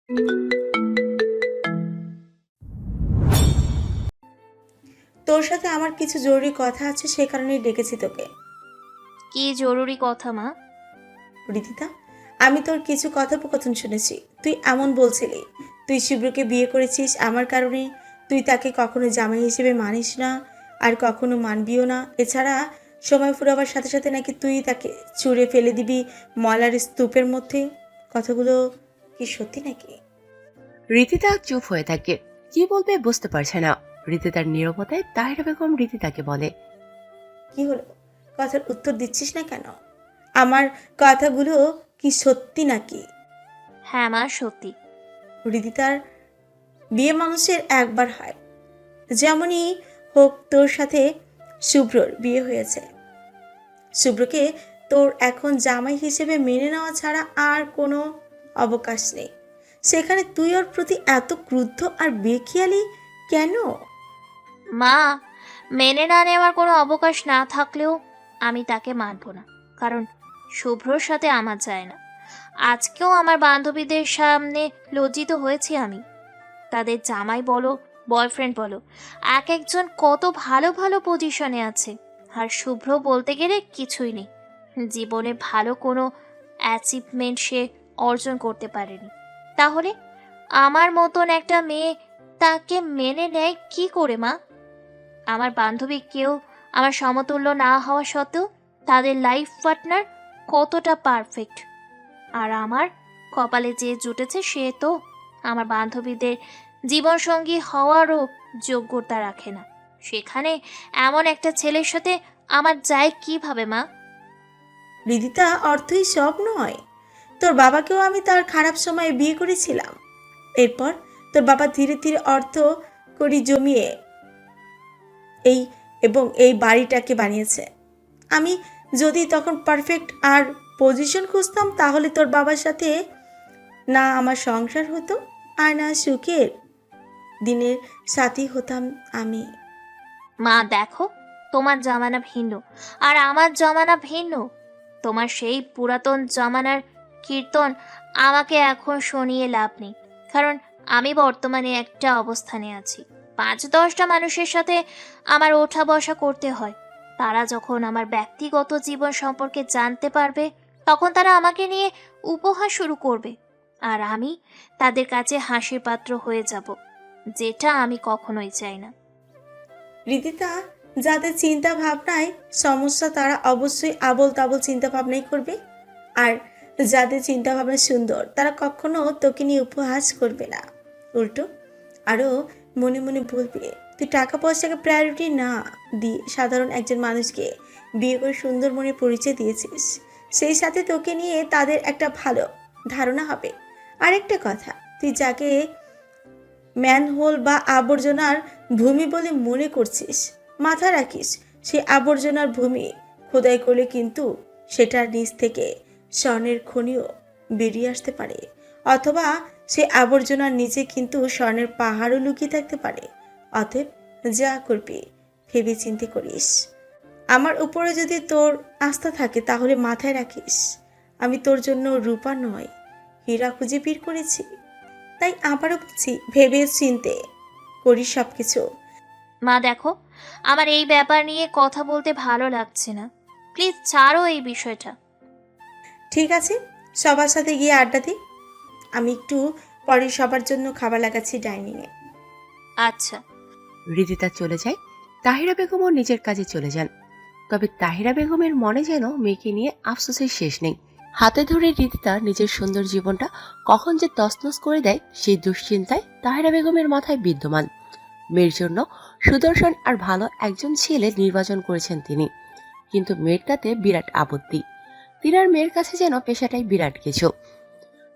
তোর সাথে আমার কিছু জরুরি কথা আছে, সে কারণেই ডেকেছি তোকে। কি জরুরি কথা মা? রিদিতা, আমি তোর কিছু কথোপকথন শুনেছি। তুই এমন বলছিলি তুই শিবরুকে বিয়ে করেছিস আমার কারণে, তুই তাকে কখনো জামাই হিসেবে মানিস না আর কখনো মানবিও না। এছাড়া সময় ফুরাবার সাথে সাথে নাকি তুই তাকে ছুঁড়ে ফেলে দিবি ময়লার স্তূপের মধ্যে। কথাগুলো কি সত্যি নাকি? রীতিতা চুপ হয়ে থাকে, কি বলবে বুঝতে পারছে না। রীতিতার নীরবতায় তাহিরা বেগম রীতিতাকে বলে, কি হলো, কথার উত্তর দিচ্ছিস না কেন? আমার কথাগুলো কি সত্যি নাকি? হ্যাঁ মা, সত্যি। হৃদিতার বিয়ে মানুষের একবার হয়, যেমনই হোক তোর সাথে শুভ্রর বিয়ে হয়েছে। শুভ্রকে তোর এখন জামাই হিসেবে মেনে নেওয়া ছাড়া আর কোনো অবকাশ নেই। সেখানে তুই ওর প্রতি এত ক্রুদ্ধ আর বেখেয়ালি কেন? মা, মেনে না নেওয়ার কোনো অবকাশ না থাকলেও আমি তাকে মানব না, কারণ শুভ্রর সাথে আমার যায় না। আজকেও আমার বান্ধবীদের সামনে লজ্জিত হয়েছি আমি। তাদের জামাই বলো, বয়ফ্রেন্ড বলো, এক একজন কত ভালো ভালো পজিশনে আছে, আর শুভ্র বলতে গেলে কিছুই নেই। জীবনে ভালো কোনো অ্যাচিভমেন্ট সে অর্জন করতে পারেনি। তাহলে আমার মতন একটা মেয়ে তাকে মেনে নেয় কি করে মা? আমার বান্ধবী কেউ আমার সমতুল্য না হওয়া সত্ত্বেও তাদের লাইফ পার্টনার কতটা পারফেক্ট, আর আমার কপালে যে জুটেছে সে তো আমার বান্ধবীদের জীবনসঙ্গী হওয়ারও যোগ্যতা রাখে না। সেখানে এমন একটা ছেলের সাথে আমার যায় কিভাবে মা? হৃদিতা, অর্থই সব নয়। তোর বাবাকেও আমি তার খারাপ সময়ে বিয়ে করেছিলাম। এরপর তোর বাবা ধীরে ধীরে অর্থ করি জমিয়ে এই এই বাড়িটাকে বানিয়েছে। আমি যদি তখন পারফেক্ট আর পজিশন খুঁজতাম, তাহলে তোর বাবার সাথে না আমার সংসার হতো আর না সুখের দিনের সাথী হতাম আমি। মা দেখো, তোমার জামানা ভিন্ন আর আমার জামানা ভিন্ন। তোমার সেই পুরাতন জামানার কীর্তন আমাকে এখন শুনিয়ে লাভ নেই, কারণ আমি বর্তমানে একটা অবস্থানে আছি। 5-10টা মানুষের সাথে আমার ওঠা বসা করতে হয়। তারা যখন আমার ব্যক্তিগত জীবন সম্পর্কে জানতে পারবে, তখন তারা আমাকে নিয়ে উপহাস শুরু করবে, আর আমি তাদের কাছে হাসির পাত্র হয়ে যাব, যেটা আমি কখনোই চাই না। রীতিতা, যাদের চিন্তা ভাবনায় সমস্যা তারা অবশ্যই আবল তাবল চিন্তা ভাবনাই করবে, আর যাদের চিন্তা ভাবনা সুন্দর তারা কখনো তোকে নিয়ে উপহাস করবে না। উল্টো আরও মনে মনে বলবে তুই টাকা পয়সাকে প্রায়োরিটি না দিয়ে সাধারণ একজন মানুষকে বিয়ে করে সুন্দর মনে পরিচয় দিয়েছিস। সেই সাথে তোকে নিয়ে তাদের একটা ভালো ধারণা হবে। আরেকটা কথা, তুই যাকে ম্যানহোল বা আবর্জনার ভূমি বলে মনে করছিস, মাথা রাখিস সেই আবর্জনার ভূমি খোদাই করলে কিন্তু সেটার নিচ থেকে স্বর্ণের খনিও বেরিয়ে আসতে পারে, অথবা সে আবর্জনার নিচে কিন্তু স্বর্ণের পাহাড়ও লুকিয়ে থাকতে পারে। অতএব যা করবি ভেবে চিন্তে করিস। আমার উপরে যদি তোর আস্থা থাকে তাহলে মাথায় রাখিস, আমি তোর জন্য রূপা নয় হীরা খুঁজে বের করেছি। তাই আবারও বলছি, ভেবে চিনতে করিস সব কিছু। মা দেখো, আমার এই ব্যাপার নিয়ে কথা বলতে ভালো লাগছে না, প্লিজ ছাড়ো এই বিষয়টা। ঠিক আছে, সবার সাথে গিয়ে আড্ডা দিই। আমি একটু পরে সবার জন্য খাবার লাগাচ্ছি ডাইনিংয়ে। আচ্ছা। রীতিতা চলে যায়। তাহিরা বেগমও নিজের কাজে চলে যান। তবে তাহিরা বেগমের মনে যেন মেয়েকে নিয়ে আফসোসের শেষ নেই। হাতে ধরে রীতিতা নিজের সুন্দর জীবনটা কখন যে তছনছ করে দেয় সেই দুশ্চিন্তায় তাহিরা বেগমের মাথায় বিদ্যমান। মেয়ের জন্য সুদর্শন আর ভালো একজন ছেলে নির্বাচন করেছেন তিনি, কিন্তু মেয়ের তাতে বিরাট আপত্তি। তিনার মেয়ের কাছে যেন পেশাটাই বিরাট কিছু।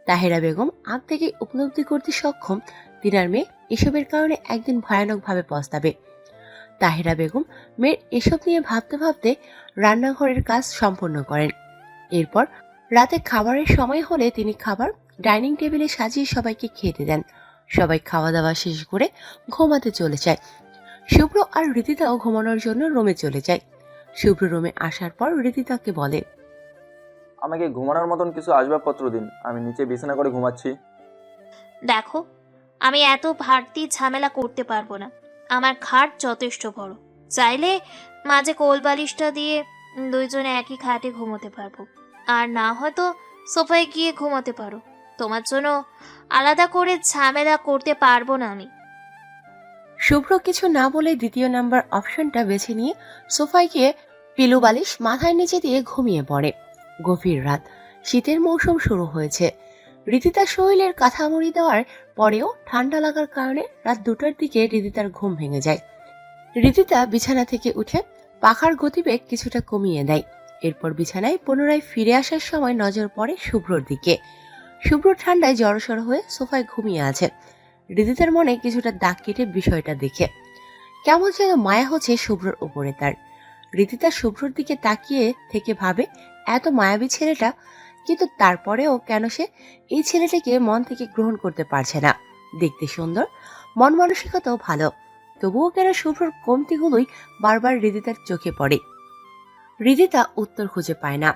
তাহিরা বেগম আগ থেকে উপলব্ধি করতে সক্ষম তিনার মেয়ে এসবের কারণে একদিন ভয়ানকভাবে পস্তাবে। তাহিরা বেগম মেয়ের এসব নিয়ে ভাবতে ভাবতে রান্নাঘরের কাজ সম্পন্ন করেন। এরপর রাতে খাবারের সময় হলে তিনি খাবার ডাইনিং টেবিলে সাজিয়ে সবাইকে খেতে দেন। সবাই খাওয়া দাওয়া শেষ করে ঘুমাতে চলে যায়। শুভ্র আর রীতিতাও ঘুমানোর জন্য রুমে চলে যায়। শুভ্র রুমে আসার পর রীতিতাকে বলে, আমাকে ঘুমানোর মতন কিছু আসবাবপত্র দিন, আমি নিচে বিছানা করে ঘুমাচ্ছি। দেখো, আমি এত ভারী ঝামেলা করতে পারবো না। আমার খাট যথেষ্ট বড়, চাইলে মাঝে কোল বালিশটা দিয়ে দুইজনে একই খাটে ঘুমোতে পারবো, আর না হয়তো সোফায় গিয়ে ঘুমাতে পারো। তোমার জন্য আলাদা করে ঝামেলা করতে পারবো না আমি। শুভ্র কিছু না বলে দ্বিতীয় নাম্বার অপশনটা বেছে নিয়ে সোফায় গিয়ে পিলু বালিশ মাথায় নিচে দিয়ে ঘুমিয়ে পড়ে। গভীর রাত, শীতের মৌসুম শুরু হয়েছে। রিদিতার শরীরের কাঁথামুড়ি দেওয়ার পরেও ঠান্ডা লাগার কারণে রাত 2টার দিকে রিদিতার ঘুম ভেঙে যায়। রিদিতা বিছানা থেকে উঠে পাখার গতিবেগ কিছুটা কমিয়ে দেয়। এরপর বিছানায় পুনরায় ফিরে আসার সময় নজর পড়ে শুভ্রর দিকে। শুভ্র ঠান্ডায় জড়সড় হয়ে সোফায় ঘুমিয়ে আছে। রিদিতার মনে কিছুটা দাগ কেটে বিষয়টা দেখে কেমন যেন মায়া হচ্ছে শুভ্রর উপরে তার। রিদিতা শুভ্রর দিকে তাকিয়ে থেকে ভাবে, এত মায়াবী ছেলেটা, কিন্তু তারপরেও কেন সে এই ছেলেটাকে মন থেকে গ্রহণ করতে পারছে না। দেখতে সুন্দর, মন মানসিকতাও ভালো, তবুও কেন শুভ্রর কমতিগুলোই বারবার রিদিতার চোখে পড়ে। রিদিতা উত্তর খুঁজে পায় না।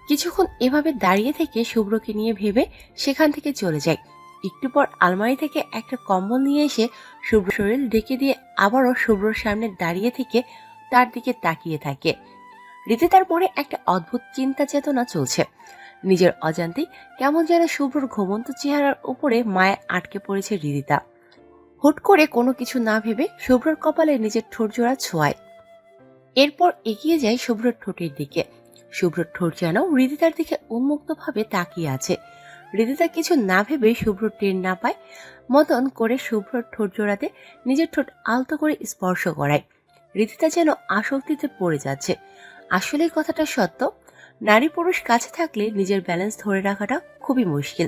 কিছুক্ষণ এভাবে দাঁড়িয়ে থেকে শুভ্রকে নিয়ে ভেবে সেখান থেকে চলে যায়। একটু পর আলমারি থেকে একটা কম্বল নিয়ে এসে শুভ্র শরীর ডেকে দিয়ে আবারও শুভ্রর সামনে দাঁড়িয়ে থেকে তার দিকে তাকিয়ে থাকে। রিদিতার মনে একটা অদ্ভুত চিন্তা চেতনা চলছে। নিজের অজান্তেই কেমন যেন শুভ্রর ঘুমন্ত চেহারার উপরে মায়া আটকে পড়েছে রিদিতা। হুট করে কোনো কিছু না ভেবে শুভ্রর কপালে নিজের ঠোঁট জোড়া ছোঁয়ায়। এরপর এগিয়ে যায় শুভ্রর ঠোঁটের দিকে। শুভ্রর ঠোঁট যেন রিদিতার দিকে উন্মুক্তভাবে তাকিয়ে আছে। রিদিতা কিছু না ভেবে শুভ্র টের না পায় মতন করে শুভ্রর ঠোঁট জোড়াতে নিজের ঠোঁট আলতো করে স্পর্শ করায়। রিদিতা যেন আসক্তিতে পড়ে যাচ্ছে। আসলে কথাটা সত্য, নারী পুরুষ কাছে থাকলে নিজের ব্যালেন্স ধরে রাখাটা খুবই মুশকিল।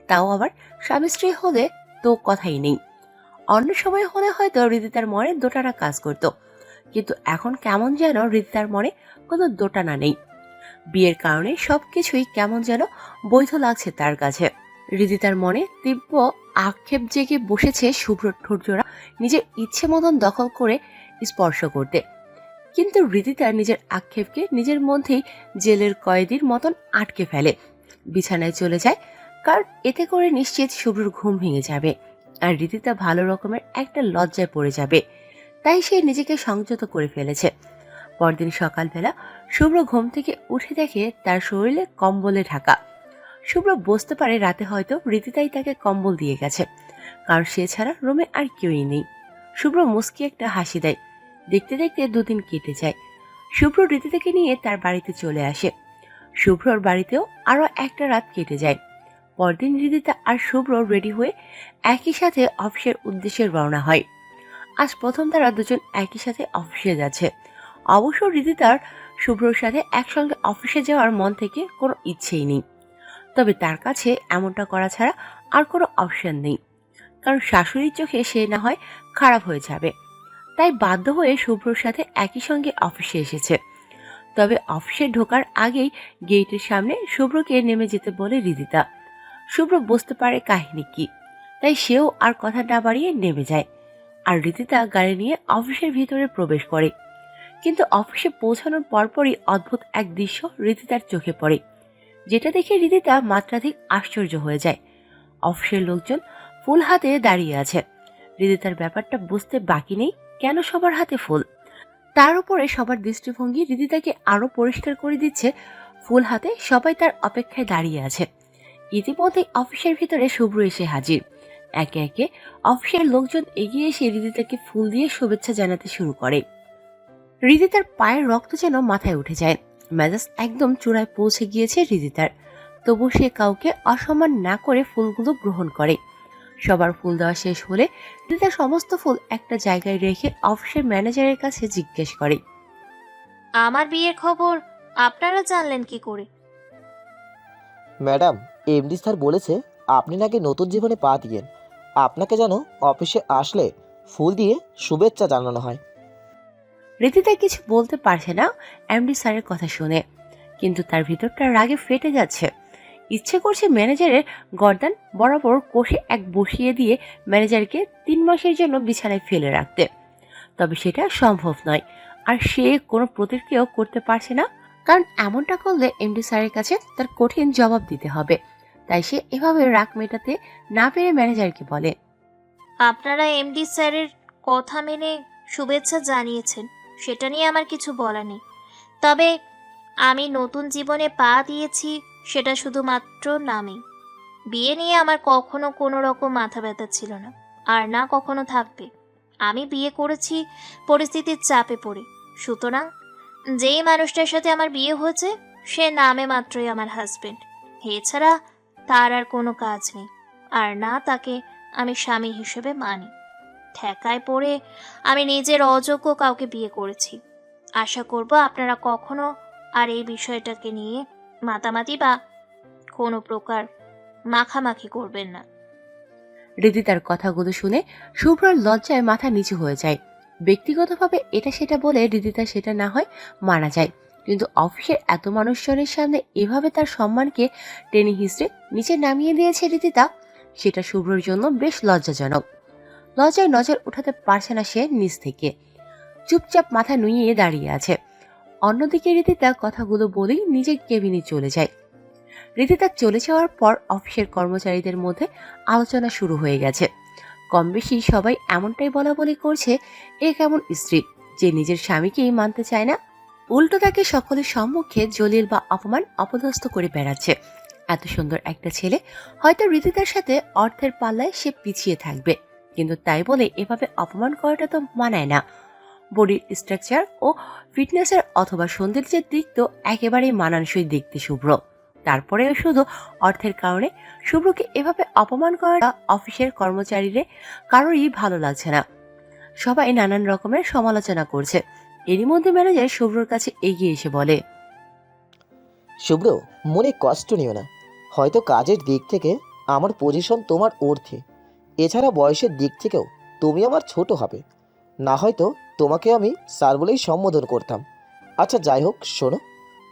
তাও আবার স্বামী স্ত্রী হলে তো কথাই নেই। অন্য সময় হলে হয়তো রিদিতার মনে দোটানা কাজ করত, কিন্তু এখন কেমন যেন রিদিতার মনে কোনো দোটানা নেই। বিয়ের কারণে সবকিছুই কেমন যেন বৈধ লাগছে তার কাছে। রিদিতার মনে তীব্র আক্ষেপ জেগে বসেছে শুভ্র ঠোঁটজোড়া নিজের ইচ্ছে মতন দখল করে স্পর্শ করতে। কিন্তু রিদিতা নিজের আক্ষেপকে নিজের মধ্যেই জেলের কয়েদির মতন আটকে ফেলে। বিছানায় চলে যায়, কারণ এতে করে নিশ্চিত শুভ্রর ঘুম ভেঙে যাবে আর রিদিতা ভালো রকমের একটা লজ্জায় পড়ে যাবে। তাই সে নিজেকে সংযত করে ফেলেছে। পরদিন সকালবেলা শুভ্র ঘুম থেকে উঠে দেখে তার শরীরে কম্বলে ঢাকা। শুভ্র বুঝতে পারে রাতে হয়তো রিদিতাই তাকে কম্বল দিয়ে গেছে, কারণ সে ছাড়া রুমে আর কেউই নেই। শুভ্র মুস্কি একটা হাসি দেয়। দেখতে দেখতে 2 দিন কেটে যায়। শুভ্র রিদিতাকে নিয়ে তার বাড়িতে চলে আসে। শুভ্রর বাড়িতেও আরো একটা রাত কেটে যায়। পরদিন রিদিতা আর শুভ্র রেডি হয়ে একই সাথে অফিসের উদ্দেশ্যে রওনা হয়। আজ প্রথম তারা দুজন একই সাথে অফিসে যাচ্ছে। অবশ্য রিদিতার শুভ্রর সাথে একসঙ্গে অফিসে যাওয়ার মন থেকে কোনো ইচ্ছেই নেই, তবে তার কাছে এমনটা করা ছাড়া আর কোনো অপশন নেই, কারণ শাশুড়ির চোখে সে না হয় খারাপ হয়ে যাবে। তাই বাধ্য হয়ে শুভ্রর সাথে একই সঙ্গে অফিসে এসেছে। তবে অফিসে ঢোকার আগেই গেটের সামনে শুভ্রকে নেমে যেতে বলে রিদিতা। শুভ্র বুঝতে পারে কাহিনী কি, তাই সেও আর কথা না বাড়িয়ে নেমে যায়। আর রিদিতা গাড়ি নিয়ে অফিসের ভিতরে প্রবেশ করে। কিন্তু অফিসে পৌঁছানোর পরপরই অদ্ভুত এক দৃশ্য রিদিতার চোখে পড়ে, যেটা দেখে রিদিতা মাত্রাধিক আশ্চর্য হয়ে যায়। অফিসের লোকজন ফুল হাতে দাঁড়িয়ে আছে। রিদিতার ব্যাপারটা বুঝতে বাকি নেই, কেন সবার হাতে ফুল। তার উপরে সবার দৃষ্টিভঙ্গি রিদিতাকে আরো পরিষ্কার করে দিচ্ছে, ফুল হাতে সবাই তার অপেক্ষায় দাঁড়িয়ে আছে। ইতিমধ্যে অফিসের ভিতরে শুভ্র এসে হাজির। একে একে অফিসের লোকজন এগিয়ে এসে রিদিতাকে ফুল দিয়ে শুভেচ্ছা জানাতে শুরু করে। রিদিতার পায়ের রক্ত যেন মাথায় উঠে যায়। মেজাজ একদম চূড়ায় পৌঁছে গিয়েছে রিদিতার, তবু সে কাউকে অসম্মান না করে ফুলগুলো গ্রহণ করে। সবার ফুল দেওয়া শেষ হলে রিদিতা সমস্ত ফুল একটা জায়গায় রেখে অফিসের ম্যানেজারের কাছে জিজ্ঞেস করে, আমার বিয়ের খবর আপনারা জানলেন কি করে? ম্যাডাম, এমডি স্যার বলেছে আপনি নাকি নতুন জীবনে পা দিয়েন। আপনাকে যেন অফিসে আসলে ফুল দিয়ে শুভেচ্ছা জানানো হয়। রিদিতা কিছু বলতে পারছে না এমডি স্যারের কথা শুনে, কিন্তু তার ভিতরটা রাগে ফেটে যাচ্ছে। ইচ্ছে করছে ম্যানেজারের গর্দান বরাবর কষে এক বসিয়ে দিয়ে ম্যানেজারকে 3 মাসের জন্য বিছানায় ফেলে রাখতে। তবে সেটা সম্ভব নয়, আর সে কোনো প্রতিক্রিয়াও করতে পারছে না, কারণ এমনটা করলে এমডি স্যারের কাছে তার কঠিন জবাব দিতে হবে। তাই সে এভাবে রাগ মেটাতে না পেরে ম্যানেজারকে বলে, আপনারা এমডি স্যারের কথা মেনে শুভেচ্ছা জানিয়েছেন, সেটা নিয়ে আমার কিছু বলার নেই। তবে আমি নতুন জীবনে পা দিয়েছি সেটা শুধুমাত্র নামেই। বিয়ে নিয়ে আমার কখনো কোনো রকম মাথা ব্যথা ছিল না, আর না কখনো থাকবে। আমি বিয়ে করেছি পরিস্থিতির চাপে পড়ে। সুতরাং যেই মানুষটার সাথে আমার বিয়ে হয়েছে সে নামে মাত্রই আমার হাজবেন্ড, এছাড়া তার আর কোনো কাজ নেই। আর না তাকে আমি স্বামী হিসেবে মানি। ঠেকায় পড়ে আমি নিজের অযোগ্য কাউকে বিয়ে করেছি। আশা করব আপনারা কখনো আর এই বিষয়টাকে নিয়ে মাতামাতি বা কোনো প্রকার মাখামাখি করবেন না। রিদিতার কথাগুলো শুনে শুভ্রর লজ্জায় মাথা নিচু হয়ে যায়। ব্যক্তিগতভাবে এটা সেটা বলে রিদিতা সেটা না হয় মানা যায়, কিন্তু অফিসের এত মানুষজনের সামনে এভাবে তার সম্মানকে টেনে হিসড়ে নিচে নামিয়ে দিয়েছে রিদিতা, সেটা শুভ্রর জন্য বেশ লজ্জাজনক। লজ্জায় নজর উঠাতে পারছে না সে নিজ থেকে, চুপচাপ মাথা নুইয়ে দাঁড়িয়ে আছে। অন্যদিকে রিদিতা কথাগুলো বলেই নিজের কেবিনে চলে যায়। রিদিতা চলে যাওয়ার পর অফিসের কর্মচারীদের মধ্যে আলোচনা শুরু হয়ে গেছে। কম বেশি সবাই এমনটাই বলা বলি করছে, এ কেমন স্ত্রী যে নিজের স্বামীকেই মানতে চায় না। উল্টো তাকে সকলের সম্মুখে জলিল বা অপমান অপদস্থ করে বেড়াচ্ছে। এত সুন্দর একটা ছেলে, হয়তো রিদিতার সাথে অর্থের পাল্লায় সে পিছিয়ে থাকবে, কিন্তু তাই বলে এভাবে অপমান করাটা তো মানায় না। বডির স্ট্রাকচার ও ফিটনেসের অথবা সৌন্দর্যের দিক তো একেবারেই মানানসই দেখতে শুভ্র, তারপরেও শুধু অর্থের কারণে শুভ্রকে এভাবে অপমান করাটা অফিসের কর্মচারীদের কারোরই ভালো লাগছে না। সবাই নানান রকমের সমালোচনা করছে। এরই মধ্যে ম্যানেজার শুভ্রর কাছে এগিয়ে এসে বলে, শুভ্র, মনে কষ্ট নিও না। হয়তো কাজের দিক থেকে আমার পজিশন তোমার ঊর্ধ্বে, এছাড়া বয়সের দিক থেকেও তুমি আমার ছোট হবে। না হয়তো তোমাকে আমি স্যার বলেই সম্বোধন করতাম। আচ্ছা যাই হোক, শোনো,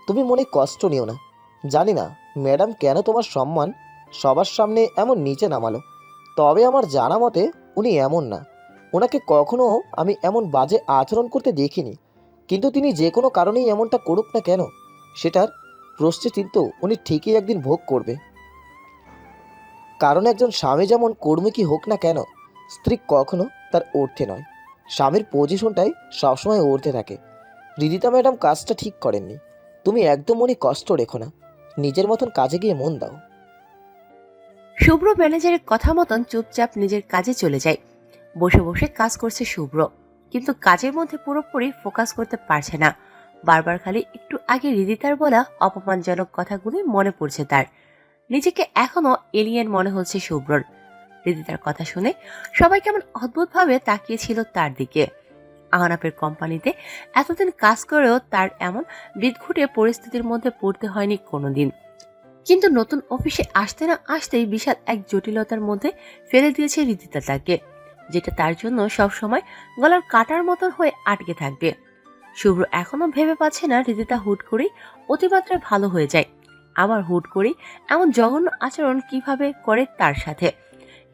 তুমি মনে কষ্ট নিও না। জানি না ম্যাডাম কেন তোমার সম্মান সবার সামনে এমন নিচে নামালো, তবে আমার জানা মতে উনি এমন না। ওনাকে কখনো আমি এমন বাজে আচরণ করতে দেখিনি, কিন্তু তিনি যে কোনো কারণেই এমনটা করুক না কেন, সেটার প্রশ্চিত উনি ঠিকই একদিন ভোগ করবে। কারণ একজন স্বামী যেমন কর্মী হোক না কেন, স্ত্রী কখনো তার ঊর্ধ্বে নয়। স্বামীর পজিশনটাই সবসময় ঊর্ধ্বে থাকে। রিদিতা ম্যাডাম কাজটা ঠিক করেননি। তুমি একদম মনে কষ্ট রেখো না, নিজের মতন কাজে গিয়ে মন দাও। শুভ্র ম্যানেজারের কথা মতন চুপচাপ নিজের কাজে চলে যায়। বসে বসে কাজ করছে শুভ্র, কিন্তু কাজের মধ্যে পুরোপুরি ফোকাস করতে পারছে না। বারবার খালি একটু আগে রিদিতার বলা অপমানজনক কথাগুলি মনে পড়ছে তার। নিজেকে এখনো এলিয়েন মনে হচ্ছে শুভ্রর। রিদিতার কথা শুনে সবাই কেমন অদ্ভুতভাবে তাকিয়েছিল তার দিকে। আহনাফের কোম্পানিতে এতদিন কাজ করেও তার এমন বিদঘুটে পরিস্থিতির মধ্যে পড়তে হয়নি কোনোদিন, কিন্তু নতুন অফিসে আসতে না আসতেই বিশাল এক জটিলতার মধ্যে ফেলে দিয়েছে রিদিতা তাকে, যেটা তার জন্য সবসময় গলার কাটার মতন হয়ে আটকে থাকবে। শুভ্র এখনো ভেবে পাচ্ছে না রিদিতা হুট করেই অতিমাত্রায় ভালো হয়ে যায়, আবার হুট করেই এমন জঘন্য আচরণ কিভাবে করে তার সাথে।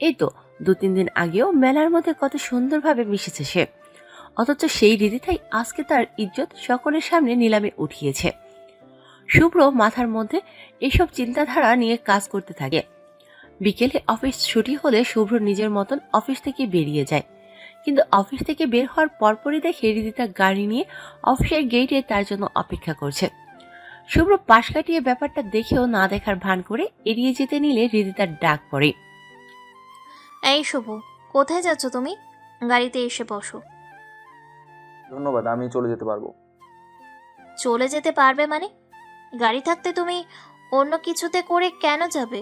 এই তো 2-3 দিন আগেও মেলার মধ্যে কত সুন্দরভাবে মিশেছে সে, অথচ সেই রিদিতাই আজকে তার ইজ্জত সকলের সামনে নিলামে উঠিয়েছে। শুভ্র মাথার মধ্যে এসব চিন্তাধারা নিয়ে কাজ করতে থাকে। বিকেলে অফিস ছুটি হলে শুভ্র নিজের মতন অফিস থেকে বেরিয়ে যায়, কিন্তু অফিস থেকে বের হওয়ার পরপরই দেখে রিদিতা গাড়ি নিয়ে অফিসের গেটে তার জন্য অপেক্ষা করছে। শুভ্র পাশ কাটিয়ে ব্যাপারটা দেখেও না দেখার ভান করে এড়িয়ে যেতে নিলে রিদিতার ডাক পড়ে, এই শুভ, কোথায় যাচ্ছ তুমি? গাড়িতে এসে বসো। ধন্যবাদ, আমি চলে যেতে পারবো। চলে যেতে পারবে মানে? গাড়ি থাকতে তুমি অন্য কিছুতে করে কেন যাবে?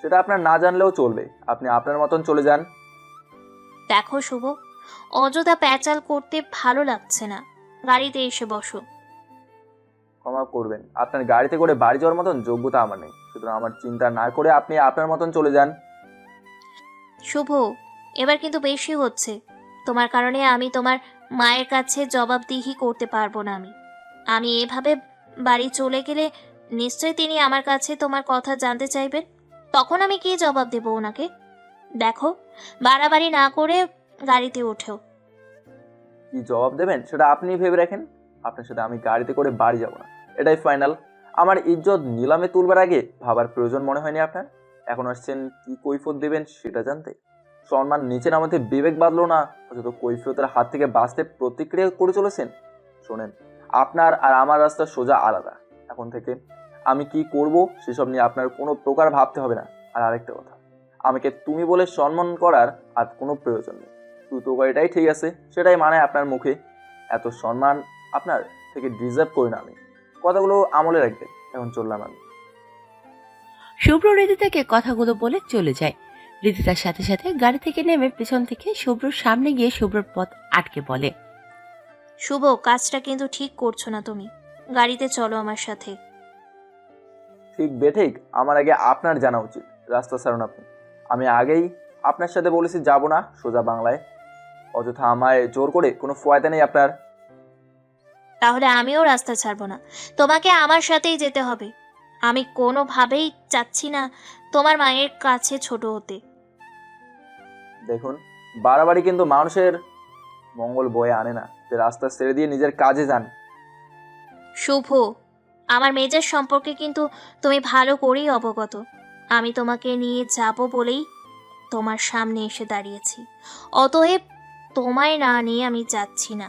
সেটা আপনার না জানলেও চলবে, আপনি আপনার মতন চলে যান। দেখো শুভ, অযথা প্যাচাল করতে ভালো লাগছে না, গাড়িতে এসে বসো। ক্ষমা করবেন, আপনার গাড়িতে করে বাড়ি যাওয়ার মতন যোগ্যতা আমার নেই, সুতরাং আমার চিন্তা না করে আপনি আপনার মতন চলে যান। শুভ, এবার কিন্তু বেশি হচ্ছে। তোমার কারণে আমি তোমার মায়ের কাছে জবাবদিহি করতে পারবো না। আমি এভাবে বাড়ি চলে গেলে নিশ্চয়ই তিনি আমার কাছে তোমার কথা জানতে চাইবেন। তখন আমি কি জবাব দেবো ওনাকে? দেখো, বাড়াবাড়ি না করে গাড়িতে ওঠো। কি জবাব দেবেন সেটা আপনি ভেবে রাখেন। আপনার সাথে আমি গাড়িতে করে বাড়ি যাব না, এটাই ফাইনাল। আমার ইজ্জত নিলামে তুলবার আগে ভাবার প্রয়োজন মনে হয়নি আপনার? এখন আসছেন কি কৈফিয়ত দেবেন সেটা জানতে? সম্মান নিচে নামাতে বিবেক বাঁধলো না, অথচ কৈফিয়তের হাত থেকে বাঁচতে প্রতিক্রিয়া করে চলেছেন। শোনেন, আপনার আর আমার রাস্তা সোজা আলাদা। এখন থেকে আমি কি করব সেসব নিয়ে আপনার কোনো প্রকার ভাবতে হবে না। আর আরেকটা কথা, আমাকে তুমি বলে সম্মান করার আর কোনো প্রয়োজন নেই। তুই তো এটাই ঠিক আছে, সেটাই মানে আপনার মুখে। এত সম্মান আপনার থেকে ডিজার্ভ করি না আমি। কথাগুলো আমলে রাখবেন। এখন চললাম আমি। শুভ্র রিদিতাকে কথাগুলো বলে চলে যায়। রিদিতার সাথে সাথে গাড়ি থেকে নেমে পেছন থেকে শুভ্রর সামনে গিয়ে শুভ্রর পথ আটকে বলে, শুভ, কাজটা কিন্তু ঠিক করছো না তুমি। গাড়িতে চলো আমার সাথে। ঠিক বেঠিক আমার আগে আপনার জানা উচিত। রাস্তা ছাড়ুন আপনি। আমি আগেই আপনার সাথে বলেছি যাব না সোজা বাংলায়। অযথা আমায় জোর করে কোনো ফায়দা নেই আপনার। তাহলে আমিও রাস্তা ছাড়বো না, তোমাকে আমার সাথেই যেতে হবে। আমি কোনোভাবেই চাচ্ছি না তোমার মায়ের কাছে ছোট হতে। দেখুন, বাড়াবাড়ি কিন্তু মানুষের মঙ্গল বয়ে আনে না। যে রাস্তা ছেড়ে দিয়ে নিজের কাজে যান। শুভ, আমার মেজাজ সম্পর্কে কিন্তু তুমি ভালো করেই অবগত। আমি তোমাকে নিয়ে যাব বলেই তোমার সামনে এসে দাঁড়িয়েছি। অতএব তোমায় না নিয়ে আমি যাচ্ছি না।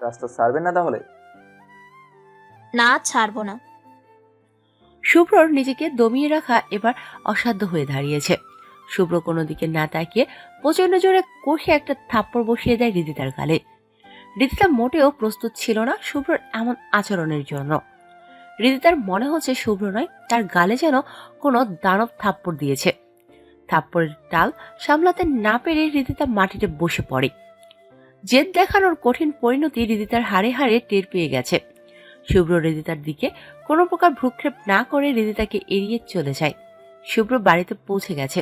রাস্তা ছাড়বেন না তাহলে? না, ছাড়বো না। শুভ্রর নিজেকে দমিয়ে রাখা এবার অসাধ্য হয়ে দাঁড়িয়েছে। শুভ্র কোনো দিকে না তাকিয়ে প্রচন্ড জোরে কষে একটা থাপ্পড় বসিয়ে দেয় রিদিতার গালে। রিদিতা মোটেও প্রস্তুত ছিল না শুভ্রর এমন আচরণের জন্য। রিদিতার মনে হচ্ছে শুভ্র নয়, তার গালে যেন কোনো দানব থাপ্পড় দিয়েছে। থাপ্পড়ের টাল সামলাতে না পেরে রিদিতা মাটিতে বসে পড়ে। জেদ দেখানোর কঠিন পরিণতি রিদিতার হাড়ে হাড়ে টের পেয়ে গেছে। শুভ্র রিদিতার দিকে কোনো প্রকার ভ্রুক্ষেপ না করে রিদিতাকে এড়িয়ে চলে যায়। শুভ্র বাড়িতে পৌঁছে গেছে,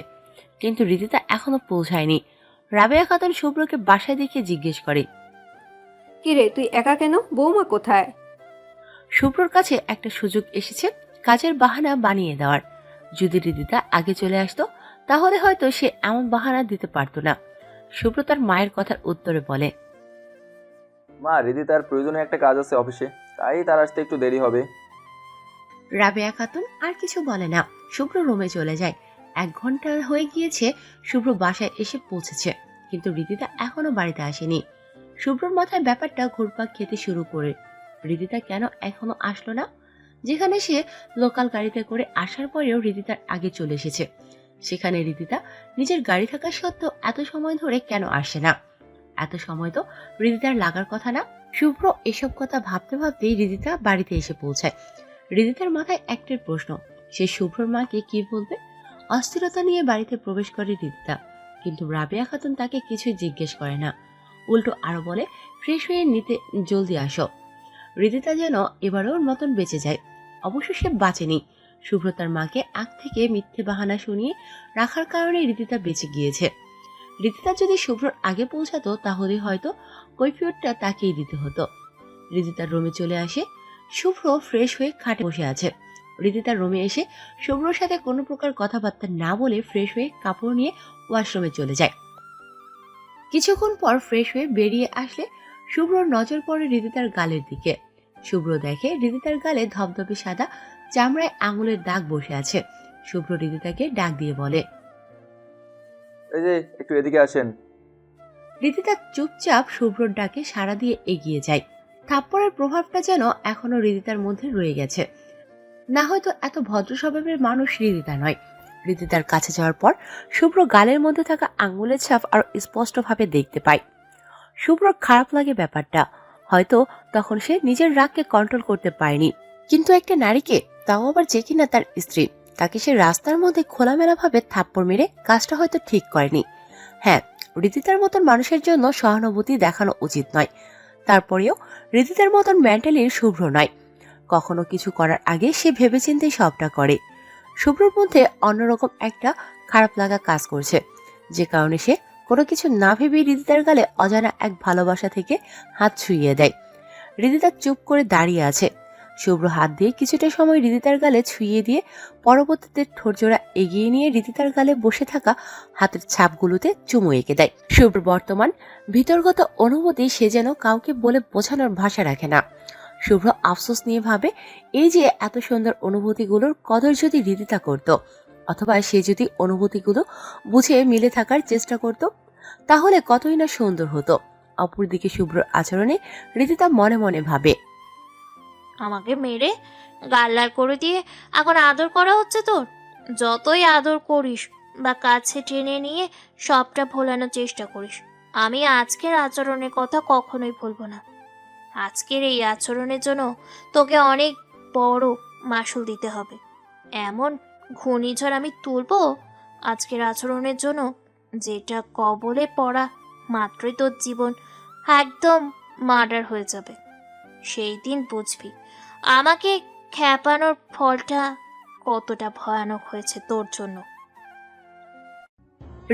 কিন্তু রিদিতা এখনো পৌঁছায়নি। রাবেয়া খাতুন শুভ্রকে বাসায় দেখে জিজ্ঞেস করে, কিরে, তুই একা কেন? বৌমা কোথায়? শুভ্রর কাছে একটা সুযোগ এসেছে কাজের বাহানা বানিয়ে দেওয়ার। যদি রিদিতা আগে চলে আসতো তাহলে হয়তো সে এমন বাহানা দিতে পারতো না। শুভ্র তার মায়ের কথার উত্তরে বলে, মা, রিদি তার প্রয়োজনীয় একটা কাজ আছে অফিসে, তাই তার আসতে একটু দেরি হবে। রাবেয়া খাতুন আর কিছু বলে না। শুভ্র রুমে চলে যায়। 1 ঘন্টা হয়ে গিয়েছে শুভ্র বাসায় এসে পৌঁছেছে, কিন্তু রিদিতা এখনো বাড়িতে আসেনি। শুভ্রর মাথায় ব্যাপারটা ঘুরপাক খেতে শুরু করে। রিদিতা কেন এখনো আসলো না? যেখানে সে লোকাল গাড়িতে করে আসার পরেও রিদিতার আগে চলে এসেছে, সেখানে রিদিতা নিজের গাড়ি থাকা সত্ত্বেও এত সময় ধরে কেন আসে না? এত সময় তো রিদিতার লাগার কথা না। শুভ্র এসব কথা ভাবতে ভাবতেই রিদিতা বাড়িতে এসে পৌঁছায়। রিদিতার মাথায় একটাই প্রশ্ন, সে শুভ্রর মাকে কি বলবে? অস্থিরতা নিয়ে বাড়িতে প্রবেশ করে রিদিতা, কিন্তু রাবেয়া খাতুন তাকে কিছুই জিজ্ঞেস করে না। উল্টো আরো বলে, ফ্রেশ হয়ে নিতে জলদি আসো। রিদিতা যেন এবারেও মতন বেঁচে যায়। অবশ্য সে বাঁচেনি। শুভ্র তার মাকে আগ থেকে মিথ্যে বাহানা শুনিয়ে রাখার কারণে রিদিতা বেঁচে গিয়েছে। রিদিতা যদি শুভ্রর আগে পৌঁছাতো তাহলে হয়তো কৈফিয়তটা তাকেই দিতে হতো। রিদিতার রুমে চলে আসে। শুভ্র ফ্রেশ হয়ে খাটে বসে আছে। রিদিতার রুমে এসে শুভ্রর সাথে কোনো প্রকার কথাবার্তা না বলে ফ্রেশ হয়ে কাপড় নিয়ে ওয়াশরুমে চলে যায়। কিছুক্ষণ পর ফ্রেশ হয়ে বেরিয়ে আসলে শুভ্রর নজর পড়ে রিদিতার গালের দিকে। শুভ্র দেখে রিদিতার গালে ধবধবে সাদা চামড়ায় আঙুলের দাগ বসে আছে। শুভ্র রিদিতাকে ডাক দিয়ে বলে, এই যে একটু এদিকে আসেন। রিদিতা চুপচাপ শুভ্রর ডাকে সাড়া দিয়ে এগিয়ে যায়। থাপ্পড়ের প্রভাবটা যেন এখনো রিদিতার মধ্যে রয়ে গেছে। না হয়তো এত ভদ্র স্বভাবের মানুষ রিদিতা নয়। রিদিতার কাছে যাওয়ার পর শুভ্র গালের মধ্যে থাকা আঙ্গুলের ছাপ আরো স্পষ্টভাবে দেখতে পায়। শুভ্রর খারাপ লাগে ব্যাপারটা। হয়তো তখন সে নিজের রাগকে কন্ট্রোল করতে পারেনি, কিন্তু একটা নারীকে, তাও আবার যে কিনা তার স্ত্রী, তাকে সে রাস্তার মধ্যে খোলামেলা ভাবে থাপ্পড় মেরে কাজটা হয়তো ঠিক করেনি। হ্যাঁ, রিদিতার মতন মানুষের জন্য সহানুভূতি দেখানো উচিত নয়। তারপরেও রিদিতার মতন মেন্টালির শুভ্র নয়। কখনো কিছু করার আগে সে ভেবেচিন্তে সবটা করে। শুভ্রর মধ্যে অন্যরকম একটা খারাপ লাগা কাজ করছে, যে কারণে সে কোনো কিছু না ভেবেই রিদিতার গালে অজানা এক ভালোবাসা থেকে হাত ছুঁয়ে দেয়। রিদিতা চুপ করে দাঁড়িয়ে আছে। শুভ্র হাত দিয়ে কিছুটা সময় রিদিতার গালে ছুঁয়ে দিয়ে পরবর্তীতে ঠোঁটজোড়া এগিয়ে নিয়ে রিদিতার গালে বসে থাকা হাতের ছাপগুলোতে চুমু এঁকে দেয়। শুভ্র বর্তমান ভিতরগত অনুভূতি সে যেন কাউকে বলে বোঝানোর ভাষা রাখে না। শুভ্র আফসোস নিয়ে ভাবে, এই যে এত সুন্দর অনুভূতিগুলোর কদর যদি রিদিতা করত, অথবা সে যদি অনুভূতিগুলো বুঝে মিলে থাকার চেষ্টা করত, তাহলে কতই না সুন্দর হতো। অপরদিকে শুভ্রর আচরণে রিদিতা মনে মনে ভাবে, আমাকে মেরে গাল লাল করে দিয়ে এখন আদর করা হচ্ছে তোর। যতই আদর করিস বা কাছে টেনে নিয়ে সবটা ভোলানোর চেষ্টা করিস, আমি আজকের আচরণের কথা কখনোই ভুলবো না। আজকের এই আচরণের জন্য তোকে অনেক বড় মাসুল দিতে হবে। এমন ঘূর্ণিঝড় আমি তুলবো আজকের আচরণের জন্য, যেটা কবলে পড়া মাত্রই তোর জীবন একদম মার্ডার হয়ে যাবে। সেই দিন বুঝবি আমাকে খ্যাপানোর ফলটা কতটা ভয়ানক হয়েছে তোর জন্য।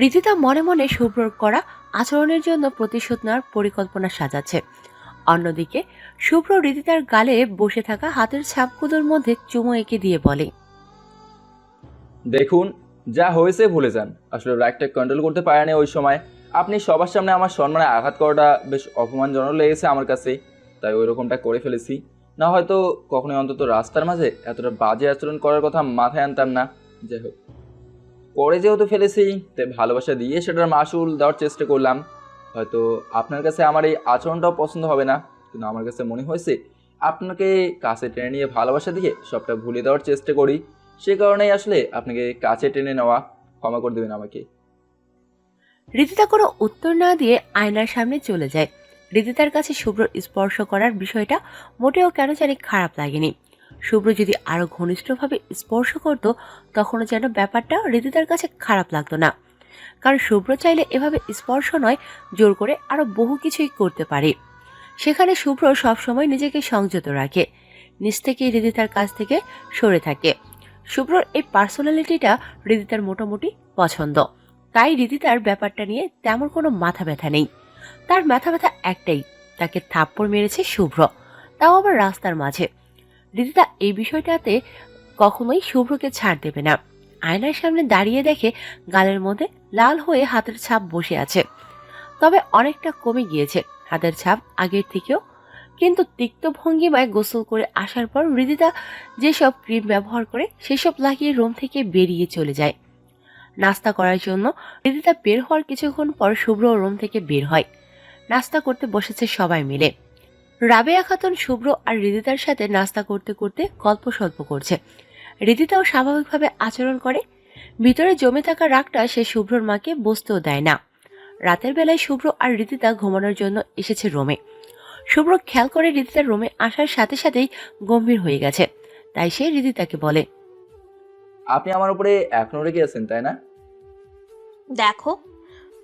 রিদিতা মনে মনে শুভ্রর করা আচরণের জন্য প্রতিশোধ নেওয়ার পরিকল্পনা সাজাচ্ছে। অন্যদিকে শুভ্র রিদিতার গালে বসে থাকা হাতের ছাপগুলোর মধ্যে চুমো এঁকে দিয়ে বলে, দেখুন, যা হয়েছে ভুলে যান। আসলে রাগটা কন্ট্রোল করতে পারেনি ওই সময়। আপনি সবার সামনে আমার সম্মানে আঘাত করাটা বেশ অপমানজনক লেগেছে আমার কাছে, তাই ওই রকমটা করে ফেলেছি। না হয়তো কখনোই অন্তত রাস্তার মাঝে এতটা বাজে আচরণ করার কথা মাথায় আনতাম না। যাই হোক, পরে যেহেতু ফেলেছি তাই ভালোবাসা দিয়ে সেটার মাসুল দেওয়ার চেষ্টা করলাম। হয়তো আপনার কাছে আমার এই আচরণটাও পছন্দ হবে না, কিন্তু আমার কাছে মনে হয়েছে আপনাকে কাছে টেনে নিয়ে ভালোবাসা দিয়ে সবটা ভুলে দেওয়ার চেষ্টা করি। সে কারণেই আসলে আপনাকে কাছে টেনে নেওয়া। ক্ষমা করে দেবেন আমাকে। রিদিতা কোনো উত্তর না দিয়ে আয়নার সামনে চলে যায়। রিদিতার কাছে শুভ্র স্পর্শ করার বিষয়টা মোটেও কেন জানি খারাপ লাগেনি। শুভ্র যদি আরো ঘনিষ্ঠভাবে স্পর্শ করত, তখনও যেন ব্যাপারটা রিদিতার কাছে খারাপ লাগতো না। কারণ শুভ্র চাইলে এভাবে স্পর্শ নয়, জোর করে আরো বহু কিছুই করতে পারে। সেখানে শুভ্র সবসময় নিজেকে সংযত রাখে, নিজ থেকে রিদিতার কাছ থেকে সরে থাকে। শুভ্রর এই পার্সোনালিটিটা রিদিতার মোটামুটি পছন্দ, তাই রিদিতার ব্যাপারটা নিয়ে তেমন কোনো মাথা ব্যথা নেই। তার মাথা ব্যথা একটাই, তাকে থাপ্পড় মেরেছে শুভ্র, তাও আবার রাস্তার মাঝে। রিদিতা এই বিষয়টাতে কখনোই শুভ্রকে ছাড় দেবে না। আয়নার সামনে দাঁড়িয়ে দেখে গালের মধ্যে লাল হয়ে হাতের ছাপ বসে আছে, তবে অনেকটা কমে গিয়েছে হাতের ছাপ আগের থেকেও। কিন্তু তিক্ত ভঙ্গিমায় গোসল করে আসার পর রিদিতা যেসব ক্রিম ব্যবহার করে সেসব লাগিয়ে রুম থেকে বেরিয়ে চলে যায়। নাস্তা করার জন্য রিদিতা বের হওয়ার কিছুক্ষণ পর শুভ্র রুম থেকে বের হয়। নাস্তা করতে বসেছে সবাই মিলে। রাবেয়া খাতুন শুভ্র আর রিদিতার সাথে নাস্তা করতে করতে গল্প সল্প করছে। রিদিতাও স্বাভাবিকভাবে আচরণ করে। ভিতরে জমে থাকা রাগটা সে শুভ্রর মাকে বসতেও দেয় না। রাতের বেলায় শুভ্র আর রিদিতা ঘুমানোর জন্য এসেছে রুমে। শুভ্র খেয়াল করে রিদিতার রুমে আসার সাথে সাথেই গম্ভীর হয়ে গেছে, তাই সে রিদিতাকে বলে, আপনি আমার উপরে এখনো রেগে আছেন, তাই না? দেখো,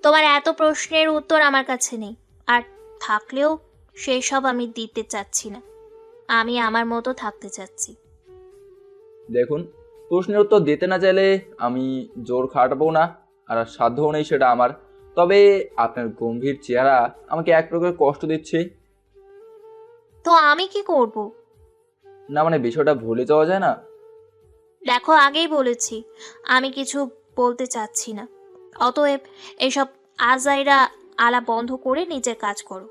তোমার এত প্রশ্নের উত্তর আমার কাছে নেই, আর থাকলেও সেই সব আমি দিতে চাচ্ছি না। আমি আমার মতো থাকতে চাচ্ছি। দেখুন, প্রশ্নের উত্তর দিতে না চাইলে আমি জোর খাটাবো না, আর সাধ্যও নেই সেটা আমার। তবে আপনার গম্ভীর চেহারা আমাকে এক প্রকার কষ্ট দিচ্ছে। তো আমি কি করব? না মানে বিষয়টা ভুলে যাওয়া যায় না। দেখো, আগেই বলেছি আমি কিছু বলতে চাচ্ছি না। অতএব এসব আজাইরা আলা বন্ধ করে নিজের কাজ করো।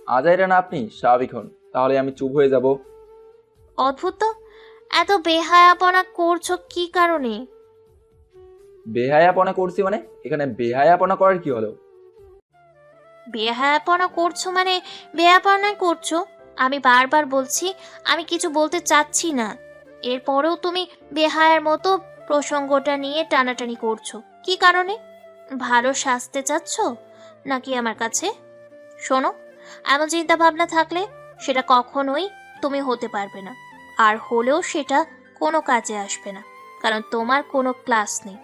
আজাইরা না আপনি স্বাভাবিক হন, তাহলে আমি চুপ হয়ে যাব। অদ্ভুত তো, এত বেহায়াপনা করছো কি কারণে? বেহায়াপনা করছি মানে? এখানে বেহায়াপনা করার কি হলো? বেহায়াপনা করছো মানে বেহায়াপনা করছো। আমি বারবার বলছি আমি কিছু বলতে চাচ্ছি না, এরপরেও তুমি বেহায়ার মতো প্রসঙ্গটা নিয়ে টানাটানি করছো কি কারণে? ভালো সাজতে চাচ্ছ নাকি আমার কাছে? শোনো, এমন চিন্তা ভাবনা থাকলে সেটা কখনোই তুমি হতে পারবে না, আর হলেও সেটা কোনো কাজে আসবে না, কারণ তোমার কোনো ক্লাস নেই।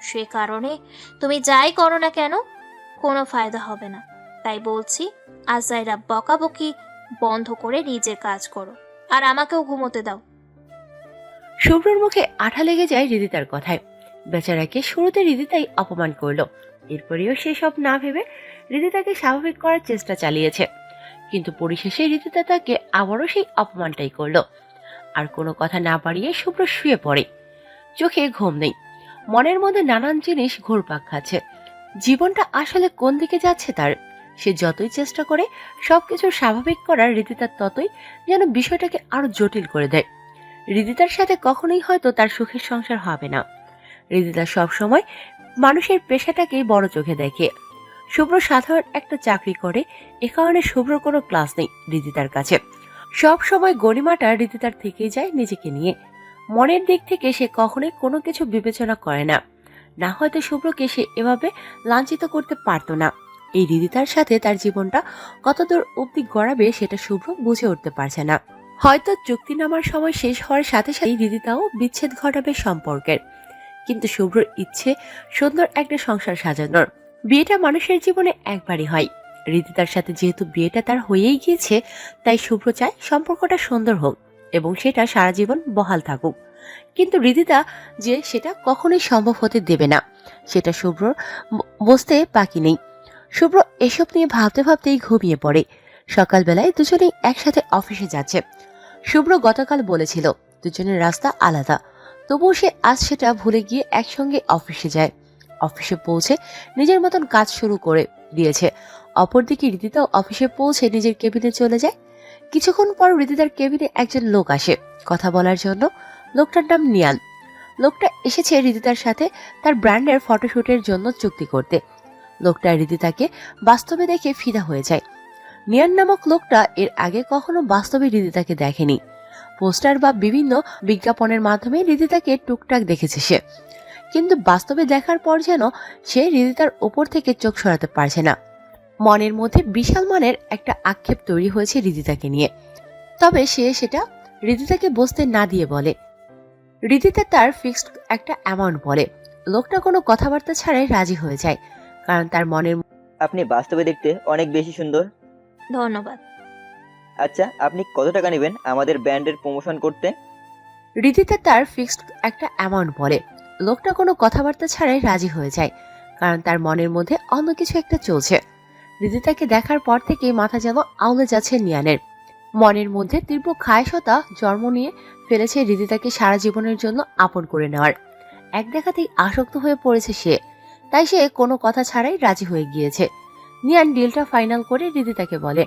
সে কারণে তুমি যাই করো না কেন কোনো ফায়দা হবে না। তাই বলছি, আজাইরা বকাবকি বন্ধ করে নিজের কাজ করো, আর আমাকেও ঘুমোতে দাও। শুভ্রর মুখে আঠা লেগে যায় রিদিতার কথায়। বেচারাকে শুরুতে রিদিতাই অপমান করলো, এরপরেও সেসব না ভেবে রিদিতাকে স্বাভাবিক করার চেষ্টা চালিয়েছে। কিন্তু পরিশেষে রিদিতা তাকে আবারও সেই অপমানটাই করলো। আর কোনো কথা না বাড়িয়ে শুভ্র শুয়ে পড়ে। চোখে ঘুম নেই, মনের মধ্যে নানান জিনিস ঘুরপাক খাচ্ছে। জীবনটা আসলে কোন দিকে যাচ্ছে তার? সে যতই চেষ্টা করে সবকিছু স্বাভাবিক করার, রিদিতার ততই যেন বিষয়টাকে আরো জটিল করে দেয়। রিদিতার সাথে কখনোই হয়তো তার সুখের সংসার হবে না। রিদিতা সবসময় মানুষের পেশাটাকেই বড় চোখে দেখে। শুভ্র সাধারণ একটা চাকরি করে, এ কারণে শুভ্র কোনো ক্লাস নেই রিদিতার কাছে। সব সময় গণিমাটা রিদিতার থেকেই যায় নিজেকে নিয়ে। মনের দিক থেকে সে কখনোই কোনো কিছু বিবেচনা করে না। না হয়তো শুভ্রকে সে এভাবে লাঞ্ছিত করতে পারতো না। এই রিদিতার সাথে তার জীবনটা কতদূর অবধি গড়াবে সেটা শুভ্র বুঝে উঠতে পারছে না। হয়তো চুক্তিনামার সময় শেষ হওয়ার সাথে সাথে রিদিতাও বিচ্ছেদ ঘটাবে সম্পর্কের। কিন্তু শুভ্রর ইচ্ছে সুন্দর একটা সংসার সাজানোর। বিয়েটা মানুষের জীবনে একবারই হয়। রিদিতার সাথে যেহেতু বিয়েটা তার হয়েই গিয়েছে, তাই শুভ্র চায় সম্পর্কটা সুন্দর হোক এবং সেটা সারা জীবন বহাল থাকুক। কিন্তু রিদিতা যে সেটা কখনোই সম্ভব হতে দেবে না, সেটা শুভ্রর বুঝতে বাকি নেই। শুভ্র এসব নিয়ে ভাবতে ভাবতেই ঘুমিয়ে পড়ে। সকালবেলায় দুজনেই একসাথে অফিসে যাচ্ছে। শুভ্র গতকাল বলেছিল দুজনের রাস্তা আলাদা, তবুও সে আজ সেটা ভুলে গিয়ে একসঙ্গে অফিসে যায়। অফিসে পৌঁছে নিজের মতন কাজ শুরু করে দিয়েছে। অপরদিকে রিদিতাও অফিসে পৌঁছে নিজের কেবিনে চলে যায়। কিছুক্ষণ পর রিদিতার কেবিনে একজন লোক আসে কথা বলার জন্য। লোকটার নাম নিয়ান। লোকটা এসেছে রিদিতার সাথে তার ব্র্যান্ডের ফটোশুটের জন্য চুক্তি করতে। লোকটা রিদিতাকে বাস্তবে দেখে ফিদা হয়ে যায়। নিয়ান নামক লোকটা এর আগে কখনো বাস্তবে রিদিতাকে দেখেনি। পোস্টার বা বিভিন্ন বিজ্ঞাপনের মাধ্যমে রিদিতাকে টুকটাক দেখেছে সে, কিন্তু বাস্তবে দেখার পর যেন সে রিদিতার ওপর থেকে চোখ সরাতে পারছে না। মনের মধ্যে বিশাল মানের একটা আক্ষেপ তৈরি হয়েছে রিদিতাকে নিয়ে। তবে সে সেটা রিদিতাকে বুঝতে না দিয়ে বলে। রিদিতা তার ফিক্সড একটা অ্যামাউন্ট বলে। লোকটা কোনো কথাবার্তা ছাড়াই রাজি হয়ে যায়, কারণ তার মনের আপনি বাস্তবে দেখতে অনেক বেশি সুন্দর। ধন্যবাদ। আচ্ছা, আপনি কত টাকা নেবেন আমাদের ব্র্যান্ডের প্রমোশন করতে? রিদিতা তার ফিক্সড একটা অ্যামাউন্ট বলে। লোকটা কোনো কথাবার্তা ছাড়াই রাজি হয়ে যায়, কারণ তার মনের মধ্যে অন্য কিছু একটা চলছে। রিদিতাকে দেখার পর থেকেই মাথা যেন আউলে যাচ্ছে নিয়ানের। মনের মধ্যে তীব্র খায়সতা জন্ম নিয়ে ফেলেছে রিদিতাকে সারা জীবনের জন্য আপন করে নেওয়ার। এক দেখাতেই আসক্ত হয়ে পড়েছে সে, তাই সে কোনো কথা ছাড়াই রাজি হয়ে গিয়েছে। নিয়ান ডিলটা ফাইনাল করে রিদিতাকে বলে,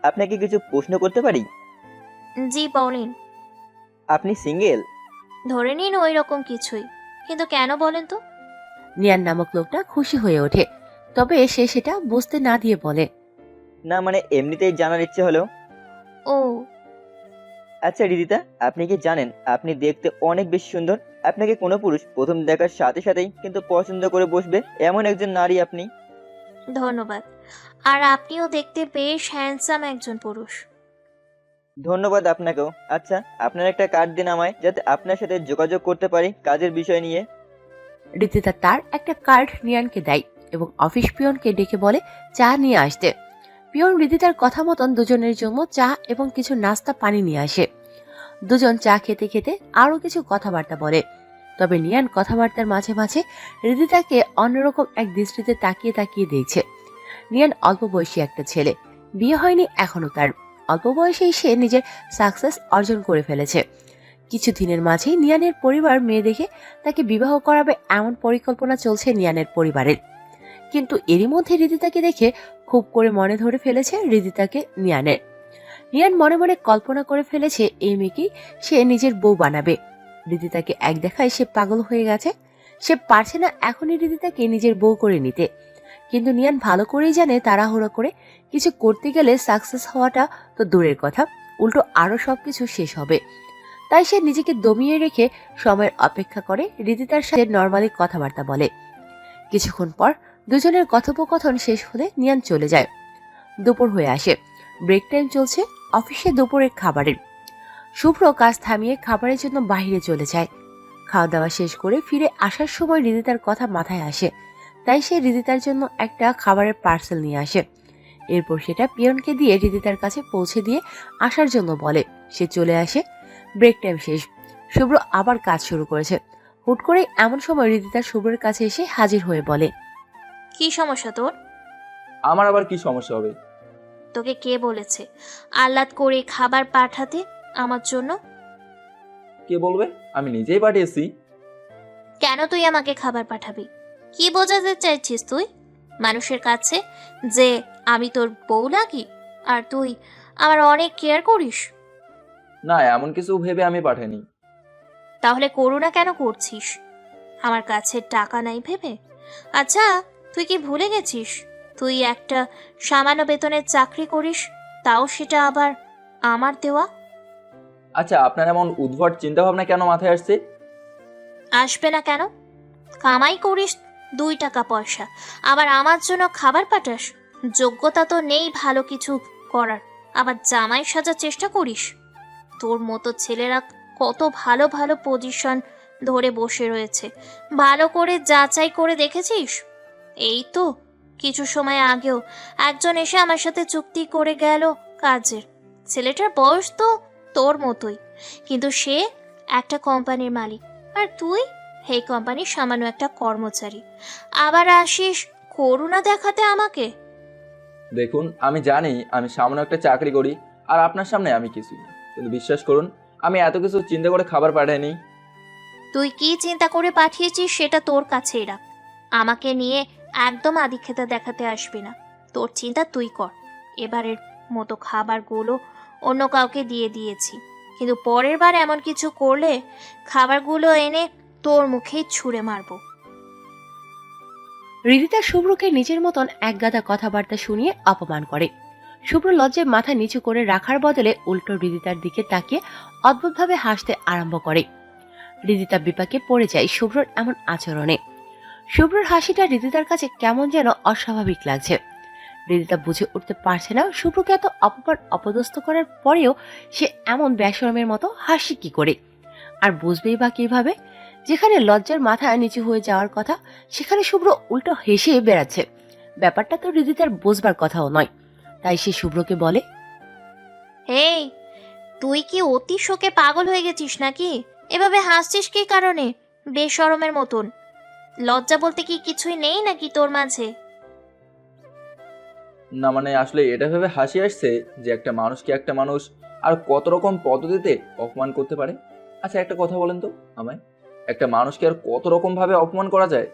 আপনাকে কিছু প্রশ্ন করতে পারি? জি বলেন। আপনি সিঙ্গেল? ধরে নিন ওই রকম কিছুই, কিন্তু কেন বলেন তো? নিয়ান নামক লোকটা খুশি হয়ে ওঠে, তবে সে সেটা বুঝতে না দিয়ে বলে, না মানে এমনিতেই জানার ইচ্ছে হলো। ও আচ্ছা রিদিতা, আপনি কি জানেন আপনি দেখতে অনেক বেশি সুন্দর? আপনাকে কোনো পুরুষ প্রথম দেখার সাথে সাথেই কিন্তু পছন্দ করে বসবে, এমন একজন নারী আপনি। ধন্যবাদ। আর আপনিও দেখতে বেশ হ্যান্ডসাম একজন পুরুষ। ধন্যবাদ আপনাকেও। আচ্ছা, আপনার একটা কার্ড দিন আমায়, যাতে আপনার সাথে যোগাযোগ করতে পারি কাজের বিষয় নিয়ে। রিদিতা তার একটা কার্ড নিয়ানকে দেয় এবং অফিস পিয়নকে ডেকে বলে চা নিয়ে আসতে। পিয়ন রিদিতার কথা মতন দুজনের জন্য চা এবং কিছু নাস্তা পানি নিয়ে আসে। দুজন চা খেতে খেতে আরো কিছু কথাবার্তা বলে। তবে নিয়ান কথাবার্তার মাঝে মাঝে রিদিতাকে অন্যরকম এক দৃষ্টিতে তাকিয়ে তাকিয়ে দেখছে। নিয়ান অল্প বয়সী একটা ছেলে, বিয়ে হয়নি এখনো তার। অল্প বয়সেই সে নিজের সাকসেস অর্জন করে ফেলেছে। কিছুদিনের মাঝেই নিয়ানের পরিবার মেয়ে দেখে তাকে বিবাহ করাবে এমন পরিকল্পনা চলছে নিয়ানের পরিবারের। কিন্তু এরই মধ্যে রিদিতাকে দেখে খুব করে মনে ধরে ফেলেছে রিদিতাকে নিয়ানের। নিয়ান মনে মনে কল্পনা করে ফেলেছে এই মেয়েকেই সে নিজের বউ বানাবে। রিদিতাকে এক দেখায় সে পাগল হয়ে গেছে। সে পারছে না এখনই রিদিতাকে নিজের বউ করে নিতে। কিন্তু নিয়ান ভালো করেই জানে তাড়াহুড়ো করে কিছু করতে গেলে সাকসেস হওয়াটা তো দূরের কথা, উল্টো আরো সবকিছু শেষ হবে। তাই সে নিজেকে দমিয়ে রেখে সময়ের অপেক্ষা করে রিদিতার সাথে নর্মালি কথাবার্তা বলে। কিছুক্ষণ পর দুজনের কথোপকথন শেষ হলে নিয়ান চলে যায়। দুপুর হয়ে আসে, ব্রেক টাইম চলছে অফিসে দুপুরের খাবারের। শুভ্র কাজ থামিয়ে খাবারের জন্য বাইরে চলে যায়। খাওয়া দাওয়া শেষ করে ফিরে আসার সময় রিদিতার কথা মাথায় আসে, তাই সে রিদিতার জন্য একটা খাবারের পার্সেল নিয়ে আসে। এরপর সেটা পিয়নকে দিয়ে রিদিতার কাছে পৌঁছে দিয়ে আসার জন্য বলে। সে চলে আসে। ব্রেক টাইম শেষ, শুভ্র আবার কাজ শুরু করেছে। হুট করে এমন সময় রিদিতা শুভ্রের কাছে এসে হাজির হয়ে বলে, কি সমস্যা তোর? আমার আবার কি সমস্যা হবে? তোকে কে বলেছে আহ্লাদ করে খাবার পাঠাতে আমার জন্য? কে বলবে? আমি নিজেই পাঠিয়েছি। কেন তুই আমাকে খাবার পাঠাবি? কি বোঝাতে চাইছিস তুই? মানুষের কাছে যে আমি তোর বউ লাগি আর তুই আমার অনেক কেয়ার করিস? না, এমন কিছু ভেবে আমি পাঠাইনি। তাহলে করুণা কেন করছিস? আমার কাছে টাকা নাই ভেবে? আচ্ছা, তুই কি ভুলে গেছিস তুই একটা সামান্য বেতনের চাকরি করিস, তাও সেটা আবার আমার দেওয়া? আচ্ছা, আপনার এমন উদ্ভট চিন্তাভাবনা কেন মাথায় আসছে? আসবে না কেন? কামাই করিস 2 টাকা পয়সা, আবার আমার জন্য খাবার পাঠাস। যোগ্যতা তো নেই ভালো কিছু করার, আবার জামাই সাজার চেষ্টা করিস। তোর মতো ছেলেরা কত ভালো ভালো পজিশন ধরে বসে রয়েছে, ভালো করে যাচাই করে দেখেছিস? এই তো কিছু সময় আগেও একজন এসে আমার সাথে চুক্তি করে গেল কাজের। ছেলেটার বয়স তো তোর মতোই, কিন্তু সে একটা কোম্পানির মালিক, আর তুই এই কোম্পানির সামান্য একটা কর্মচারী। আবার আসিস করুণা দেখাতে আমাকে? দেখুন, আমি জানি আমি সামান্য একটা চাকরি করি, আর আপনার সামনে আমি কিছুই না, কিন্তু বিশ্বাস করুন আমি এত কিছু চিন্তা করে খাবার পাঠাইনি। তুই কি চিন্তা করে পাঠিয়েছিস সেটা তোর কাছেই রাখ। আমাকে নিয়ে একদম আদিক্ষেতা দেখাতে আসবি না। তোর চিন্তা তুই কর। এবারের মতো খাবারগুলো অন্য কাউকে দিয়ে দিয়েছি, কিন্তু পরের বার এমন কিছু করলে খাবারগুলো এনে তোর মুখেই ছুঁড়ে মারবো। রিদিতা শুভ্রকে নিজের মতন একগাদা কথাবার্তা শুনিয়ে অপমান করে। শুভ্র লজ্জায় মাথা নিচু করে রাখার বদলে উল্টো রিদিতার দিকে তাকিয়ে অদ্ভুতভাবে হাসতে আরম্ভ করে। রিদিতা বিপাকে পড়ে যায় শুভ্রর এমন আচরণে। শুভ্রর হাসিটা রিদিতার কাছে কেমন যেন অস্বাভাবিক লাগছে। রিদিতা বুঝে উঠতে পারছে না শুভ্রকে এত অপমান অপদস্থ করার পরেও সে এমন বেশরমের মতো হাসি কি করে, আর বুঝবেই বা কিভাবে? যেখানে লজ্জার মাথা নিচু হয়ে যাওয়ার কথা সেখানে শুভ্র উল্টো হেসে বেড়াচ্ছে। ব্যাপারটা তো রিদিতার বুঝবার কথাও নয়। তাই সে শুভ্রকে বলে, হেই, তুই কি অতি শোকে পাগল হয়ে গেছিস নাকি? এভাবে হাসছিস কি কারণে বেশরমের মতন? লজ্জা বলতে কি কিছুই নেই নাকি তোর মাঝে? না মানে আসলে এটা ভেবে হাসি আসছে যে একটা মানুষকে একটা মানুষ আর কত রকম পদ্ধতিতে অপমান করতে পারে। আচ্ছা, একটা কথা বলেন তো আমায়, একটা মানুষকে আর কত রকম ভাবে অপমান করা যায়?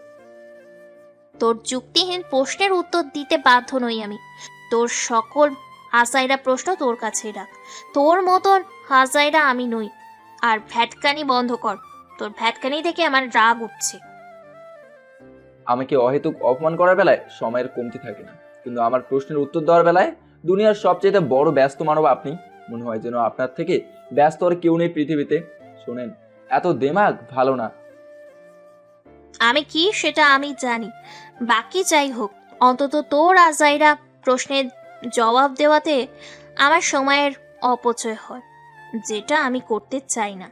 তোর যুক্তিহীন প্রশ্নের উত্তর দিতে বাধ্য নই আমি। তোর সকল হাসাইরা প্রশ্ন তোর কাছেই রাখ। তোর মতন হাসাইরা আমি নই। আর ভ্যাটকানি বন্ধ কর। তোর ভ্যাটকানি দেখে আমার রাগ উঠছে। আমাকে অহেতুক অপমান করার বেলায় সময়ের কমতি থাকে না, কিন্তু আমার প্রশ্নের উত্তর দেওয়ার বেলায় দুনিয়ার সবচেয়ে বড় ব্যস্ত মানব আপনি। মনে হয় যেন আপনার থেকে ব্যস্ত আর কেউ নেই পৃথিবীতে। শোনেন, এত দেমাগ ভালো না। আমি কি সেটা আমি জানি, বাকি যাই হোক, অন্তত তোর আজাইরা প্রশ্নের জবাব দেওয়াতে আমার সময়ের অপচয় হয়, যেটা আমি করতে চাই না।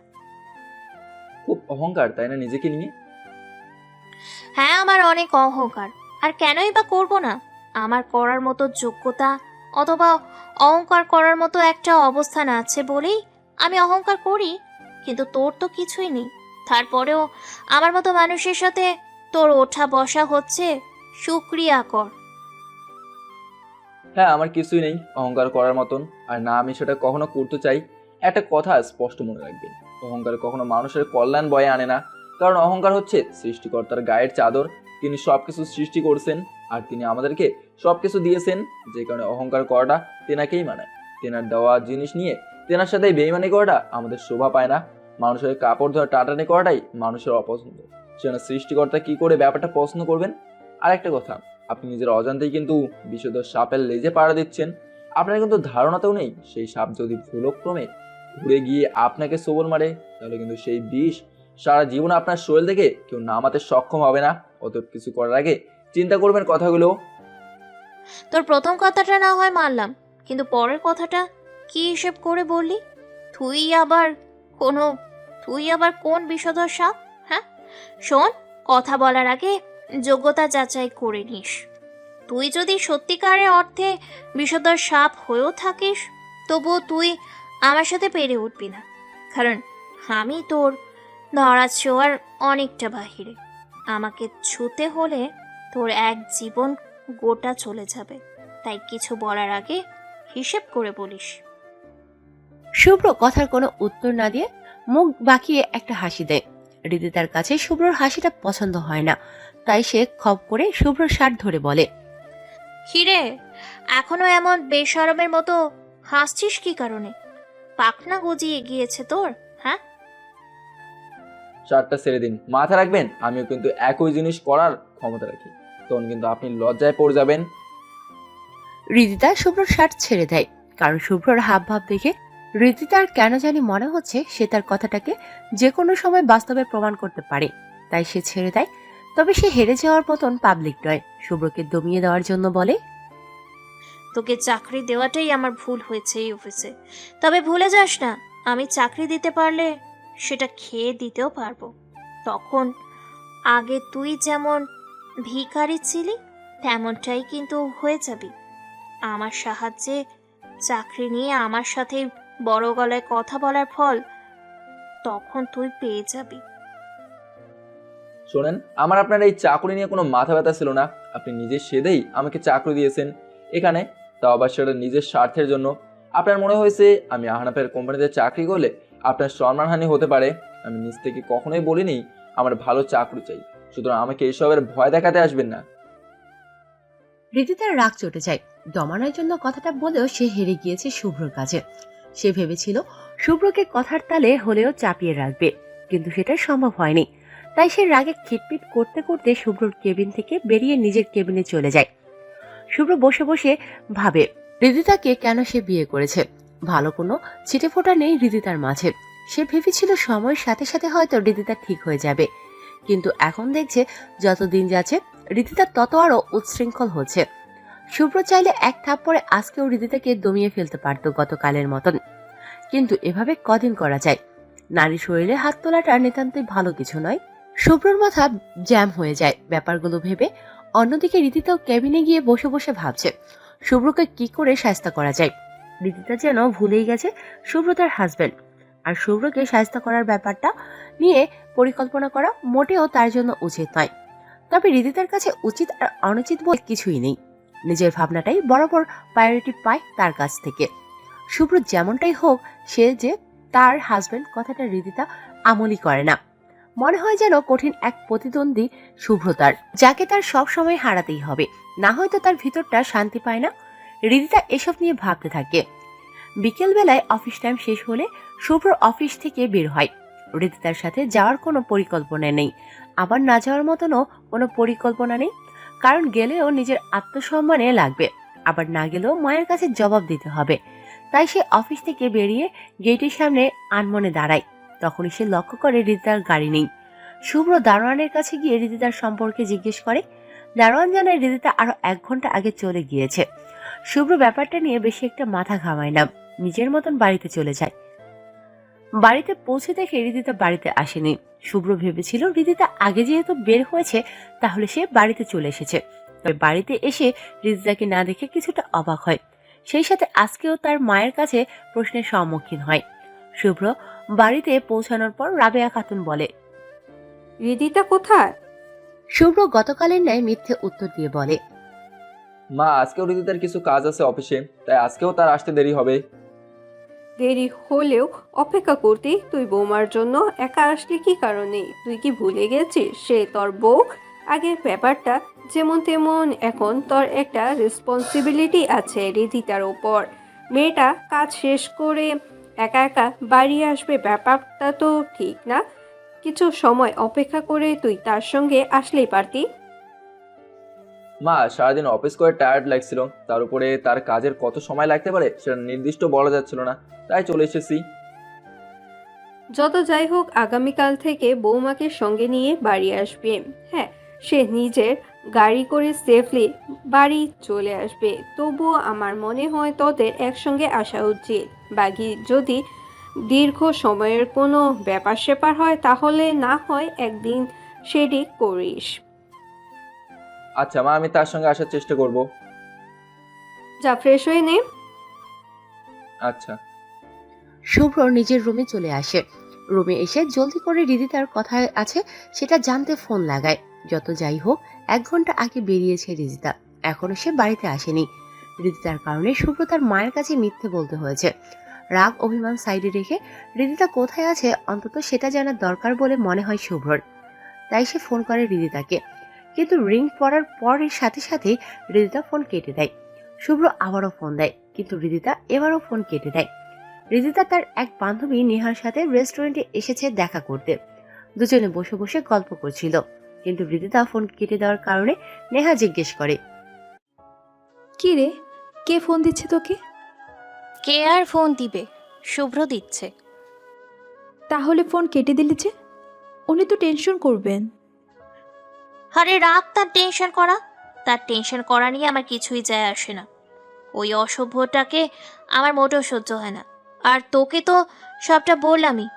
খুব অহংকার তাই না নিজেকে নিয়ে? হ্যাঁ, আমার অনেক অহংকার। আর কেনই বা করব না? আমার করার মতো যোগ্যতা অথবা অহংকার করার মতো একটা অবস্থান আছে বলেই আমি অহংকার করি। কিন্তু তোর তো কিছুই নেই, তারপরেও আমার মতো মানুষের সাথে তোর ওঠা বসা হচ্ছে। শুক্রিয়া কর। হ্যাঁ, আমার কিছুই নেই অহংকার করার মতন, আর না আমি সেটা কখনো করতে চাই। একটা কথা স্পষ্ট মনে রাখবেন, অহংকার কখনো মানুষের কল্যাণ বয়ে আনে না। কারণ অহংকার হচ্ছে সৃষ্টিকর্তার গায়ের চাদর। তিনি সবকিছু সৃষ্টি করছেন, আর তিনি আমাদেরকে সবকিছু দিয়েছেন, যে কারণে অহংকার করাটা তেনাকেই মানায়। তেনার দেওয়া জিনিস নিয়ে তেনার সাথে বেইমানি করাটা আমাদের শোভা পায় না। মানুষের কাপড় ধরে টাটানি করাটাই মানুষের অপছন্দ। সেজন্য সৃষ্টিকর্তা কি করে ব্যাপারটা পছন্দ করবেন? আর একটা কথা, আপনি নিজের অজান্তেই কিন্তু বিষধর সাপের লেজে পাড়া দিচ্ছেন। আপনার কিন্তু ধারণাতেও নেই সেই সাপ যদি ভুলক্রমে ঘুরে গিয়ে আপনাকে সবল মারে, তাহলে কিন্তু সেই বিষ সারা জীবন আপনার শরীর থেকে কেউ নামাতে সক্ষম হবে না। অতএব কিছু করার আগে চিন্তা করবেন কথাগুলো। তোর প্রথম কথাটা না হয় মানলাম, কিন্তু পরের কথাটা কি হিসেব করে বললি? তুই আবার কোনো তুই আবার কোন বিষধর সাপ? হ্যাঁ, শোন, কথা বলার আগে যোগ্যতা যাচাই করে নিস। তুই যদি সত্যিকারের অর্থে বিষধর সাপ হয়েও থাকিস, তবুও তুই আমার সাথে পেরে উঠবি না, কারণ আমি তোর ধরা ছোঁয়ার অনেকটা বাহিরে। আমাকে ছুতে হলে তোর এক জীবন গোটা চলে যাবে। তাই কিছু বলার আগে হিসেব করে বলিস। শুভ্র কথার কোনো উত্তর না দিয়ে মুখ বাঁকিয়ে একটা হাসি দেয়। রিদিতার কাছে শুভ্রর হাসিটা পছন্দ হয় না, তাই সে খপ করে শুভ্র শার্ট ধরে বলে, কিরে, এখনো এমন বেশরমের মতো হাসছিস কি কারণে? পাখনা গজিয়ে গিয়েছে তোর, হ্যাঁ? শার্টটা ছেড়ে দিন, মাথা রাখবেন আমিও কিন্তু একই জিনিস করার ক্ষমতা রাখি, তখন কিন্তু আপনি লজ্জায় পড়ে যাবেন। রিদিতা শুভ্রর শার্ট ছেড়ে দেয়, কারণ শুভ্রর হাবভাব দেখে রিদিতার কেন জানি মনে হচ্ছে সে তার কথাটাকে যে কোনো সময় বাস্তবে প্রমাণ করতে পারে, তাই সে ছেড়ে দেয়। তবে সে হেরে যাওয়ার মতন পাবলিক নয়। শুভ্রকে দমিয়ে দেওয়ার জন্য বলে, তোকে চাকরি দেওয়াটাই আমার ভুল হয়েছে এই অফিসে। তবে ভুলে যাস না, আমি চাকরি দিতে পারলে সেটা খেয়ে দিতেও পারবো। তখন আগে তুই যেমন ভিখারি ছিলি তেমনটাই কিন্তু হয়ে যাবি। আমার সাহায্যে চাকরি নিয়ে আমার সাথে বড় গলায় কথা বলার ফল তখন তুই পেয়ে যাবি। শোনেন, আমার আপনার এই চাকরি নিয়ে কোনো মাথা ব্যথা ছিল না। আপনি নিজে সেদেই আমাকে চাকরি দিয়েছেন এখানে, তাও আবার সেটা নিজের স্বার্থের জন্য। আপনার মনে হয়েছে আমি আহনাফের কোম্পানিতে চাকরি করলে আপনার সম্মানহানি হতে পারে। আমি নিজ থেকে কখনোই বলিনি আমার ভালো চাকরি চাই, সুতরাং আমাকে এসবের ভয় দেখাতে আসবেন না। রিদিতার রাগ চটে যায়। দমানোর জন্য কথাটা বলেও সে হেরে গিয়েছে শুভ্রর কাছে। সে ভেবেছিল শুভ্রকে কথার তালে হলেও চাপিয়ে রাখবে, কিন্তু সেটা সম্ভব হয়নি। তাই সে রাগে খিটপিট করতে করতে শুভ্রর কেবিন থেকে বেরিয়ে নিজের কেবিনে চলে যায়। শুভ্র বসে বসে ভাবে রিদিতাকে কেন সে বিয়ে করেছে। ভালো কোনো ছিটেফোঁটা নেই রিদিতার মাঝে। সে ভেবেছিল সময়ের সাথে সাথে হয়তো রিদিতা ঠিক হয়ে যাবে, কিন্তু এখন দেখছে যত দিন যাচ্ছে রিদিতা তত আরো উচ্ছৃঙ্খল হচ্ছে। শুভ্র চাইলে এক থাপ্পড়ে আজকেও রিদিতাকে দমিয়ে ফেলতে পারত গতকালের মতন, কিন্তু এভাবে কদিন করা যায়? নারী শরীরে হাত তোলাটা নিতান্তই ভালো কিছু নয়। শুভ্রর মাথা জ্যাম হয়ে যায় ব্যাপারগুলো ভেবে। অন্যদিকে রিদিতাও কেবিনে গিয়ে বসে বসে ভাবছে শুভ্রকে কি করে শায়েস্তা করা যায়। রিদিতা যেন ভুলেই গেছে শুভ্র তার হাজবেন্ড, আর শুভ্রকে শায়েস্তা করার ব্যাপারটা নিয়ে পরিকল্পনা করা মোটেও তার জন্য উচিত নয়। তবে রিদিতার কাছে উচিত আর অনুচিত বলে কিছুই নেই। নিজের ভাবনাটাই বরাবর প্রায়োরিটি পায় তার কাছ থেকে। শুভ্র যেমনটাই হোক, সে যে তার হাজবেন্ড কথাটা রিদিতা আমলই করে না। মনে হয় যেন কঠিন এক প্রতিদ্বন্দ্বী শুভ্র তার, যাকে তার সব সময় হারাতেই হবে, না হয়তো তার ভিতরটা শান্তি পায় না। রিদিতা এসব নিয়ে ভাবতে থাকে। বিকেল বেলায় অফিস টাইম শেষ হলে শুভ্র অফিস থেকে বের হয়। রিদিতার সাথে যাওয়ার কোনো পরিকল্পনা নেই, আবার না যাওয়ার মতনও কোনো পরিকল্পনা নেই, কারণ গেলেও নিজের আত্মসম্মানে লাগবে, আবার না গেলেও মায়ের কাছে জবাব দিতে হবে। তাই সে অফিস থেকে বেরিয়ে গেটের সামনে আনমনে দাঁড়ায়। তখনই সে লক্ষ্য করে রিদিতার গাড়ি নেই। শুভ্র দারোয়ানের কাছে গিয়ে রিদিতার সম্পর্কে জিজ্ঞেস করে। দারোয়ান জানায় রিদিতা আরো 1 ঘন্টা আগে চলে গিয়েছে। শুভ্র ব্যাপারটা নিয়ে বেশি একটা মাথা ঘামায় না, নিজের মতন বাড়িতে চলে যায়। বাড়িতে পৌঁছে দেখে রিদিতা বাড়িতে আসেনি। শুভ্র ভেবেছিল রিদিতা আগে যেহেতু বের হয়েছে তাহলে সে বাড়িতে চলে এসেছে। তবে বাড়িতে এসে রিদিতাকে না দেখে কিছুটা অবাক হয়। সেই সাথে আজকেও তার মায়ের কাছে প্রশ্নের সম্মুখীন হয়। শুভ্র বাড়িতে পৌঁছানোর পর রাবেয়া খাতুন বলে, রিদিতা কোথায়? শুভ্র গতকালের ন্যায় মিথ্যে উত্তর দিয়ে বলে, মা, আজকেও রিদিতার কিছু কাজ আছে অফিসে, তাই আজকেও তার আসতে দেরি হবে। দেরি হলেও অপেক্ষা করতে তুই বৌমার জন্য একা আসলি কি কারণে? তুই কি ভুলে গেছিস সে তোর বউ? আগের ব্যাপারটা যেমন তেমন এখন তোর একটা রেসপন্সিবিলিটি আছে রিদিতার ওপর। মেয়েটা কাজ শেষ করে একা একা বাড়ি আসবে, ব্যাপারটা তো ঠিক না। কিছু সময় অপেক্ষা করে তুই তার সঙ্গে আসলেই পারতি। মা, সারাদিন অফিস করে টায়ার্ড লাগছিল, তার উপরে তার কাজের কত সময় লাগতে পারে সেটা নির্দিষ্ট বলা যাচ্ছিল না, তাই চলে এসেছি। যত যাই হোক আগামীকাল থেকে বৌমাকে সঙ্গে নিয়ে বাড়ি আসবে। হ্যাঁ, সে নিজের গাড়ি করে সেফলি বাড়ি চলে আসবে। তবুও আমার মনে হয় তোদের একসঙ্গে আসা উচিত। বাকি যদি দীর্ঘ সময়ের কোনো ব্যাপার স্যাপার হয় তাহলে না হয় একদিন সেটি করিস। আচ্ছা মা, আমি তার সঙ্গে আসার চেষ্টা করব। যা ফ্রেশ হয়ে নে। আচ্ছা। শুভ্র নিজের রুমে চলে আসে। রুমে এসে জলদি করে রিদিতার কথায় আছে সেটা জানতে ফোন লাগায়। যত যাই হোক 1 ঘন্টা আগে বেরিয়েছে রিদিতা, এখনো সে বাড়িতে আসেনি। রিদিতার কারণে শুভ্র তার মায়ের কাছে মিথ্যে বলতে হয়েছে। রাগ অভিমান সাইডে রেখে রিদিতা কোথায় আছে অন্তত সেটা জানার দরকার বলে মনে হয় শুভ্রর। তাই সে ফোন করে রিদিতাকে, কিন্তু রিং পড়ার পরের সাথে সাথে হৃদিতা ফোন কেটে দেয়। শুভ্র আবারও ফোন দেয়, কিন্তু হৃদিতা এবারও ফোন কেটে দেয়। হৃদিতা তার এক বান্ধবী নেহার সাথে রেস্টুরেন্টে এসেছে দেখা করতে। দুজনে বসে বসে গল্প করছিল, কিন্তু হৃদিতা ফোন কেটে দেওয়ার কারণে নেহা জিজ্ঞেস করে, কি রে, কে ফোন দিচ্ছে তোকে? কে আর ফোন দিবে? শুভ্র দিচ্ছে। তাহলে ফোন কেটে দিলি যে? উনি তো টেনশন করবেন। আরে রাগ তার টেনশন করা, তার টেনশন করা নিয়ে আমার কিছুই যায় আসে না। ওই অসভ্যটাকে আমার মোটেও সহ্য হয় না। আর তোকে তো সবটা বললামই,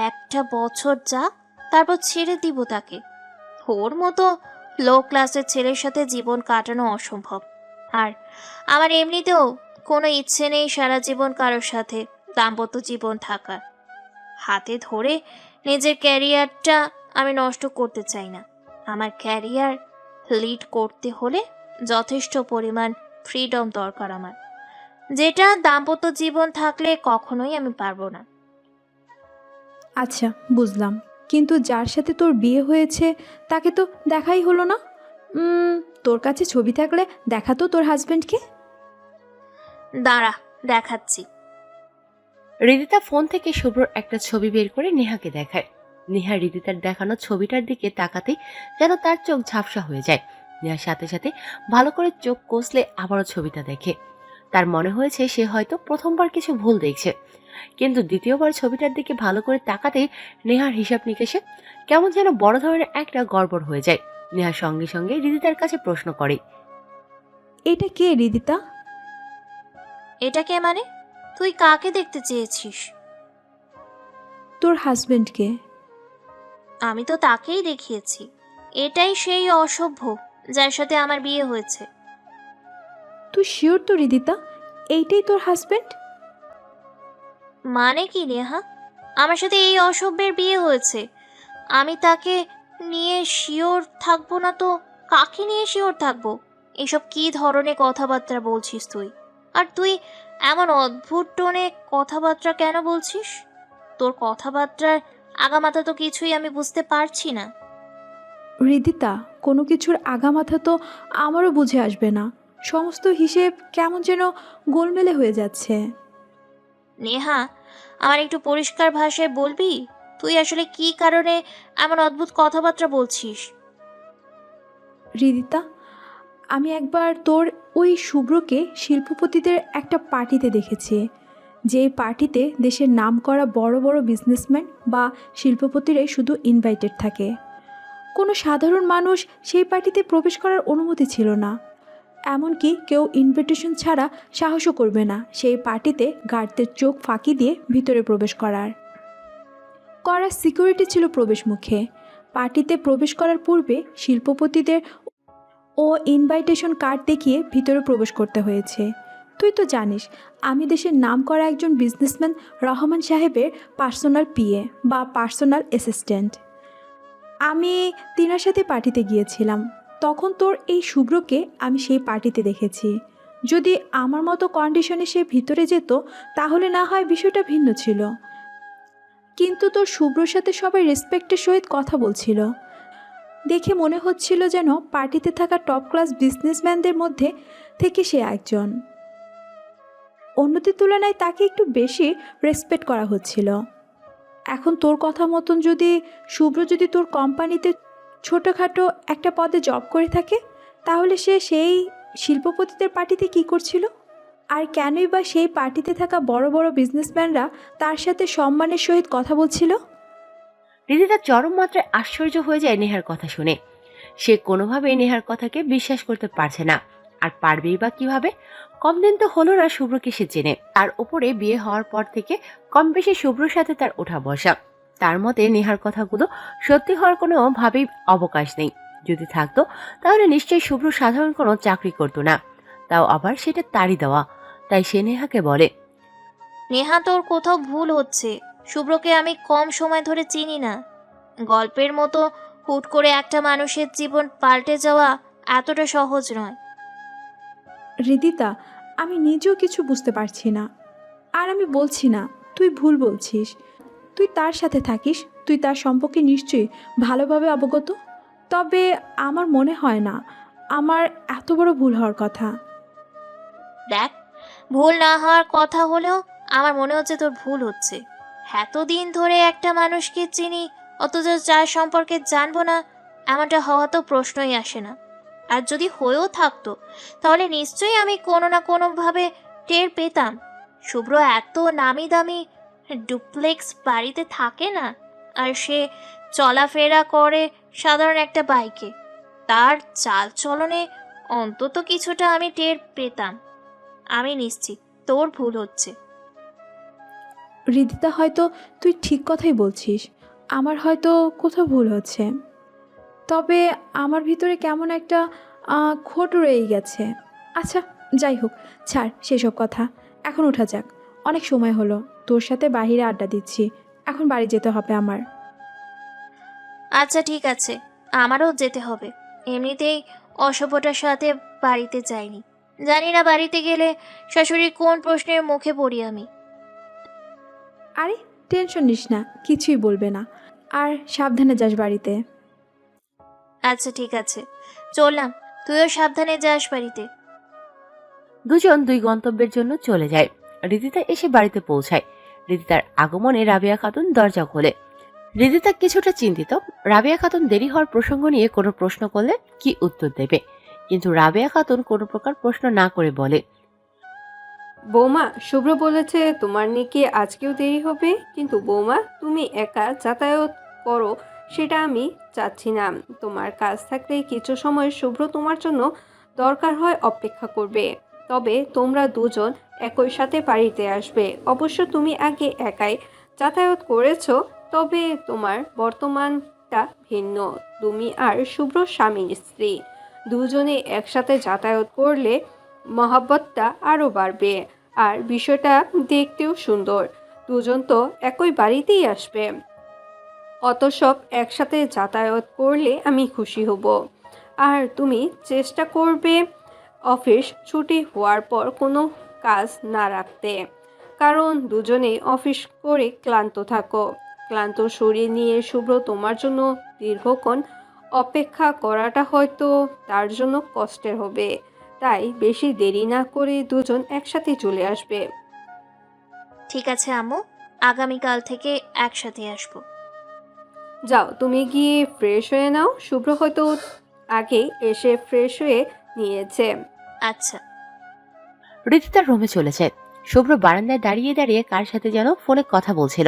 একটা বছর যা, তারপর ছেড়ে দিব তাকে। ওর মতো লো ক্লাসের ছেলের সাথে জীবন কাটানো অসম্ভব। আর আমার এমনিতেও কোনো ইচ্ছে নেই সারা জীবন কারোর সাথে দাম্পত্য জীবন থাকার। হাতে ধরে নিজের ক্যারিয়ারটা আমি নষ্ট করতে চাই না। আমার ক্যারিয়ার লিড করতে হলে যথেষ্ট পরিমাণ ফ্রিডম দরকার আমার, যেটা দাম্পত্য জীবন থাকলে কখনোই আমি পারবো না। আচ্ছা, বুঝলাম, কিন্তু যার সাথে তোর বিয়ে হয়েছে তাকে তো দেখাই হলো না। তোর কাছে ছবি থাকলে দেখাতো তোর হাজবেন্ডকে। দাঁড়া, দেখাচ্ছি। হৃদিতা ফোন থেকে শুভ্রর একটা ছবি বের করে নেহাকে দেখায়। নেহা হৃদিতার দেখানো ছবিটার দিকে তাকাতেই যেন তার চোখ ঝাপসা হয়ে যায়। নেহার সাথে সাথে ভালো করে চোখ কষলে আবারও ছবিটা দেখে। তার মনে হয়েছে সে হয়তো প্রথমবার কিছু ভুল দেখছে, কিন্তু দ্বিতীয়বার ছবিটার দিকে ভালো করে তাকাতেই নেহার হিসাব নিকেশে কেমন যেন বড় ধরনের একটা গড়বড় হয়ে যায়। নেহা সঙ্গে সঙ্গে হৃদিতার কাছে প্রশ্ন করে, এটা কে হৃদিতা? এটা কে মানে? তুই কাকে দেখতে চেয়েছিস? তোর হাজবেন্ডকে। আমি তো তাকেই দেখিয়েছি। এটাই সেই অসভ্য যার সাথে আমার বিয়ে হয়েছে। তুই শিওর তো হৃদিতা এইটাই তোর হাজবেন্ড? মানে কি নেহা? আমার সাথে এই অসভ্যের বিয়ে হয়েছে, আমি তাকে নিয়ে শিওর থাকবো না তো কাকে নিয়ে শিওর থাকবো? এসব কি ধরনের কথাবার্তা বলছিস তুই? আর তুই এমন অদ্ভুত টোনে কথাবার্তা কেন বলছিস? তোর কথাবার্তার আগামাথা তো কিছুই আমি বুঝতে পারছি না। হৃদিতা, কোনো কিছুর আগামাথা তো আমারও বুঝে আসবে না। সমস্ত হিসেব কেমন যেন গোলমেলে হয়ে যাচ্ছে। নেহা, আমার একটু পরিষ্কার ভাষায় বলবি তুই আসলে কি কারণে এমন অদ্ভুত কথাবার্তা বলছিস? হৃদিতা, আমি একবার তোর ওই শুভ্রকে শিল্পপতিদের একটা পার্টিতে দেখেছি, যে পার্টিতে দেশের নামকরা বড় বড় বিজনেসম্যান বা শিল্পপতিরাই শুধু ইনভাইটেড থাকে। কোনো সাধারণ মানুষ সেই পার্টিতে প্রবেশ করার অনুমতি ছিল না। এমনকি কেউ ইনভিটেশন ছাড়া সাহসও করবে না সেই পার্টিতে গার্ডদের চোখ ফাঁকি দিয়ে ভিতরে প্রবেশ করার। সিকিউরিটি ছিল প্রবেশ মুখে। পার্টিতে প্রবেশ করার পূর্বে শিল্পপতিদের ও ইনভাইটেশন কার্ড দেখিয়ে ভিতরে প্রবেশ করতে হয়েছে। তুই তো জানিস আমি দেশের নামকরা একজন বিজনেসম্যান রহমান সাহেবের পার্সোনাল পিএ বা পার্সোনাল অ্যাসিস্ট্যান্ট। আমি তিনার সাথে পার্টিতে গিয়েছিলাম। তখন তোর এই শুভ্রকে আমি সেই পার্টিতে দেখেছি। যদি আমার মতো কন্ডিশনে সে ভিতরে যেত তাহলে না হয় বিষয়টা ভিন্ন ছিল, কিন্তু তোর শুভ্রর সাথে সবাই রেসপেক্টের সহিত কথা বলছিল। দেখে মনে হচ্ছিল যেন পার্টিতে থাকা টপ ক্লাস বিজনেসম্যানদের মধ্যে থেকে সে একজন। অন্যদের তুলনায় তাকে একটু বেশি রেসপেক্ট করা হচ্ছিল। এখন তোর কথা মতন যদি শুভ্র যদি তোর কোম্পানিতে ছোটোখাটো একটা পদে জব করে থাকে, তাহলে সে সেই শিল্পপতিদের পার্টিতে কী করছিল? আর কেনই বা সেই পার্টিতে থাকা বড় বড় বিজনেসম্যানরা তার সাথে সম্মানের সহিত কথা বলছিল? হৃদিতা চরম মাত্রায় আশ্চর্য হয়ে যায় নেহার কথা শুনে। সে কোনোভাবেই নেহার কথাকে বিশ্বাস করতে পারছে না, আর পারবেই বা কিভাবে? কম দিন তো হলো না শুভ্রকে সে চেনে। তার উপরে বিয়ে হওয়ার পর থেকে কম বেশি শুভ্রর সাথে তার ওঠা বসা। তার মতে নেহার কথাগুলো সত্যি হওয়ার কোনো ভাবেই অবকাশ নেই। যদি থাকতো তাহলে নিশ্চয়ই শুভ্র সাধারণ কোনো চাকরি করতো না, তাও আবার সেটা তারই দেওয়া। তাই সে নেহাকে বলে, নেহা, তোর কোথাও ভুল হচ্ছে। শুভ্রকে আমি কম সময় ধরে চিনি না। গল্পের মতো হুট করে একটা মানুষের জীবন পাল্টে যাওয়া এতটা সহজ নয়। হৃদিতা, আমি নিজেও কিছু বুঝতে পারছি না। আর আমি বলছি না তুই ভুল বলছিস। তুই তার সাথে থাকিস, তুই তার সম্পর্কে নিশ্চয়ই ভালোভাবে অবগত। তবে আমার মনে হয় না আমার এত বড় ভুল হওয়ার কথা। দেখ, ভুল না হওয়ার কথা হলেও আমার মনে হচ্ছে তোর ভুল হচ্ছে। এতদিন ধরে একটা মানুষকে চিনি, অথচ যার সম্পর্কে জানবো না, এমনটা হওয়া তো প্রশ্নই আসে না। আর যদি হয়েও থাকতো, তাহলে নিশ্চয়ই আমি কোনো না কোনোভাবে টের পেতাম। শুভ্র এত নামি দামি ডুপ্লেক্স বাড়িতে থাকে না, আর সে চলাফেরা করে সাধারণ একটা বাইকে। তার চাল চলনে অন্তত কিছুটা আমি টের পেতাম। আমি নিশ্চিত তোর ভুল হচ্ছে। রিদিতা, হয়তো তুই ঠিক কথাই বলছিস, আমার হয়তো কোথাও ভুল হচ্ছে। তবে আমার ভিতরে কেমন একটা খোট রয়ে গেছে। আচ্ছা, যাই হোক, ছাড় সেসব কথা। এখন ওঠা যাক, অনেক সময় হলো তোর সাথে বাইরে আড্ডা দিচ্ছি, এখন বাড়ি যেতে হবে আমার। আচ্ছা ঠিক আছে, আমারও যেতে হবে। এমনিতেই অসভ্যটার সাথে বাড়িতে যাইনি, জানি না বাড়িতে গেলে শাশুড়ির কোন প্রশ্নের মুখে পড়ি আমি। আরে টেনশন নিস না, কিছুই বলবে না। আর সাবধানে যাস বাড়িতে। আচ্ছা ঠিক আছে, চললাম। তুইও সাবধানে যাস বাড়িতে। দুজন দুই গন্তব্যের জন্য চলে যায়। রিদিতা এসে বাড়িতে পৌঁছায়। রিদিতার আগমনে রাবেয়া খাতুন দরজা খোলে। রিদিতা কিছুটা চিন্তিত, রাবেয়া খাতুন দেরি হওয়ার প্রসঙ্গ নিয়ে কোনো প্রশ্ন করলে কি উত্তর দেবে, কিন্তু রাবেয়া খাতুন কোনো প্রকার প্রশ্ন না করে বলে, বৌমা, শুভ্র বলেছে তোমার নাকি আজকেও দেরি হবে, কিন্তু বৌমা তুমি একা যাতায়াত করো সেটা আমি চাচ্ছি না। তোমার কাজ থাকলে কিছু সময় শুভ্র তোমার জন্য দরকার হয় অপেক্ষা করবে। তবে তোমরা দুজন একই সাথে বাড়িতে আসবে। অবশ্য তুমি আগে একাই যাতায়াত করেছো, তবে তোমার বর্তমানটা ভিন্ন। তুমি আর শুভ্র স্বামী স্ত্রী, দুজনে একসাথে যাতায়াত করলে মহাব্বতটা আরও বাড়বে, আর বিষয়টা দেখতেও সুন্দর। দুজন তো একই বাড়িতেই আসবে, অত সব একসাথে যাতায়াত করলে আমি খুশি হব। আর তুমি চেষ্টা করবে অফিস ছুটি হওয়ার পর কোনো কাজ না রাখতে, কারণ দুজনেই অফিস করে ক্লান্ত থাকো। ক্লান্ত শরীর নিয়ে শুভ্র তোমার জন্য দীর্ঘক্ষণ অপেক্ষা করাটা হয়তো তার জন্য কষ্টের হবে। তাই বেশি দেরি না করে দুজন একসাথে চলে আসবে। ঠিক আছে আম্মু, আগামীকাল থেকে একসাথে আসবো। যাও, তুমি গিয়ে ফ্রেশ হয়ে নাও। শুভ্র হয়তো আগে এসে ফ্রেশ হয়ে নিয়েছে। আচ্ছা। রিদিতার রুমে চলে যায়। শুভ্র বারান্দায় দাঁড়িয়ে দাঁড়িয়ে কার সাথে যেন ফোনে কথা বলছিল,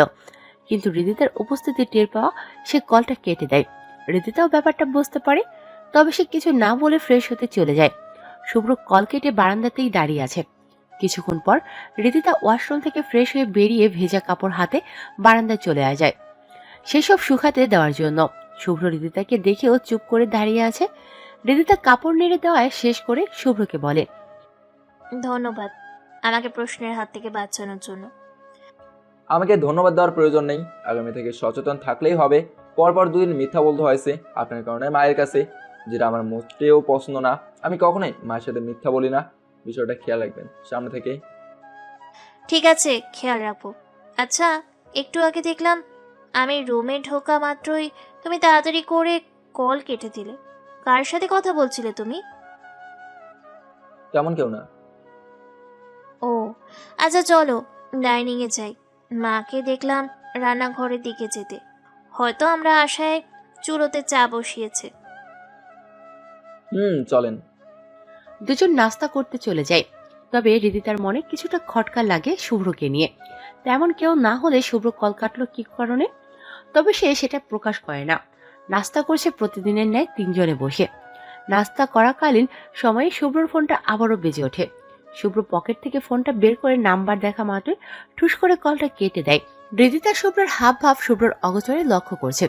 কিন্তু রিদিতার উপস্থিতি টের পাওয়া সে কলটা কেটে দেয়। রিদিতাও ব্যাপারটা বুঝতে পারে, তবে সে কিছু না বলে ফ্রেশ হতে চলে যায়। শুভ্র কল কেটে বারান্দাতেই দাঁড়িয়ে আছে। কিছুক্ষণ পর রিদিতা ওয়াশরুম থেকে ফ্রেশ হয়ে বেরিয়ে ভেজা কাপড় হাতে বারান্দায় চলে যায় সেসব শুকাতে দেওয়ার জন্য। শুভ্র রিদিতাকে দেখেও চুপ করে দাঁড়িয়ে আছে। রিদিতা কাপড় নেড়ে দেওয়ায় শেষ করে শুভ্রকে বলে, ধন্যবাদ আমাকে প্রশ্নের হাত থেকে বাঁচানোর জন্য। আমাকে ধন্যবাদ দেওয়ার প্রয়োজন নেই, আগামী থেকে সচেতন থাকলেই হবে। পরপর 2 দিন মিথ্যা বলতে হয়েছে আপনার কারণে মায়ের কাছে, যেটা আমার মোটেও পছন্দ না। আমি কখনোই মায়ের সাথে মিথ্যা বলি না, বিষয়টা খেয়াল রাখবেন সামনে থেকে। ঠিক আছে, খেয়াল রাখবো। আচ্ছা, একটু আগে দেখলাম আমি রুমে ঢোকা মাত্রই তুমি তাড়াতাড়ি করে কল কেটে দিলে। কার সাথে কথা বলছিলে তুমি? তেমন কেউ না। ও আচ্ছা, চলো ডাইনিংয়ে যাই। মাকে দেখলাম রান্নাঘরের দিকে যেতে, হয়তো আমরা আশায় চুলোতে চা বসিয়েছে। চলেন। দুজন নাস্তা করতে চলে যায়। তবে রিদিতার মনে কিছুটা খটকা লাগে শুভ্রকে নিয়ে। তেমন কেউ না হলে শুভ্র কল কাটলো কি কারণে, তবে সে সেটা প্রকাশ করে না। নাস্তা করছে প্রতিদিনের ন্যায় 3 জনে বসে। নাস্তা করাকালীন সময়ে শুভ্রর ফোনটা আবারও বেজে ওঠে। শুভ্র পকেট থেকে ফোনটা বের করে নাম্বার দেখা মাত্রই ঠুস করে কলটা কেটে দেয়। রিদিতা শুভ্রের হাব ভাব শুভ্রর অগোচরে লক্ষ্য করছে।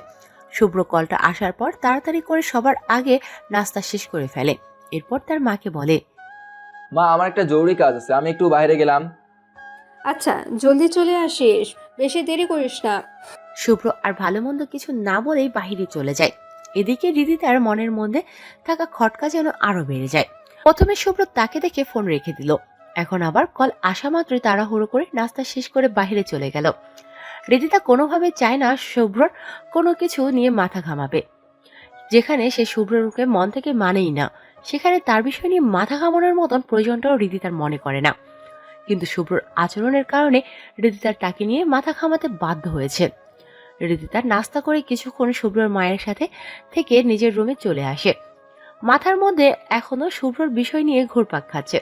শুভ্র কলটা আসার পর তাড়াতাড়ি করে সবার আগে নাস্তা শেষ করে ফেলে। এরপর তার মাকে বলে, মা, আমার একটা জরুরি কাজ আছে, আমি একটু বাইরে গেলাম। আচ্ছা, জলদি চলে আসিস, বেশি দেরি করিস না। শুভ্র আর ভালো মন্দ কিছু না বলেই বাহিরে চলে যায়। এদিকে রিদিতার মনের মধ্যে থাকা খটকা যেন আরো বেড়ে যায়। প্রথমে শুভ্র তাকে দেখে ফোন রেখে দিল, এখন আবার কল আসা মাত্রই তাড়াহুড়ো করে নাস্তা শেষ করে বাহিরে চলে গেল। রিদিতা কোনোভাবে চায় না শুভ্রর কোনো কিছু নিয়ে মাথা ঘামাবে, যেখানে সে শুভ্রকে মন থেকে মানেই না, সেখানে তার বিষয় নিয়ে মাথা ঘামানোর মতন প্রয়োজনটাও রিদিতার মনে করে না। কিন্তু শুভ্রর আচরণের কারণে রিদিতার তাকে নিয়ে মাথা ঘামাতে বাধ্য হয়েছে। রিদিতার নাস্তা করে কিছুক্ষণ শুভ্রর মায়ের সাথে থেকে নিজের রুমে চলে আসে। মাথার মধ্যে এখনো শুভ্রর বিষয় নিয়ে ঘুরপাক খাচ্ছে।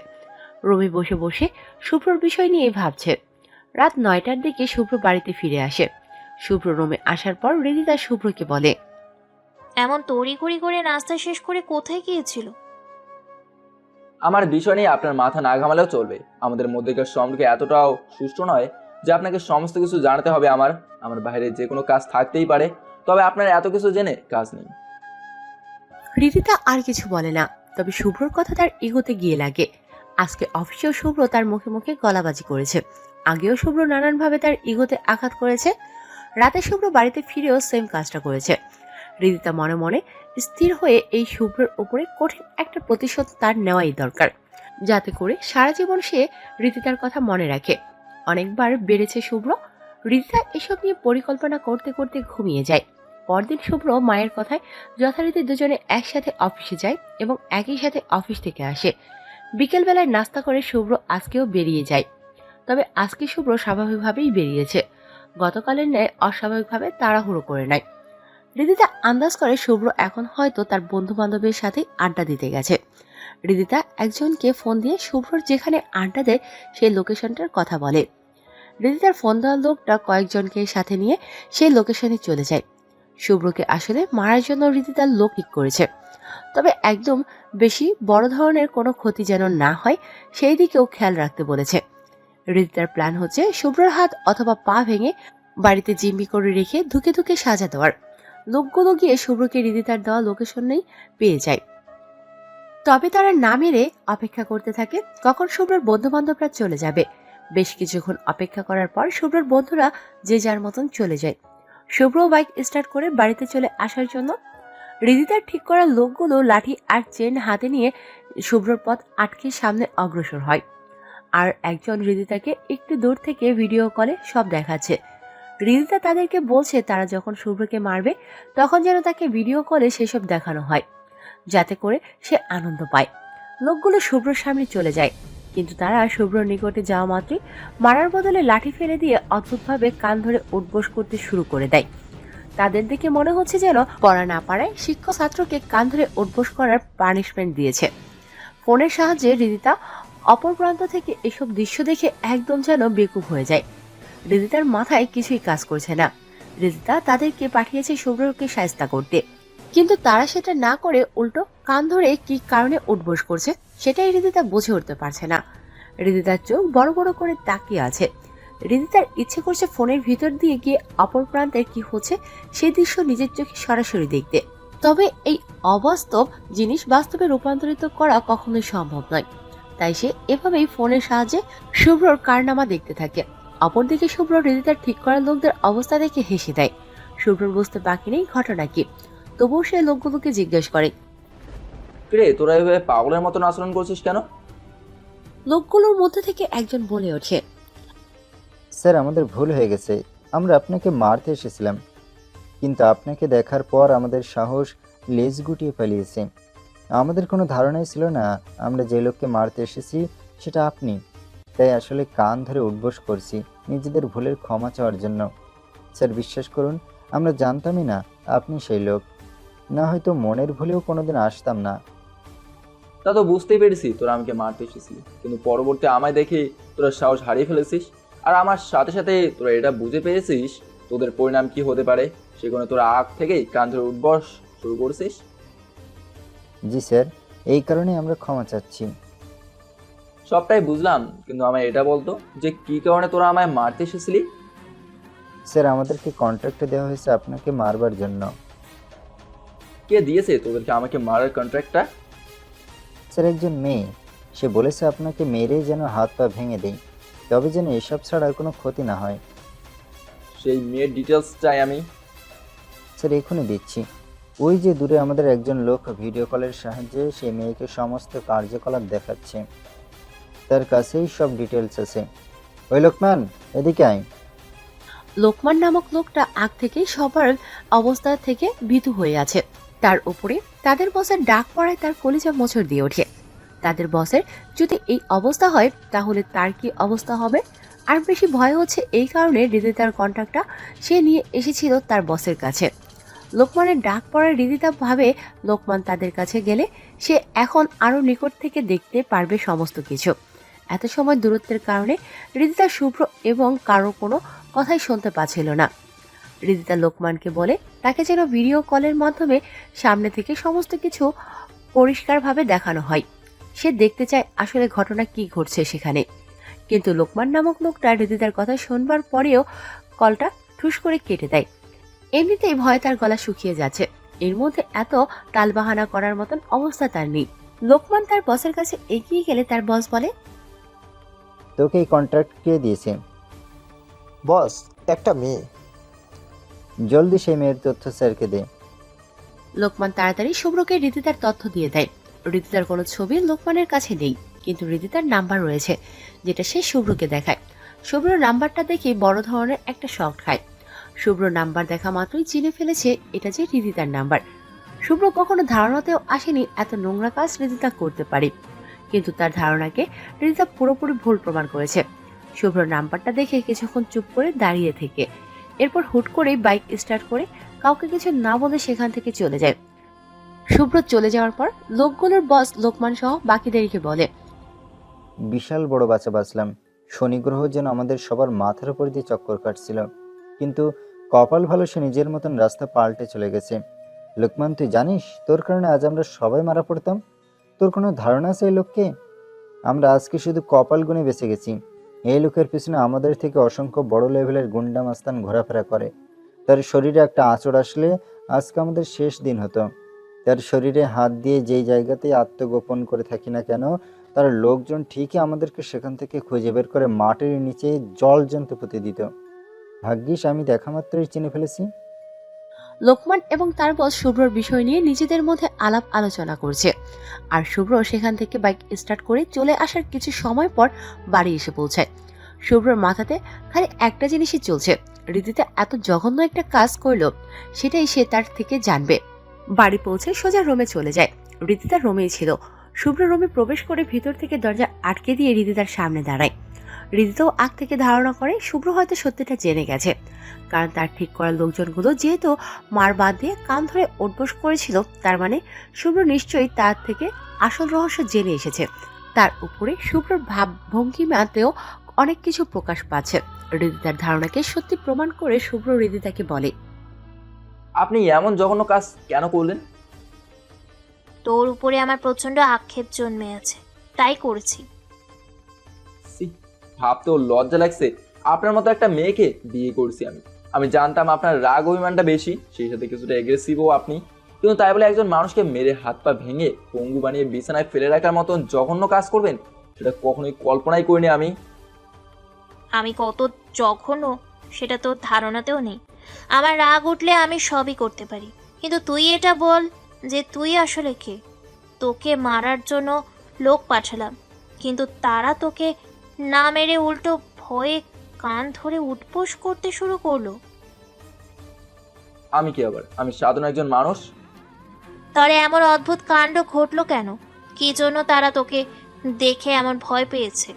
রুমে বসে বসে শুভ্রর বিষয় নিয়ে ভাবছে। রাত 9টার দিকে শুভ্র বাড়িতে ফিরে আসে। শুভ্র রুমে আসার পর রিদিতা শুভ্রকে বলে, এমন তড়িঘড়ি করে নাস্তা শেষ করে কোথায় গিয়েছিল? আমার বিষয় নিয়ে আপনার মাথা না ঘামালেও চলবে। আমাদের মধ্যেকার সম্পর্ক এতটাও সুষ্ঠু নয় যে আপনাকে সমস্ত কিছু জানাতে হবে। আমার বাইরে যে কোনো কাজ থাকতেই পারে, তবে আপনার এত কিছু জেনে কাজ নেই। রিদিতা আর কিছু বলে না, তবে শুভ্রর কথা তার ইগোতে গিয়ে লাগে। আজকে অফিসেও শুভ্র তার মুখে মুখে গলাবাজি করেছে। আগেও শুভ্র নানানভাবে তার ইগোতে আঘাত করেছে। রাতে শুভ্র বাড়িতে ফিরেও সেম কাজটা করেছে। রিদিতা মনে মনে স্থির হয়ে এই শুভ্রের উপরে কঠিন একটা প্রতিশোধ তার নেওয়াই দরকার, যাতে করে সারা জীবন সে রিদিতার কথা মনে রাখে। অনেকবার বেড়েছে শুভ্র। রিদিতা এসব নিয়ে পরিকল্পনা করতে করতে ঘুমিয়ে যায়। পরদিন শুভ্র মায়ের কথায় যথারীতি দুজনে একসাথে অফিসে যায় এবং একই সাথে অফিস থেকে আসে। বিকেলবেলায় নাস্তা করে শুভ্র আজকেও বেরিয়ে যায়। তবে আজকে শুভ্র স্বাভাবিকভাবেই বেরিয়েছে, গতকালের ন্যায় অস্বাভাবিকভাবে তাড়াহুড়ো করে নেয়। রিদিতা আন্দাজ করে শুভ্র এখন হয়তো তার বন্ধু বান্ধবের সাথে আড্ডা দিতে গেছে। রিদিতা একজনকে ফোন দিয়ে শুভ্রর যেখানে আড্ডা দেয় সেই লোকেশনটার কথা বলে। রিদিতার ফোন দেওয়া লোকটা কয়েকজনকে সাথে নিয়ে সেই লোকেশনে চলে যায়। শুভ্রকে আসলে মারার জন্য রিদিতার লোক ঠিক করেছে, তবে একদম বেশি বড় ধরনের কোনো ক্ষতি যেন না হয় সেই দিকেও খেয়াল রাখতে বলেছে। রিদিতার প্ল্যান হচ্ছে শুভ্রর হাত অথবা পা ভেঙে বাড়িতে জিম্মি করে রেখে ধুকে ধুকে সাজা দেওয়ার। লোকগুলো গিয়ে শুভ্রকে রিদিতার দেওয়া লোকেশনেই পেয়ে যায়। তবে তারা না মেরে অপেক্ষা করতে থাকে কখন শুভ্রর বন্ধু বান্ধবরা চলে যাবে। বেশ কিছুক্ষণ অপেক্ষা করার পর শুভ্রর বন্ধুরা যে যার মতন চলে যায়। শুভ্র বাইক স্টার্ট করে বাড়িতে চলে আসার জন্য রিদিতার ঠিক করা লোকগুলো লাঠি আর চেন হাতে নিয়ে শুভ্রর পথ আটকে সামনে অগ্রসর হয়। আর একজন রিদিতাকে একটু দূর থেকে ভিডিও কলে সব দেখাচ্ছে। রিদিতা তাদেরকে বলছে তারা যখন শুভ্রকে মারবে তখন যেন তাকে ভিডিও কলে সেসব দেখানো হয়, যাতে করে সে আনন্দ পায়। লোকগুলো শুভ্রর সামনে চলে যায়, কিন্তু তারা শুভ্রর নিকটে যাওয়া মাত্রই মারার বদলে লাঠি ফেলে দিয়ে অদ্ভুতভাবে কান ধরে উঠবোস করতে শুরু করে দেয়। তাদের দেখে মনে হচ্ছে যেন পড়া না পারায় শিক্ষক ছাত্রকে কান ধরে উঠবোস করার পানিশমেন্ট দিয়েছে। ফোনের সাহায্যে রিদিতা অপর প্রান্ত থেকে এসব দৃশ্য দেখে একদম যেন বেকুব হয়ে যায়। রিদিতার মাথায় কিছুই কাজ করছে না। রিদিতা তাদেরকে পাঠিয়েছে শুভ্রকে শায়েস্তা করতে, কিন্তু তারা সেটা না করে উল্টো কান ধরে কি কারণে উঠবোস করছে সেটাই রিদিতা বুঝে উঠতে পারছে না। রিদিতার চোখ বড় বড় করে তাকিয়ে আছে। রিদিতার ইচ্ছে করছে ফোনের ভিতর দিয়ে গিয়ে অপর প্রান্তের কি হচ্ছে সেই দৃশ্য নিজের চোখে সরাসরি দেখতে। তবে এই অবাস্তব জিনিস বাস্তবে রূপান্তরিত করা কখনোই সম্ভব নয়। তাই সে এভাবেই ফোনের সাহায্যে শুভ্রর কারনামা দেখতে থাকে। অপরদিকে শুভ্র রিদিতার ঠিক করা লোকদের অবস্থা দেখে হেসে দেয়। শুভ্রর বুঝতে বাকি নেই ঘটনা কি, তবুও সে লোকগুলোকে জিজ্ঞেস করে, কিরে, তোরা এভাবে পাগলের মতন আচরণ করছিস কেন? লোকগুলোর মধ্যে থেকে একজন বলে ওঠে, স্যার, আমাদের ভুল হয়ে গেছে। আমরা আপনাকে মারতে এসেছিলাম, কিন্তু আপনাকে দেখার পর আমাদের সাহস লেজ গুটিয়ে পালিয়েছে। আমাদের কোনো ধারণাই ছিল না আমরা যে লোককে মারতে এসেছি সেটা আপনি। তাই আসলে কান ধরে উঠবোস করছি নিজেদের ভুলের ক্ষমা চাওয়ার জন্য। স্যার, বিশ্বাস করুন, আমরা জানতামই না আপনি সেই লোক। না হয়তো মনের ভুলেও কোনোদিন আসতাম না। তা তো বুঝতেই পেরেছি তোরা আমাকে মারতে এসেছিলি, কিন্তু পরবর্তী আমায় দেখে তোরা সাহস হারিয়ে ফেলেছিস। আর আমার সাথে সাথে তোরা এটা বুঝে পেরেছিস তোদের পরিণাম কি হতে পারে, সেখানে তোরা আগ থেকেই কান ধরে উঠবস শুরু করছিস। জি স্যার, এই কারণে আমরা ক্ষমা চাচ্ছি। সবটাই বুঝলাম, কিন্তু আমায় এটা বলতো যে কি কারণে তোরা আমায় মারতে এসেছিলি। স্যার, আমাদেরকে কন্ট্রাক্ট দেওয়া হয়েছে আপনাকে মারবার জন্য। কে দিয়েছে তোদেরকে আমাকে মারার কন্ট্রাক্টটা? স্যার, একজন মেয়ে, সে বলেছে আপনাকে মেরেই যেন হাত পা ভেঙে দেই, তবে যেন এসব ছাড়া কোনো ক্ষতি না হয়। সেই মেয়ের ডিটেলস চাই আমি। স্যার, এখনই দিচ্ছি। ওই যে দূরে আমাদের একজন লোক ভিডিও কলের সাহায্যে সেই মেয়েকে সমস্ত কার্যকলাপ দেখাচ্ছে, তার কাছেই সব ডিটেলস আছে। ওই লোকমান, এদিকে আয়। লোকমান নামক লোকটা আগ থেকে সবার অবস্থা থেকে ভীতু হয়ে আছে। তার উপরে তাদের বসের ডাক পড়ায় তার কলিজা মোচড় দিয়ে ওঠে। তাদের বসের যদি এই অবস্থা হয় তাহলে তার কি অবস্থা হবে? আর বেশি ভয় হচ্ছে এই কারণে রিদিতার কন্ট্যাক্টটা সে নিয়ে এসেছিল তার বসের কাছে। লোকমানের ডাক পড়ার রিদিতা ভাবে লোকমান তাদের কাছে গেলে সে এখন আরো নিকট থেকে দেখতে পারবে সমস্ত কিছু। এত সময় দূরত্বের কারণে রিদিতা শুভ্র এবং কারো কোনো কথাই শুনতে পাচ্ছিল না। রিদিতা লোকমানকে বলে তাকে যেন ভিডিও কলের মাধ্যমে সামনে থেকে সমস্ত কিছু পরিষ্কারভাবে দেখানো হয়। সে দেখতে চায় আসলে ঘটনা কি ঘটছে সেখানে। কিন্তু লোকমান নামক লোকটা রিদিতার কথা শুনবার পরেও কলটা ঠুস করে কেটে দেয়। এমনিতেই ভয় তার গলা শুকিয়ে যাচ্ছে, এর মধ্যে এত টালবাহানা করার মতন অবস্থা তার নেই। লোকমান তার বসের কাছে এগিয়ে গেলে তার বস বলে, তোকে এই কন্ট্রাক্ট কে দিয়েছে? বস, একটা মেয়ে। জলদি সেই মেয়ের তথ্য স্যারকে দে। লোকমান তাড়াতাড়ি শুভ্রকে রিদিতার তথ্য দিয়ে দেয়। রিদিতার কোনো ছবি লোকমানের কাছে নেই, কিন্তু রিদিতার নাম্বার রয়েছে যেটা সে শুভ্রকে দেখায়। শুভ্র নাম্বারটা দেখে বড় ধরনের একটা শক খায়। শুভ্র নাম্বার দেখা মাত্রই চিনে ফেলেছে এটা যে রিদিতার নাম্বার। শুভ্র কখনো ধারণাতেও আসেনি এত নোংরা কাজ রিদিতা করতে পারে, কিন্তু তার ধারণাকে রিদিতা পুরোপুরি ভুল প্রমাণ করেছে। শুভ্র নাম্বারটা দেখে কিছুক্ষণ চুপ করে দাঁড়িয়ে থেকে এরপর হুট করে বাইক স্টার্ট করে কাউকে কিছু না বলে সেখান থেকে চলে যায়। শুভ্র চলে যাওয়ার পর লোকগুলোর বস লোকমান সহ বাকিদেরকে বলে, বিশাল বড় বাচ্চা বাঁচলাম। শনি গ্রহ যেন আমাদের সবার মাথার উপর দিয়ে চক্কর কাটছিল, কিন্তু কপাল ভালো, সে নিজের মতন রাস্তা পাল্টে চলে গেছে। লোকমান, তুই জানিস তোর কারণে আজ আমরা সবাই মারা পড়তাম? তোর কোনো ধারণা আছে এই লোককে? আমরা আজকে শুধু কপাল গুনে বেঁচে গেছি। এই লোকের পিছনে আমাদের থেকে অসংখ্য বড় লেভেলের গুন্ডা মাস্তান ঘোরাফেরা করে। তার শরীরে একটা আঁচড় আসলে আজকে আমাদের শেষ দিন হতো। তার শরীরে হাত দিয়ে যেই জায়গাতেই আত্মগোপন করে থাকি না কেন, তার লোকজন ঠিকই আমাদেরকে সেখান থেকে খুঁজে বের করে মাটির নিচে জল জন্ত পুঁতে দিত। ভাগ্যিস আমি দেখা মাত্রই চিনে ফেলেছি। লোকমান এবং তার বস শুভ্রর বিষয় নিয়ে নিজেদের মধ্যে আলাপ আলোচনা করছে। আর শুভ্র সেখান থেকে বাইক স্টার্ট করে চলে আসার কিছু সময় পর বাড়ি এসে পৌঁছায়। শুভ্রর মাথাতে খালি একটা জিনিসই চলছে, রিদিতা এত জঘন্য একটা কাজ করলো, সেটাই সে তার থেকে জানবে। বাড়ি পৌঁছে সোজা রুমে চলে যায়। রিদিতা রুমেই ছিল। শুভ্র রুমে প্রবেশ করে ভিতর থেকে দরজা আটকে দিয়ে রিদিতার সামনে দাঁড়ায়। রিদিতাও আগ থেকে ধারণা করে শুভ্র হয়তো সত্যিটা জেনে গেছে, কারণ তার ঠিক করার লোকজনগুলো যেহেতু মার বাদ দিয়ে কান ধরে উঠবোস করেছিল, তার মানে শুভ্র নিশ্চয়ই তার থেকে আসল রহস্য জেনে এসেছে। তার উপরে শুভ্রর ভাব ভঙ্গিমাতেও অনেক কিছু প্রকাশ পাচ্ছে। রিদিতার ধারণাকে সত্যি প্রমাণ করে শুভ্র রিদিতাকে বলে, আপনি এমন জঘন্য কাজ কেন করলেন? তোর উপরে আমার প্রচন্ড আক্ষেপ জন্মে আছে, তাই করেছি। সি, ভাবতেও লজ্জা লাগছে। আপনার মতো একটা মেয়েকে বিয়ে করছি আমি। আমি জানতাম আপনার রাগ অভিমানটা বেশি, সেই সাথে কিছুটা এগ্রেসিভও আপনি, কিন্তু তাই বলে একজন মানুষকে মেরে হাত পা ভেঙে পঙ্গু বানিয়ে বিছানায় ফেলে রাখার মতন জঘন্য কাজ করবেন, সেটা কখনোই কল্পনাই করিনি আমি। আমি কত জঘন্য সেটা তোর ধারণাতেও নেই। আমার রাগ উঠলে আমি সবই করতে পারি, কিন্তু তুই এটা বল যে তুই আসলে কে? তোকে মারার জন্য লোক পাঠালাম, কিন্তু তারা তোকে না মেরে উল্টো ভয়ে কান ধরে উঠবোস করতে শুরু করলো। আমি কি আবার? আমি সাধারণ একজন মানুষ। তাহলে এমন অদ্ভুত কাণ্ড ঘটলো কেন? কি জন্য তারা তোকে দেখে এমন ভয় পেয়েছে?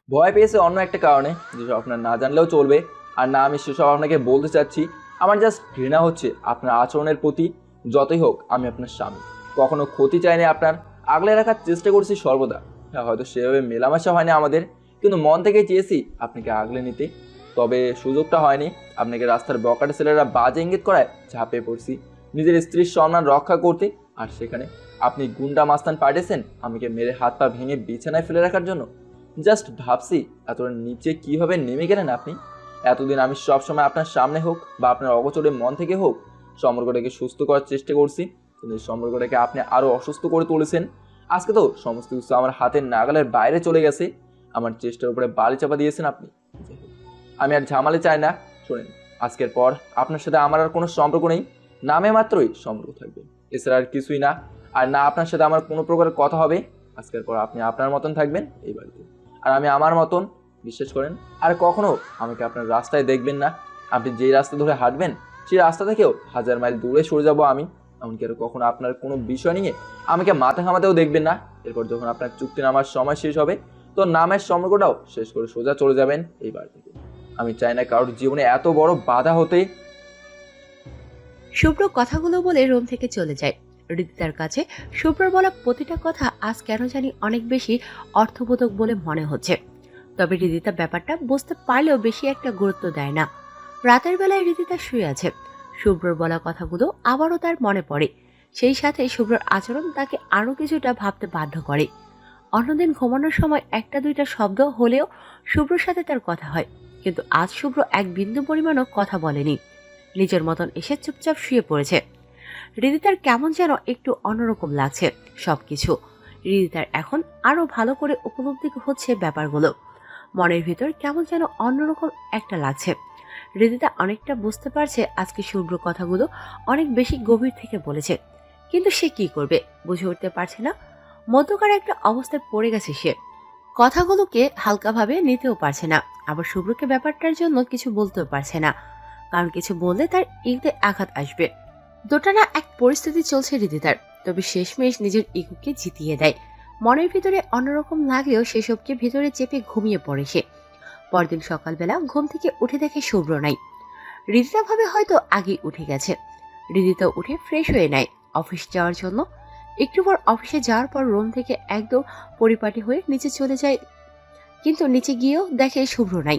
ভয় পেয়েছে অন্য একটা কারণে, যেসব আপনার না জানলেও চলবে, আর না আমি সেসব আপনাকে বলতে চাচ্ছি। আমার জাস্ট ঘৃণা হচ্ছে আপনার আচরণের প্রতি। যতই হোক আমি আপনার স্বামী, কখনো ক্ষতি চাইনি আপনার, আগলে রাখার চেষ্টা করছি সর্বদা। হ্যাঁ, হয়তো সেভাবে মেলামেশা হয়নি আমাদের, কিন্তু মন থেকে চেয়েছি আপনাকে আগলে নিতে। তবে সুযোগটা হয়নি। আপনাকে রাস্তার বকাটে ছেলেরা বাজে ইঙ্গিত করায় ঝাঁপিয়ে পড়ছি নিজের স্ত্রীর সম্মান রক্ষা করতে, আর সেখানে আপনি গুন্ডা মাস্তান পাঠিয়েছেন আমাকে মেরে হাত পা ভেঙে বিছানায় ফেলে রাখার জন্য। জাস্ট ভাবছি এতটা নিচে কীভাবে নেমে গেলেন আপনি। এতদিন আমি সবসময় আপনার সামনে হোক বা আপনার অগোচরে মন থেকে হোক সম্পর্কটাকে সুস্থ করার চেষ্টা করছি, কিন্তু এই সম্পর্কটাকে আপনি আরও অসুস্থ করে তুলেছেন। আজকে তো সমস্ত কিছু আমার হাতের নাগালের বাইরে চলে গেছে, আমার চেষ্টার উপরে বালি চাপা দিয়েছেন আপনি। আমি আর ঝামেলা চাই না। শোনেন, আজকের পর আপনার সাথে আমার আর কোনো সম্পর্ক নেই, নামে মাত্রই সম্পর্ক থাকবে, এছাড়া আর কিছুই না। আর না আপনার সাথে আমার কোনো প্রকার কথা হবে। আজকের পর আপনি আপনার মতন থাকবেন এই বাড়িতে, আর আমি আমার মতন। বিশ্বাস করেন, আর কখনো আমাকে আপনার রাস্তায় দেখবেন না। আপনি যেই রাস্তা ধরে হাঁটবেন সেই রাস্তা থেকেও 1000 মাইল দূরে সরে যাব আমি। এমনকি আর কখনো আপনার কোনো বিষয় নিয়ে আমাকে মাথা ঘামাতেও দেখবেন না। এরপর যখন আপনার চুক্তি নামার সময় শেষ হবে তো নামের সম্পর্কটাও শেষ করে সোজা চলে যাবেন এই বাড়ি থেকে। আমি চাই না কারোর জীবনে এত বড় বাধা হতে। শুভ্র কথাগুলো বলে রুম থেকে চলে যায়। রিদিতার কাছে শুভ্রর বলা প্রতিটা কথা আজ কেন জানি অনেক বেশি অর্থবোধক বলে মনে হচ্ছে। তবে রিদিতা ব্যাপারটা বুঝতে পারলেও বেশি একটা গুরুত্ব দেয় না। রাতের বেলায় রিদিতা শুয়ে আছে। শুভ্রর বলা কথাগুলো আবারও তার মনে পড়ে। সেই সাথে শুভ্রর আচরণ তাকে আরো কিছুটা ভাবতে বাধ্য করে। অন্যদিন ঘুমানোর সময় একটা দুইটা শব্দ হলেও শুভ্রর সাথে তার কথা হয়, কিন্তু আজ শুভ্র এক বিন্দু পরিমাণও কথা বলেনি। নিজের মতন এসে চুপচাপ শুয়ে পড়েছে। রিদিতার কেমন যেন একটু অন্যরকম লাগছে সবকিছু। রিদিতার এখন আরো ভালো করে উপলব্ধি হচ্ছে ব্যাপারগুলো। মনের ভিতর কেমন যেন অন্যরকম একটা লাগছে। রিদিতা অনেকটা বুঝতে পারছে আজকে শুভ্র কথাগুলো অনেক বেশি গভীর থেকে বলেছে, কিন্তু সে কি করবে বুঝে উঠতে পারছে না। মধ্যকার একটা অবস্থায় পড়ে গেছে সে। কথাগুলোকে হালকাভাবে নিতেও পারছে না, আবার শুভ্রকে ব্যাপারটার জন্য কিছু বলতেও পারছে না, কারণ কিছু বললে তার ইগোতে আঘাত আসবে। দোটানা এক পরিস্থিতি চলছে রিদিতার, তবে শেষমেশ নিজের ইগোকে জিতিয়ে দেয়। মনের ভিতরে অন্যরকম লাগলেও সেসবকে ভিতরে চেপে ঘুমিয়ে পড়ে সে। পরদিন সকালবেলা ঘুম থেকে উঠে দেখে শুভ্র নাই। রিদিতা ভাবে হয়তো আগেই উঠে গেছে। রিদিতা উঠে ফ্রেশ হয়ে নেয় অফিস যাওয়ার জন্য। একটু পর অফিসে যাওয়ার পর রুম থেকে একদম পরিপাটি হয়ে নিচে চলে যায়, কিন্তু নিচে গিয়েও দেখে শুভ্র নাই।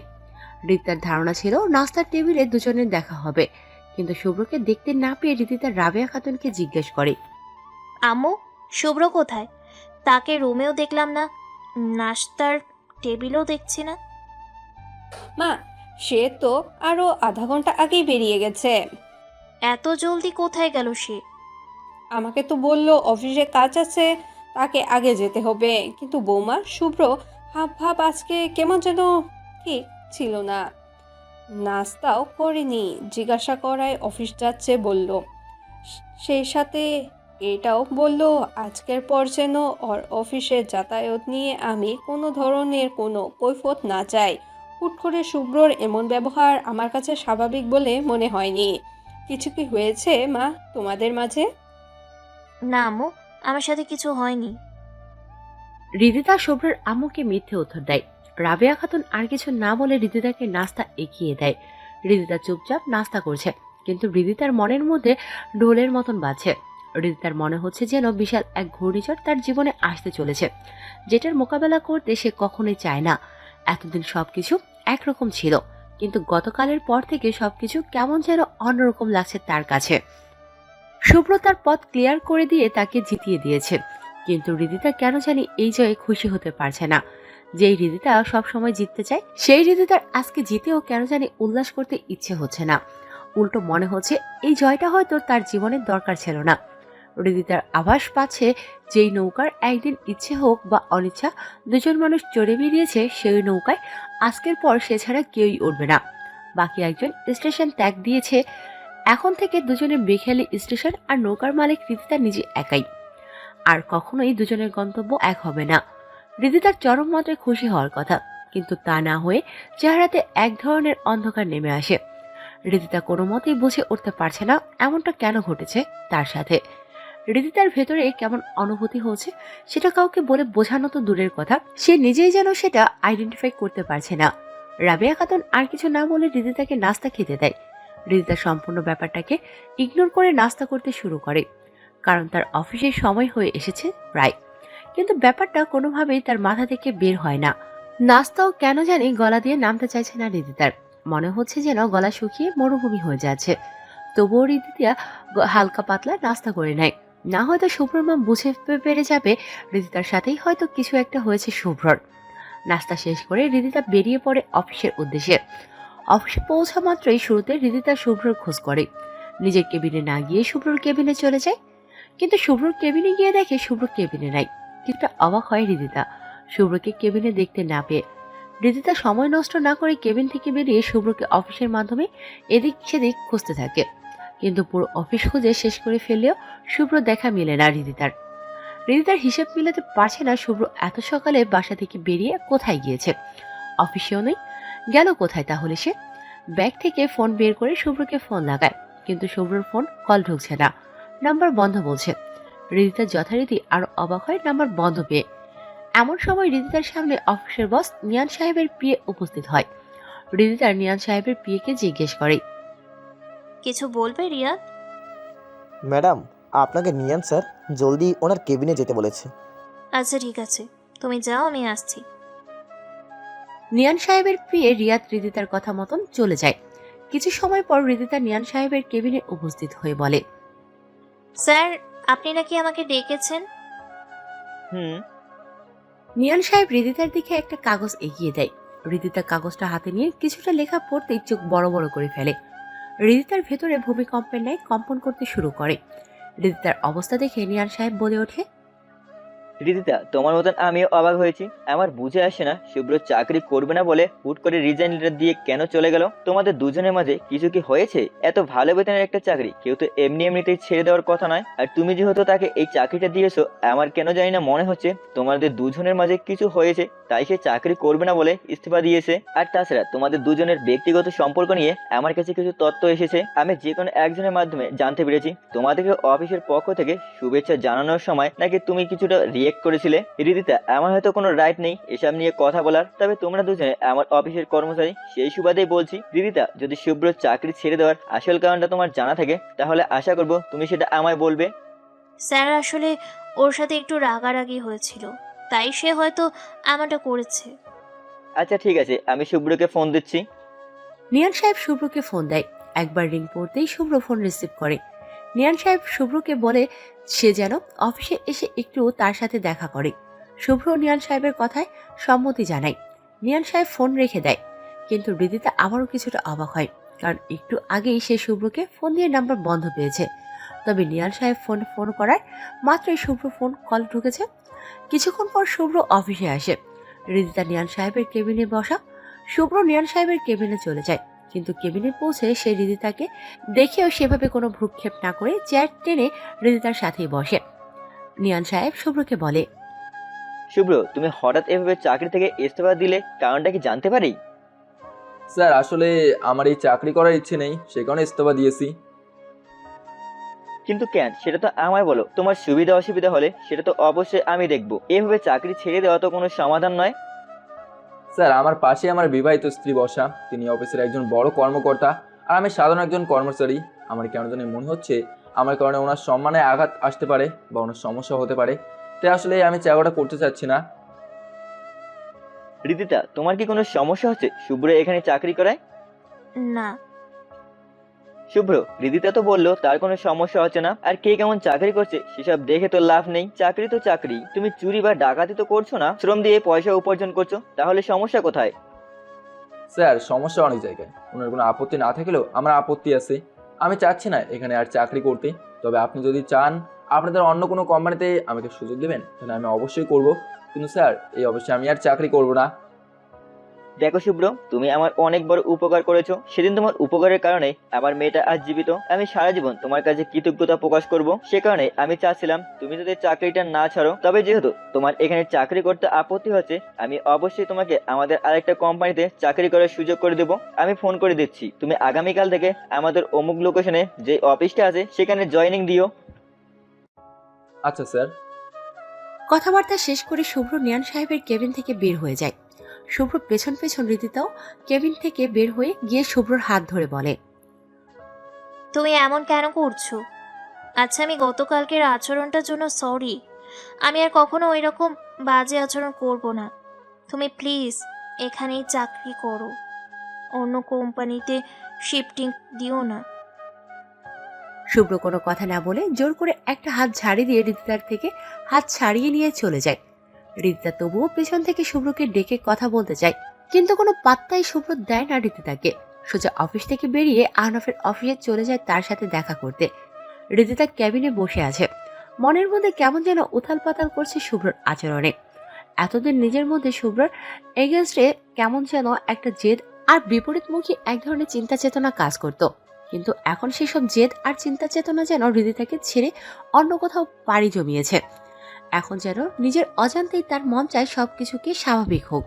রিদিতার ধারণা ছিল নাস্তার টেবিলে দুজনের দেখা হবে, কিন্তু শুভ্রকে দেখতে না পেয়ে রিদিতা রাবেয়া খাতুনকে জিজ্ঞেস করে, আম্মু, শুভ্র কোথায়? তাকে রুমেও দেখলাম না, নাস্তার টেবিলও দেখছি না। মা, সে তো আরো আধা ঘন্টা আগেই বেরিয়ে গেছে। এত জলদি কোথায় গেল সে? আমাকে তো বললো অফিসে কাজ আছে, তাকে আগে যেতে হবে। কিন্তু বৌমা, শুভ্র হাব ভাব আজকে কেমন যেন ঠিক ছিল না। নাস্তাও করেনি, জিজ্ঞাসা করায় অফিস যাচ্ছে বলল। সেই সাথে এটাও বলল আজকের পর যেন ওর অফিসে যাতায়াত নিয়ে আমি কোনো ধরনের কোনো কৈফিয়ত না চাই। হুট করে শুভ্রর এমন ব্যবহার আমার কাছে স্বাভাবিক বলে মনে হয়নি। কিছু কি হয়েছে মা তোমাদের মাঝে? না আম্মু, আমার সাথে কিছু হয়নি। রিদিতা শুভ্রের আম্মুকে মিথ্যে উত্তর দেয়। রাবেয়া খাতুন আর কিছু না বলে রিদিতাকে নাস্তা এগিয়ে দেয়। রিদিতা চুপচাপ নাস্তা করছে, কিন্তু রিদিতার মনের মধ্যে ঢোলের মতন বাজছে। রিদিতার মনে হচ্ছে যেন বিশাল এক ঘূর্ণিঝড় তার জীবনে আসতে চলেছে, যেটার মোকাবেলা করতে সে কখনোই চায় না। এতদিন সবকিছু একরকম ছিল, কিন্তু গতকালের পর থেকে সবকিছু কেমন যেন অন্যরকম লাগছে তার কাছে। শুভ্র তার পথ ক্লিয়ার করে দিয়ে তাকে জিতিয়ে দিয়েছে, কিন্তু রিদিতা কেন জানি এই জয়ে খুশি হতে পারছে না। যেই রিদিতা সবসময় জিততে চায়, সেই রিদিতার আজকে জিতেও কেন জানি উল্লাস করতে ইচ্ছে হচ্ছে না। উল্টো মনে হচ্ছে এই জয়টা হয়তো তার জীবনের দরকার ছিল না। রিদিতার আভাস পাচ্ছে যেই নৌকার একদিন ইচ্ছে হোক বা অনিচ্ছা দুজন মানুষ চড়ে বেরিয়েছে, সেই নৌকায় আজকের পর সে ছাড়া কেউই উঠবে না। বাকি একজন স্টেশন ত্যাগ দিয়েছে। এখন থেকে দুজনের বেখেয়ালি স্টেশন আর নৌকার মালিক রিদিতা নিজে একাই। আর কখনোই দুজনের গন্তব্য এক হবে না। রিদিতার চরম মাত্রায় খুশি হওয়ার কথা, কিন্তু তা না হয়ে চেহারাতে এক ধরনের অন্ধকার নেমে আসে। রিদিতা কোনো মতেই বুঝে উঠতে পারছে না এমনটা কেন ঘটেছে তার সাথে। রিদিতার ভেতরে কেমন অনুভূতি হচ্ছে সেটা কাউকে বলে বোঝানো তো দূরের কথা, সে নিজেই যেন সেটা আইডেন্টিফাই করতে পারছে না। রাবেয়া খাতুন আর কিছু না বলে রিদিতাকে নাস্তা খেতে দেয়। রিদিতা সম্পূর্ণ ব্যাপারটাকে ইগনোর করে নাস্তা করতে শুরু করে, কারণ তার অফিসের সময় হয়ে এসেছে প্রায়। কিন্তু ব্যাপারটা কোনোভাবেই তার মাথা থেকে বের হয় না। নাস্তাও কেন জানি গলা দিয়ে নামতে চাইছে না রিদিতার। মনে হচ্ছে যেন গলা শুকিয়ে মরুভূমি হয়ে যাচ্ছে। তবুও রিদিতা হালকা পাতলা নাস্তা করে নেয়। না হয়তো শুভ্রর মা বুঝে পেরে যাবে রিদিতার সাথেই হয়তো কিছু একটা হয়েছে শুভ্রর। নাস্তা শেষ করে রিদিতা বেরিয়ে পড়ে অফিসের উদ্দেশ্যে। অফিসে পৌঁছা মাত্রই শুরুতে রিদিতা শুভ্রর খোঁজ করে। নিজের কেবিনে না গিয়ে শুভ্রর কেবিনে চলে যায়, কিন্তু শুভ্রর কেবিনে গিয়ে দেখে শুভ্র কেবিনে নাই। কিছুটা অবাক হয় রিদিতা শুভ্রকে কেবিনে দেখতে না পেয়ে। রিদিতা সময় নষ্ট না করে কেবিন থেকে বেরিয়ে শুভ্রকে অফিসের মাধ্যমে এদিক সেদিক খুঁজতে থাকে, কিন্তু পুরো অফিস খুঁজে শেষ করে ফেললেও শুভ্র দেখা মেলে না রিদিতার। রিদিতার হিসেব মিলাতে পারছে না শুভ্র এত সকালে বাসা থেকে বেরিয়ে কোথায় গিয়েছে। অফিসেও নেই, গেল কোথায় তাহলে সে? ব্যাগ থেকে ফোন বের করে শুভ্রকে ফোন লাগায়, কিন্তু শুভ্রর ফোন কল ঢুকছে না, নাম্বার বন্ধ বলছে। হৃদিতা যথারীতি আরো অবাক হয় নাম্বার বন্ধ পেয়ে। এমন সময় হৃদিতার সামনে অফিসের বস নিয়ান সাহেবের পিএ উপস্থিত হয়। হৃদিতার নিয়ান সাহেবের পিএকে জিজ্ঞেস করে, কিছু বলবে রিয়াদ? ম্যাডাম, আপনাকে নিয়ান স্যার জলদি ওনার কেবিনে যেতে বলেছে। আচ্ছা ঠিক আছে, তুমি যাও, আমি আসছি। নিয়ান সাহেবের পিএ রিয়াদ হৃদিতার কথা মতন চলে যায়। কিছু সময় পর হৃদিতা নিয়ান সাহেবের কেবিনে উপস্থিত হয়ে বলে, স্যার, আপনি নাকি আমাকে ডেকেছেন? হুম। নিয়ান সাহেব হৃদিতার দিকে একটা কাগজ এগিয়ে দেয়। হৃদিতা কাগজটা হাতে নিয়ে কিছুটা লেখা পড়তেই চোখ বড় বড় করে ফেলে। হৃদিতার ভেতরে ভূমিকম্পের ন্যায় কম্পন করতে শুরু করে। হৃদিতার অবস্থা দেখে নিয়ান সাহেব বলে ওঠে, রিদিতা, তোমার মতন আমিও অবাক হয়েছি। আমার বুঝে আসে না শুভ্র চাকরি করবে না বলে হুট করে রিজাইন লেটার দিয়ে কেন চলে গেল। তোমাদের দুজনের মাঝে কিছু কি হয়েছে? এত ভালো বেতনের একটা চাকরি কেউ তো এমনি এমনিতেই ছেড়ে দেওয়ার কথা নয়। আর তুমি যেহেতু তাকে এই চাকরিটা দিয়েছো, আমার কেন জানি না মনে হচ্ছে তোমাদের দুজনের মাঝে কিছু হয়েছে, তাই সে চাকরি করবে না বলে ইস্তফা দিয়েছে। আর তাছাড়া তোমাদের দুজনের ব্যক্তিগত সম্পর্ক নিয়ে আমার কাছে কিছু তথ্য এসেছে। আমি যে কোনো একজনের মাধ্যমে জানতে পেরেছি তোমাদেরকে অফিসের পক্ষ থেকে শুভেচ্ছা জানানোর সময় নাকি তুমি কিছুটা রিয়েক্ট করেছিলে। হৃদিতা, আমার হয়তো কোনো রাইট নেই এসব নিয়ে কথা বলার, তবে তোমরা দুজনে আমার অফিসের কর্মচারী, সেই সুবাদেই বলছি। হৃদিতা, যদি শুভ্র চাকরি ছেড়ে দেওয়ার আসল কারণটা তোমার জানা থাকে তাহলে আশা করব তুমি সেটা আমায় বলবে। স্যার, আসলে ওর সাথে একটু রাগারাগি হয়েছিল, তাই সে হয়তো এমনটা করেছে। আচ্ছা ঠিক আছে, আমি শুভ্রকে ফোন দিচ্ছি। নিয়ান সাহেব শুভ্রকে ফোন দেয়। একবার রিং পড়তেই শুভ্র ফোন রিসিভ করে। নিয়ান সাহেব শুভ্রকে বলে সে যেন অফিসে এসে একটু তার সাথে দেখা করে। শুভ্র নিয়ান সাহেবের কথায় সম্মতি জানায়। নিয়ান সাহেব ফোন রেখে দেয়, কিন্তু হৃদিতা আবারও কিছুটা অবাক হয়, কারণ একটু আগেই সে শুভ্রকে ফোন দিয়ে নাম্বার বন্ধ পেয়েছে। তবে নিয়ান সাহেব ফোন করার মাত্রই শুভ্র ফোন কল ঢুকেছে। কিছুক্ষণ পর শুভ্র অফিসে আসে। হৃদিতা নিয়ান সাহেবের কেবিনে বসা। শুভ্র নিয়ান সাহেবের কেবিনে চলে যায়, কিন্তু কেবিনে পৌঁছে সে হৃদিতাকে দেখেও সেভাবে কোনো ভ্রুক্ষেপ না করে চেয়ার টেনে হৃদিতার সাথেই বসে। নিয়ান সাহেব শুভ্রকে বলে, শুভ্র, তুমি হঠাৎ এভাবে চাকরি থেকে ইস্তফা দিলে কারণটা কি জানতে পারি? স্যার, আসলে আমার এই চাকরি করার ইচ্ছে নেই, সে কারণে ইস্তফা দিয়েছি। কিন্তু কেন, সেটা তো আমায় বলো। তোমার সুবিধা অসুবিধা হলে সেটা তো অবশ্যই আমি দেখবো। এভাবে চাকরি ছেড়ে দেওয়া তো কোনো সমাধান নয়। স্যার, আমার পাশে আমার বিবাহিত স্ত্রী বসা, তিনি অফিসের একজন বড় কর্মকর্তা আর আমি সাধারণ একজন কর্মচারী। আমার কেন জানি মনে হচ্ছে আমার কারণে ওনার সম্মানে আঘাত আসতে পারে বা ওনার সমস্যা হতে পারে, তাই আসলে আমি চাকরিটা করতে চাচ্ছি না। রিদিতা, তোমার কি কোনো সমস্যা হচ্ছে শুভ্র এখানে চাকরি করায়? না। শুভ্র, রিদিতা তো বললো তার কোনো সমস্যা হচ্ছে না। আর কে কেমন চাকরি করছে সেসব দেখে তো লাভ নেই। চাকরি তো চাকরি, তুমি চুরি বা ডাকাতি তো করছো না, শ্রম দিয়ে পয়সা উপার্জন করছো, তাহলে সমস্যা কোথায়? স্যার, সমস্যা অনেক জায়গায়, ওনার কোনো আপত্তি না থাকলেও আমার আপত্তি আছে। আমি চাচ্ছি না এখানে আর চাকরি করতে, তবে আপনি যদি চান আপনাদের অন্য কোনো কোম্পানিতে আমাকে সুযোগ দেবেন তাহলে আমি অবশ্যই করব, কিন্তু স্যার এই অবশ্যই আমি আর চাকরি করব না। দেখো শুভ্র, তুমি আমার অনেক বড় উপকার করেছো। সেদিন তোমার উপকারের কারণে আমার মেয়েটা আজ জীবিত। আমি সারা জীবন তোমার কাছে কৃতজ্ঞতা প্রকাশ করব। সে কারণে আমি চাচ্ছিলাম তুমি যদি চাকরিটা না ছাড়ো। তবে যেহেতু তোমার এখানে চাকরি করতে আপত্তি হচ্ছে, আমি অবশ্যই তোমাকে আমাদের আরেকটা কোম্পানিতে চাকরি করার সুযোগ করে দেবো। আমি ফোন করে দিচ্ছি, তুমি আগামীকাল থেকে আমাদের অমুক লোকেশনে যে অফিসটা আছে সেখানে জয়েনিং দিও। আচ্ছা স্যার। কথাবার্তা শেষ করে শুভ্র নিয়ান সাহেবের কেবিন থেকে বের হয়ে যায়। শুভ্র পেছন পেছন হৃদিতাও কেবিন থেকে বের হয়ে গিয়ে শুভ্রর হাত ধরে বলে, তুমি এমন কেন করছো? আচ্ছা, আমি গতকালকের আচরণটার জন্য সরি। আমি আর কখনো ওই রকম বাজে আচরণ করব না। তুমি প্লিজ এখানেই চাকরি করো, অন্য কোম্পানিতে শিফটিং দিও না। শুভ্র কোনো কথা না বলে জোর করে একটা হাত ঝাড়ি দিয়ে হৃদিতার থেকে হাত ছাড়িয়ে নিয়ে চলে যায়। হৃদিতা তবুও পেছন থেকে শুভ্রকে ডেকে কথা বলতে চায়, কিন্তু কোনো পাত্তাই শুভ্র দেয় না হৃদিতাকে। সোজা অফিস থেকে বেরিয়ে আহনাফের অফিসে চলে যায় তার সাথে দেখা করতে। হৃদিতা ক্যাবিনে বসে আছে, মনের মধ্যে কেমন যেন উথাল পাতাল করছে শুভ্রর আচরণে। এতদিন নিজের মধ্যে শুভ্রর এগেনস্টে কেমন যেন একটা জেদ আর বিপরীতমুখী এক ধরনের চিন্তা চেতনা কাজ করত, কিন্তু এখন সেসব জেদ আর চিন্তা চেতনা যেন হৃদিতাকে ছেড়ে অন্য কোথাও পাড়ি জমিয়েছে। এখন যেন নিজের অজান্তেই তার মন চায় সবকিছুকে স্বাভাবিক হোক,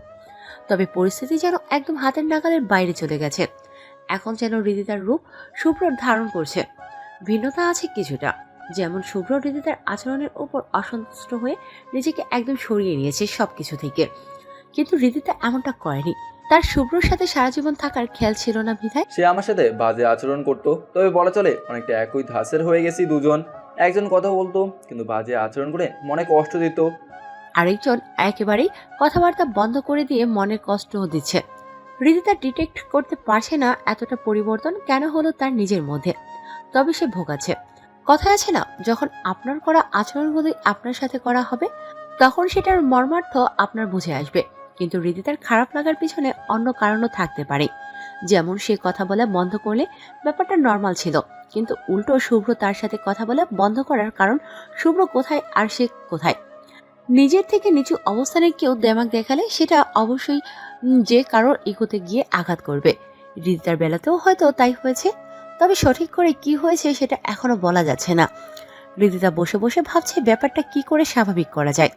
তবে পরিস্থিতি যেন একদম হাতের নাগালের বাইরে চলে গেছে। এখন যেন হৃদিতার রূপ শুভ্র ধারণ করছে। ভিন্নতা আছে কিছুটা, যেমন শুভ্র হৃদিতার আচরণের উপর অসন্তুষ্ট হয়ে নিজেকে একদম সরিয়ে নিয়েছে সবকিছু থেকে, কিন্তু হৃদিতা এমনটা করেনি। তার শুভ্রর সাথে সারা জীবন থাকার খেয়াল ছিল না বিধায় সে আমার সাথে বাজে আচরণ করতো, তবে বলা চলে অনেকটা একই ধাঁচের হয়ে গেছি দুজন। একজন কথা বলতো কিন্তু বাজে আচরণ করে মনে কষ্ট দিত। আরেকজন একেবারেই কথাবার্তা বন্ধ করে দিয়ে মনের কষ্ট দিচ্ছে। হৃদিতা ডিটেক্ট করতে পারছে না এতটা পরিবর্তন কেন হলো তার নিজের মধ্যে, তবে সে ভোগাচ্ছে। কথা আছে না, যখন আপনার করা আচরণগুলি আপনার সাথে করা হবে তখন সেটার মর্মার্থ আপনার বুঝে আসবে। কিন্তু হৃদিতার খারাপ লাগার পিছনে অন্য কারণও থাকতে পারে, যেমন সে কথা বলা বন্ধ করলে ব্যাপারটা নর্মাল ছিল, কিন্তু উল্টো শুভ্র তার সাথে কথা বলা বন্ধ করার কারণ শুভ্র কোথায় আর সে কোথায়। নিজের থেকে নিচু অবস্থানে কেউ দেমাগ দেখালে সেটা অবশ্যই যে কারোর ইগোতে গিয়ে আঘাত করবে। হৃদিতার বেলাতেও হয়তো তাই হয়েছে, তবে সঠিক করে কি হয়েছে সেটা এখনো বলা যাচ্ছে না। হৃদিতা বসে বসে ভাবছে ব্যাপারটা কি করে স্বাভাবিক করা যায়।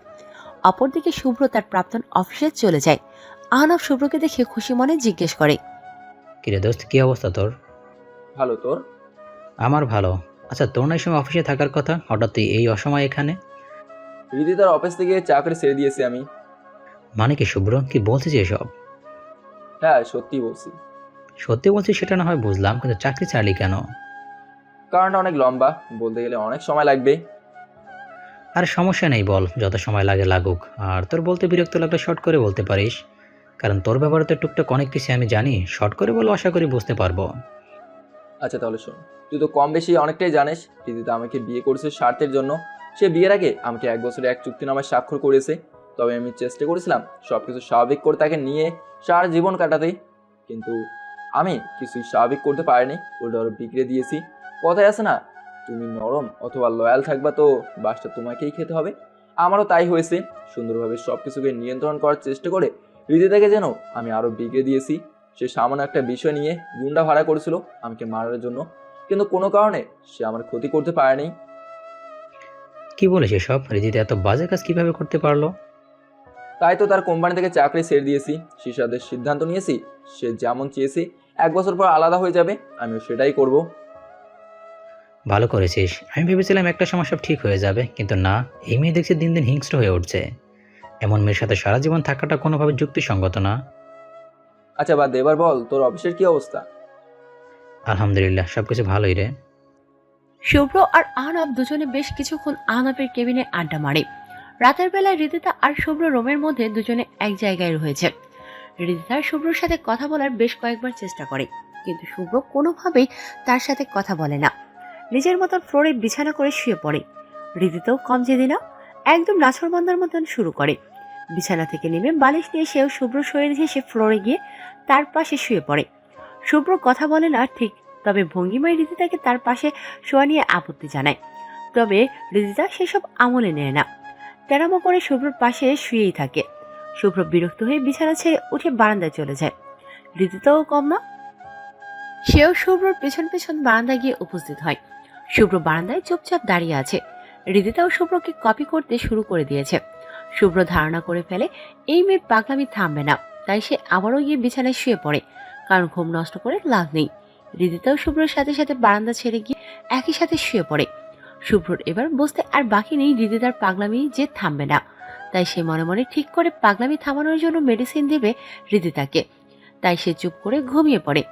অপরদিকে শুভ্র তার প্রাক্তন অফিসে চলে যায়। আহনাফ শুভ্রকে দেখে খুশি মনে জিজ্ঞেস করে, কিরে দোস্ত, কি অবস্থা তোর? ভালো, তোর? আমার ভালো। আচ্ছা, তোর না এই সময় অফিসে থাকার কথা, হঠাৎ তুই এই অসময় এখানে? হৃদিতার অফিস থেকে চাকরি ছেড়ে দিয়েছি আমি। মানে কি শুভ্র, কি বলছিস এসব? হ্যাঁ, সত্যি বলছি। সত্যি বলছিস সেটা না হয় বুঝলাম, কিন্তু চাকরি ছাড়লি কেন? কারণটা অনেক লম্বা, বলতে গেলে অনেক সময় লাগবে। আর সমস্যা নেই, বল, যত সময় লাগে লাগুক। আর তোর বলতে বিরক্ত লাগলে শর্ট করে বলতে পারিস, কারণ তোর ব্যাপারে তো টুকটাক অনেক কিছু আমি জানি। শর্ট করে বলো, আশা করি বুঝতে পারবো। আচ্ছা তাহলে শোন, তুই তো কম বেশি অনেকটাই জানিস হৃদিতা আমাকে বিয়ে করেছে স্বার্থের জন্য। সে বিয়ের আগে আমাকে 1 বছরে এক চুক্তিনামায় স্বাক্ষর করেছে, তবে আমি চেষ্টা করেছিলাম সবকিছু স্বাভাবিক করে তাকে নিয়ে সারা জীবন কাটাতে, কিন্তু আমি কিছুই স্বাভাবিক করতে পারিনি, উল্টো আরো বিগড়ে দিয়েছি। কথায় আছে না, তুমি নরম অথবা লয়াল থাকবা তো বাসটা তোমাকেই খেতে হবে। আমারও তাই হয়েছে। সুন্দরভাবে সবকিছুকে নিয়ন্ত্রণ করার চেষ্টা করে হৃদিতাকে যেন আমি আরো বিগড়ে দিয়েছি। সে সামান্য একটা বিষয় নিয়ে গুন্ডা ভাড়া করেছিল আমাকে মারার জন্য, কিন্তু কোনো কারণে সে আমার ক্ষতি করতে পারেনি। কি বলিস এসব? হৃদিতা এত বাজে কাজ কিভাবে করতে পারলো? তাই তো তার কোম্পানি থেকে চাকরি ছেড়ে দিয়েছি। শিশাদের সিদ্ধান্ত নিয়েছি, সে যেমন চেয়েছে 1 বছর পর আলাদা হয়ে যাবে, আমিও সেটাই করব। ভালো করেছিস। আমি ভেবেছিলাম একটা সময় সব ঠিক হয়ে যাবে, কিন্তু না, এই মেয়ে দেখছি দিন দিন হিংস্র হয়ে উঠছে। এমন মেয়ের সাথে সারা জীবন থাকাটা কোনোভাবে যুক্তিসঙ্গত না। আচ্ছা বাদ দে, এবার বল তোর অফিসের কি অবস্থা? আলহামদুলিল্লাহ, সবকিছু ভালোই রে। শুভ্র আর আহনাফ দুজনে বেশ কিছুক্ষণ আহনাফের কেবিনে আড্ডা মারে। রাতের বেলায় হৃদিতা আর শুভ্র রুমের মধ্যে দুজনে এক জায়গায় রয়েছে। হৃদিতা শুভ্রর সাথে কথা বলার বেশ কয়েকবার চেষ্টা করে, কিন্তু শুভ্র কোনোভাবেই তার সাথে কথা বলে না। নিজের মতন ফ্লোরে বিছানা করে শুয়ে পড়ে। হৃদিতাও কম জেদি না, একদম নাছরবান্দার মতন শুরু করে। বিছানা থেকে নেমে বালিশ নিয়ে সেও শুভ্র শরীর ঘেঁষে ফ্লোরে গিয়ে তার পাশে শুয়ে পড়ে। শুভ্র কথা বলে না ঠিক, তবে ভঙ্গিমায় হৃদিতাকে তার পাশে শোয়া নিয়ে আপত্তি জানায়। তবে হৃদিতা সেসব আমলে নেয় না, তেরামো করে শুভ্রর পাশে শুয়েই থাকে। শুভ্র বিরক্ত হয়ে বিছানা ছেড়ে উঠে বারান্দায় চলে যায়। হৃদিতাও কম না, সেও শুভ্রর পেছন পেছন বারান্দায় গিয়ে উপস্থিত হয়। শুভ্র বারান্দায় চুপচাপ দাঁড়িয়ে আছে। হৃদিতাও শুভ্রকে কপি করতে শুরু করে দিয়েছে। শুভ্র ধারণা করে ফেলে এই মেয়ে পাগলামি থামবে না, তাই সে আবারও গিয়ে বিছানায় শুয়ে পড়ে, কারণ ঘুম নষ্ট করে লাভ নেই। হৃদিতাও শুভ্রর সাথে সাথে বারান্দা ছেড়ে গিয়ে একই সাথে শুয়ে পড়ে। শুভ্রর এবার বুঝতে আর বাকি নেই হৃদিতার পাগলামি যে থামবে না, তাই সে মনে মনে ঠিক করে পাগলামি থামানোর জন্য মেডিসিন দেবে হৃদিতাকে। তাই সে চুপ করে ঘুমিয়ে পড়ে।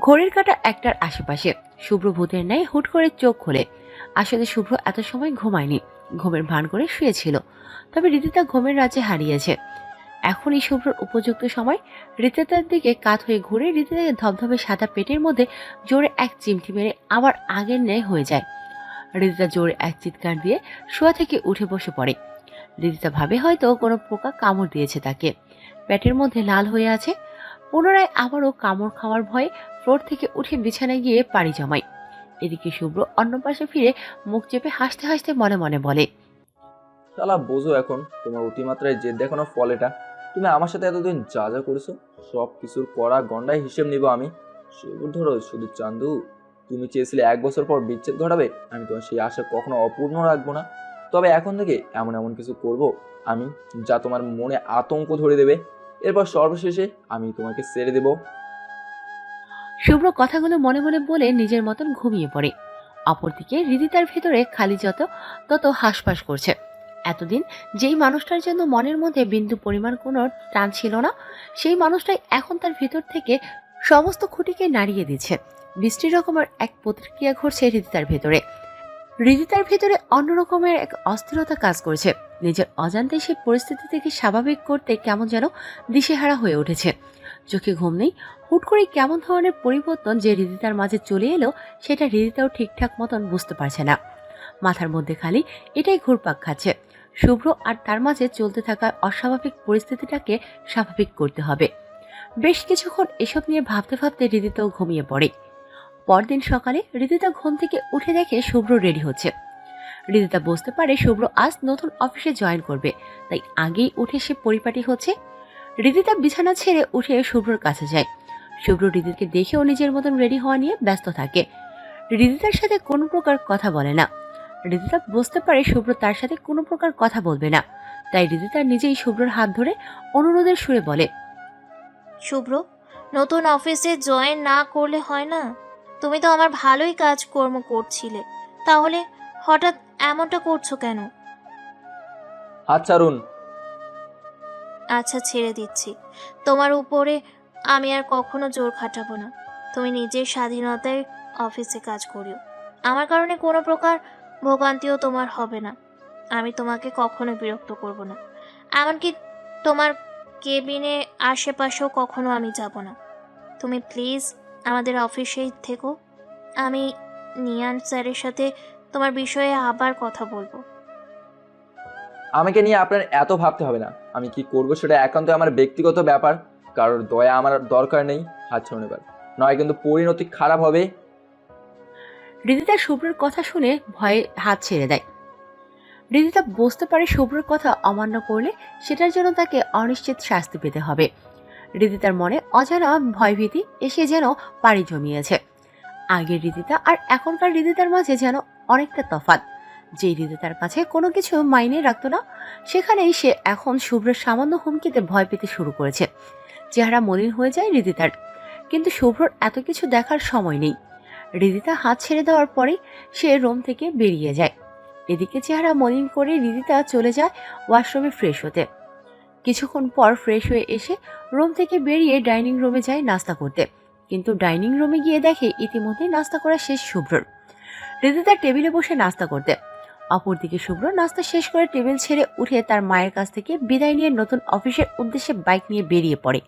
ঘড়ির কাঁটা 1টার আশেপাশে। শুভ্র ভূতের ন্যায় হুট করে চোখ খোলে। আসলে শুভ্র এত সময় ঘুমায়নি, ঘুমের ভান করে শুয়েছিল, তবে হৃদিতা ঘুমের রাজ্যে হারিয়েছে। এখনই শুভ্রর উপযুক্ত সময়। হৃদিতার দিকে কাত হয়ে ঘুরে হৃদিতাকে ধবধবে সাদা পেটের মধ্যে জোরে এক চিমটি মেরে আবার আগের ন্যায় হয়ে যায়। হৃদিতা জোরে এক চিৎকার দিয়ে শোয়া থেকে উঠে বসে পড়ে। হৃদিতা ভাবে হয়তো কোনো পোকা কামড় দিয়েছে তাকে, পেটের মধ্যে লাল হয়ে আছে। পুনরায় আবারও কামড় খাওয়ার ভয়ে ফ্লোর থেকে উঠে বিছানায় গিয়ে পাড়ি জমায়। এদিকে শুভ্র অন্য পাশে ফিরে মুখ চেপে হাসতে হাসতে মনে মনে বলে, শালা বোঝো এখন তোমার অতিমাত্রায় জেদ দেখানোর ফল এটা। তুমি আমার সাথে এতদিন যা যা করেছো সব কিছুর কড়া গন্ডায় হিসেব নিব আমি। সেবুর ধরো শুধু চান্দু, তুমি চেয়েছিলে 1 বছর পর বিচ্ছেদ ঘটাবে, আমি তোমার সেই আশা কখনো অপূর্ণ রাখবো না। তবে এখন থেকে এমন এমন কিছু করব আমি যা তোমার মনে আতঙ্ক ধরে দেবে। এরপর সর্বশেষে আমি তোমাকে ছেড়ে দেব। শুভ্র কথাগুলো মনে মনে বলে নিজের মতন ঘুমিয়ে পড়ে। অপরদিকে হৃদিতার ভেতরে খালি তত হাঁসফাঁস করছে। এতদিন যেই মানুষটার জন্য মনের মধ্যে বিন্দু পরিমাণ কোনো টান ছিল না, সেই মানুষটাই এখন তার ভেতর থেকে সমস্ত খুঁটিকে নাড়িয়ে দিচ্ছে। বৃষ্টি রকমের এক প্রতিক্রিয়া ঘটছে হৃদিতার ভেতরে। হৃদিতার ভেতরে অন্যরকমের এক অস্থিরতা কাজ করছে। নিজের অজান্তে সেই পরিস্থিতি থেকে স্বাভাবিক করতে কেমন যেন দিশেহারা হয়ে উঠেছে। চোখে ঘুম নেই। হুট করে কেমন ধরনের পরিবর্তন যে হৃদিতার মাঝে চলে এলো সেটা হৃদিতাও ঠিকঠাক মতন বুঝতে পারছে না। মাথার মধ্যে খালি এটাই ঘুরপাক খাচ্ছে, শুভ্র আর তার মাঝে চলতে থাকা অস্বাভাবিক পরিস্থিতিটাকে স্বাভাবিক করতে হবে। বেশ কিছুক্ষণ এসব নিয়ে ভাবতে ভাবতে হৃদিতাও ঘুমিয়ে পড়ে। পরদিন সকালে হৃদিতা ঘুম থেকে উঠে দেখে শুভ্র রেডি হচ্ছে। হৃদিতা বুঝতে পারে শুভ্র আজ নতুন অফিসে জয়েন করবে, তাই আগেই উঠে সে পরিপাটি হচ্ছে। হৃদিতা বিছানা ছেড়ে উঠে শুভ্রর কাছে যায়। শুভ্র হৃদিতাকে দেখেও নিজের মতন রেডি হওয়া নিয়ে ব্যস্ত থাকে। হৃদিতার সাথে কোনো প্রকার কথা বলে না। হৃদিতা বুঝতে পারে শুভ্র তার সাথে কোনো প্রকার কথা বলবে না, তাই হৃদিতা নিজেই শুভ্রর হাত ধরে অনুরোধের সুরে বলে, শুভ্র, নতুন অফিসে জয়েন না করলে হয় না? তুমি তো আমার ভালোই কাজকর্ম করছিলে, তাহলে হঠাৎ এমনটা করছো কেন? আচ্ছা অরুণ, আচ্ছা, ছেড়ে দিচ্ছি। তোমার উপরে আমি আর কখনো জোর খাটাবো না। তুমি নিজের স্বাধীনতায় অফিসে কাজ করিও। আমার কারণে কোনো প্রকার ভোগান্তিও তোমার হবে না। আমি তোমাকে কখনো বিরক্ত করব না। এমনকি তোমার কেবিনে আশেপাশেও কখনো আমি যাব না। তুমি প্লিজ আমাদের অফিসেই থেকো। আমি নিয়ান স্যারের সাথে তোমার বিষয়ে আবার কথা বলবো। আমাকে নিয়ে আপনার এত ভাবতে হবে না। আমি কি করব সেটা একান্ত আমার ব্যক্তিগত ব্যাপার। কারোর দয়া আমার দরকার নেই। হাত ছাড়ুন এবার, নয় কিন্তু পরিণতি খারাপ হবে। হৃদিতা শুভ্রের কথা শুনে ভয়ে হাত ছেড়ে দেয়। হৃদিতা বুঝতে পারে শুভ্রের কথা অমান্য করলে সেটার জন্য তাকে অনিশ্চিত শাস্তি পেতে হবে। হৃদিতার মনে অজানা ভয়ভীতি এসে যেন পাড়ি জমিয়েছে। আগের হৃদিতা আর এখনকার হৃদিতার মাঝে যেন অনেকটা তফাৎ। যে হৃদিতার কাছে কোনো কিছু মাইনে রাখতো না, সেখানেই সে এখন শুভ্রের সামান্য হুমকিতে ভয় পেতে শুরু করেছে। চেহারা মলিন হয়ে যায় হৃদিতার, কিন্তু শুভ্রর এত কিছু দেখার সময় নেই। হৃদিতা হাত ছেড়ে দেওয়ার পরে সে রুম থেকে বেরিয়ে যায়। এদিকে চেহারা মলিন করে হৃদিতা চলে যায় ওয়াশরুমে ফ্রেশ হতে। কিছুক্ষণ পর ফ্রেশ হয়ে এসে রুম থেকে বেরিয়ে ডাইনিং রুমে যায় নাস্তা করতে, কিন্তু ডাইনিং রুমে গিয়ে দেখে ইতিমধ্যে নাস্তা করা শেষ শুভ্রর। হৃদিতা টেবিলে বসে নাস্তা করতে, অপরদিকে শুভ্র নাস্তা শেষ করে টেবিল ছেড়ে উঠে তার মায়ের কাছ থেকে বিদায় নিয়ে নতুন অফিসের উদ্দেশ্যে বাইক নিয়ে বেরিয়ে পড়ে।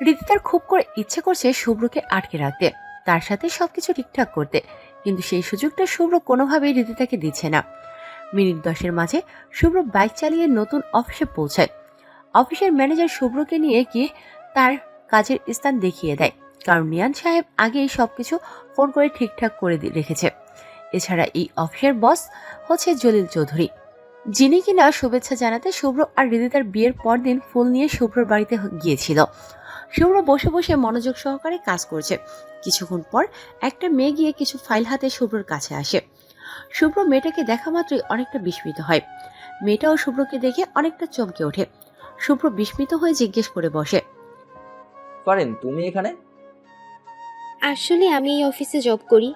হৃদিতার খুব করে ইচ্ছে করছে শুভ্রকে আটকে রাখতে, তার সাথে সবকিছু ঠিকঠাক করতে, কিন্তু সেই সুযোগটা শুভ্র কোনোভাবেই হৃদিতাকে দিচ্ছে না। মিনিট 10-এর মাঝে শুভ্র বাইক চালিয়ে নতুন অফিসে পৌঁছায়। অফিসের ম্যানেজার শুভ্রকে নিয়ে গিয়ে তার কাজের স্থান দেখিয়ে দেয়, কারণ নিয়ান সাহেব আগেই সবকিছু ফোন করে ঠিকঠাক করে রেখেছে। এছাড়া এই অফিসের বস হচ্ছে জলিল চৌধুরী, যিনি কিনা শুভেচ্ছা জানাতে শুভ্র আর হৃদিতার বিয়ের পরদিন ফুল নিয়ে শুভ্রর বাড়িতে গিয়েছিল। শুভ্র বসে বসে মনোযোগ সহকারে কাজ করছে। কিছুক্ষণ পর একটা মেয়ে গিয়ে কিছু ফাইল হাতে শুভ্রর কাছে আসে। শুভ্র মেয়েটাকে দেখা মাত্রই অনেকটা বিস্মিত হয়। মেয়েটাও শুভ্রকে দেখে অনেকটা চমকে ওঠে। শুভ্র বিস্মিত হয়ে জিজ্ঞেস করে বসে, ফারিন, তুমি এখানে? আসলে আমি এই অফিসে জব করি,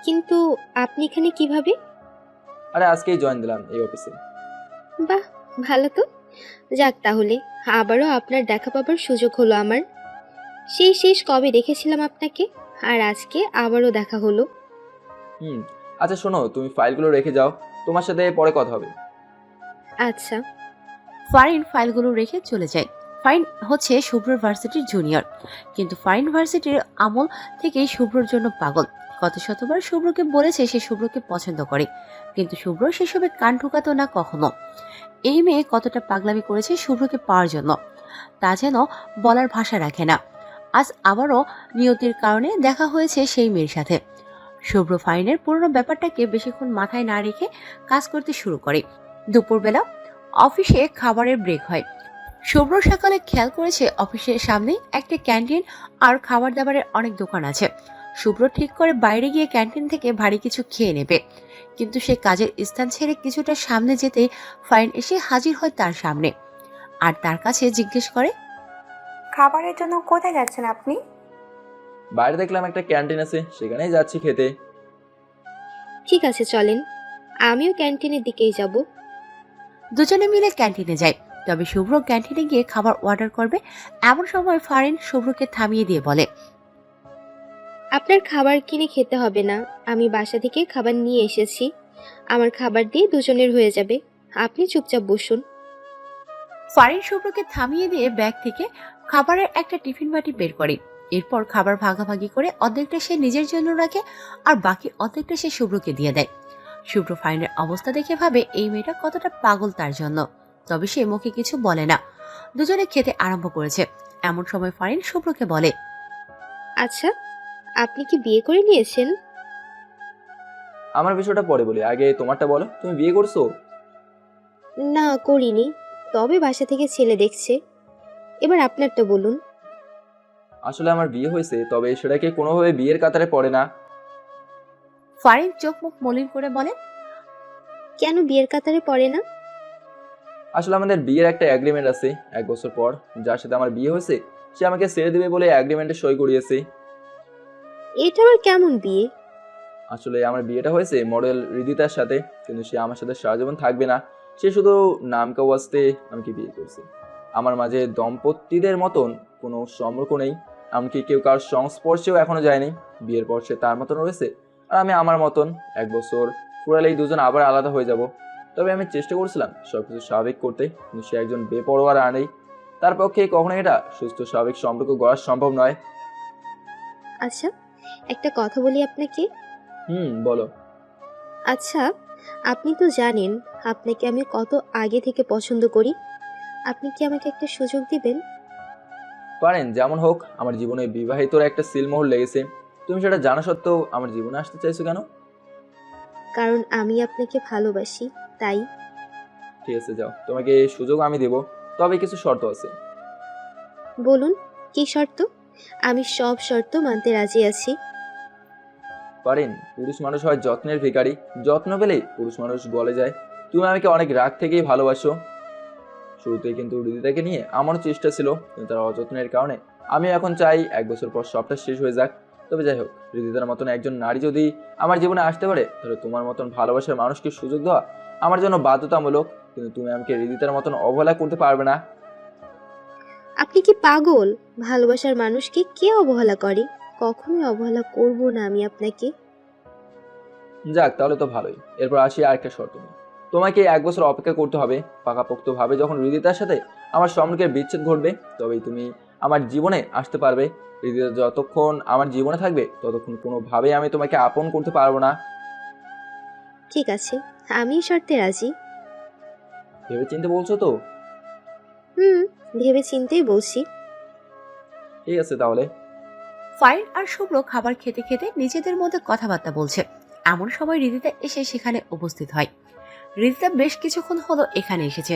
কিন্তু আপনি এখানে কিভাবে? আরে আজকেই জয়েন দিলাম এই অফিসে। বাহ, ভালো তো। যাক, তাহলে আবারও আপনার দেখা পাবার সুযোগ হলো আমার। সেই শেষ কবে দেখেছিলাম আপনাকে, আর আজকে আবারও দেখা হলো। আচ্ছা শোনো, তুমি ফাইলগুলো রেখে যাও, তোমার সাথে পরে কথা হবে। আচ্ছা। ফারিন ফাইলগুলো রেখে চলে যায়। ফারিন হচ্ছে শুভ্রর ভার্সিটির জুনিয়র, কিন্তু ফারিন ভার্সিটির আমল থেকেই শুভ্রর জন্য পাগল। কত শতবার শুভ্রকে বলেছে সে শুভ্রকে পছন্দ করে, কিন্তু শুভ্র সেসবে কান ঢুকাতো না কখনো। এই মেয়ে কতটা পাগলামি করেছে শুভ্রকে পাওয়ার জন্য তা যেন বলার ভাষা রাখে না। আজ আবারও নিয়তির কারণে দেখা হয়েছে সেই মেয়ের সাথে। শুভ্র ফারিনের পুরনো ব্যাপারটাকে বেশিক্ষণ মাথায় না রেখে কাজ করতে শুরু করে। দুপুরবেলা অফিসে খাবারের ব্রেক হয়। শুভ্র সকালে খেয়াল করেছে অফিসের সামনে একটা ক্যান্টিন আর খাবার দাবারের অনেক দোকান আছে। শুভ্র ঠিক করে বাইরে গিয়ে ক্যান্টিন থেকে ভারী কিছু খেয়ে নেবে, কিন্তু সে কাজের স্থান ছেড়ে কিছুটা সামনে যেতে ফারিন এসে হাজির হয় তার সামনে, আর তার কাছে জিজ্ঞেস করে, খাবারের জন্য কোথায় যাচ্ছেন আপনি? বাইরে দেখলাম একটা ক্যান্টিন আছে, সেখানেই যাচ্ছি খেতে। ঠিক আছে চলেন, আমিও ক্যান্টিনের দিকেই যাব। দুজনে মিলে ক্যান্টিনে যায়। তবে শুভ্র ক্যান্টিনে গিয়ে খাবার অর্ডার করবে এমন সময় ফারিন শুভ্রকে থামিয়ে দিয়ে বলে, আপনার খাবার কিনে খেতে হবে না, আমি বাসা থেকে খাবার নিয়ে এসেছি। আমার খাবার দিয়ে দুজনের হয়ে যাবে, আপনি চুপচাপ বসুন। ফারিন শুভ্রকে থামিয়ে দিয়ে ব্যাগ থেকে খাবারের একটা টিফিন বাটি বের করে। এরপর খাবার ভাগাভাগি করে অর্ধেকটা সে নিজের জন্য রাখে আর বাকি অর্ধেকটা সে শুভ্রকে দিয়ে দেয়। শুভ্র ফারিনের অবস্থা দেখে ভাবে এই মেয়েটা কতটা পাগল তার জন্য। তবে সে মুখে কিছু বলে না। দুজনে খেতে আরম্ভ করেছে। এমন সময় ফারিন শুভ্রকে বলে, আচ্ছা, আপনি কি বিয়ে করে নিয়েছেন? আমার বিষয়টা পরে বলি, আগে তোমারটা বলো, তুমি বিয়ে করছো? না, করিনি, তবে বাসা থেকে ছেলে দেখছে। এবার আপনারটা বলুন। আসলে আমার বিয়ে হয়েছে, তবে সেটাকে কোনোভাবে বিয়ের কাতারে পড়ে না। ফারিন চোখ মুখ মলিন করে বলে, কেন বিয়ের কাতারে পড়ে না? আসলে আমাদের বিয়ের একটা এগ্রিমেন্ট আছে। 1 বছর পর যার সাথে আমার বিয়ে হয়েছে সে আমাকে ছেড়ে দেবে বলে এগ্রিমেন্টে সই করিয়েছে। এটা আবার কেমন বিয়ে? আসলে আমার বিয়েটা হয়েছে মডেল হৃদিতার সাথে, কিন্তু সে আমার সাথে সারা জীবন থাকবে না। সে শুধু নামকা ওয়াস্তে আমাকে বিয়ে করছে। আমার মাঝে দম্পতিদের মতন কোনো সম্পর্ক নেই, এমনকি কেউ কারোর সংস্পর্শেও এখনো যায়নি। বিয়ের পর সে তার মতন রয়েছে আর আমি আমার মতন। 1 বছর ফুরালেই দুজন আবার আলাদা হয়ে যাব। তবে আমি চেষ্টা করছিলাম সবকিছু স্বাভাবিক করতে, কিন্তু সে একজন বেপরোয়া রানী। তার পক্ষে কখনোই এটা সুস্থ স্বাভাবিক সম্পর্ক গড়া সম্ভব নয়। আচ্ছা, একটা কথা বলি আপনাকে। বলো। আচ্ছা, আপনি তো জানেন আপনাকে আমি কত আগে থেকে পছন্দ করি। আপনি কি আমাকে একটা সুযোগ দিবেন? পারেন, যেমন হোক আমার জীবনে বিবাহিতর একটা সিলমোহর লেগেছে। তুমি সেটা জানা সত্ত্বেও আমার জীবনে আসতে চাইছো কেন? কারণ আমি আপনাকে ভালোবাসি, তাই। ঠিক আছে, যাও, তোমাকে এই সুযোগ আমি দেব, তবে কিছু শর্ত আছে। বলুন, কি শর্ত? আমি সব শর্ত মানতে রাজি আছি। পারেন, পুরুষ মানুষ হয় যত্নের ভিখারি, যত্ন পেলেই পুরুষ মানুষ গলে যায়। তুমি আমাকে অনেক রাগ থেকেই ভালোবাসো। শুরুতেই কিন্তু হৃদিতাকে নিয়ে আমারও চেষ্টা ছিল, কিন্তু তার অযত্নের কারণে আমি এখন চাই 1 বছর পর সবটা শেষ হয়ে যাক। তবে যাই হোক, হৃদিতার মতন একজন নারী যদি আমার জীবনে আসতে পারে, তাহলে তোমার মতন ভালোবাসার মানুষকে সুযোগ দেওয়া আমার জন্য বাধ্যতামূলক। কিন্তু তুমি আমাকে হৃদিতার মতন অবহেলা করতে পারবে না। আপনি কি পাগল? ভালোবাসার মানুষকে কে অবহেলা করে? কখনোই অবহেলা করব না আমি আপনাকে। যাক, তাহলে তো ভালোই। এরপর আসি আরেকটা শর্ত নিয়ে। তোমাকে 1 বছর অপেক্ষা করতে হবে। পাকাপোক্তভাবে যখন হৃদিতার সাথে আমার সম্পর্কের বিচ্ছেদ ঘটবে, তবেই তুমি আমার জীবনে আসতে পারবে। হৃদিতা যতক্ষণ আমার জীবনে থাকবে, ততক্ষণ কোনোভাবেই আমি তোমাকে আপন করতে পারবো না। ঠিক আছে, আমি এই শর্তে রাজি। ভেবে চিন্তে বলছো তো? ভেবে চিন্তেই বলছি। ঠিক আছে তাহলে। ফারিন আর শুভ্র খাবার খেতে খেতে নিজেদের মধ্যে কথাবার্তা বলছে। এমন সময় হৃদিতা এসে সেখানে উপস্থিত হয়। হৃদিতা বেশ কিছুক্ষণ হলো এখানে এসেছে।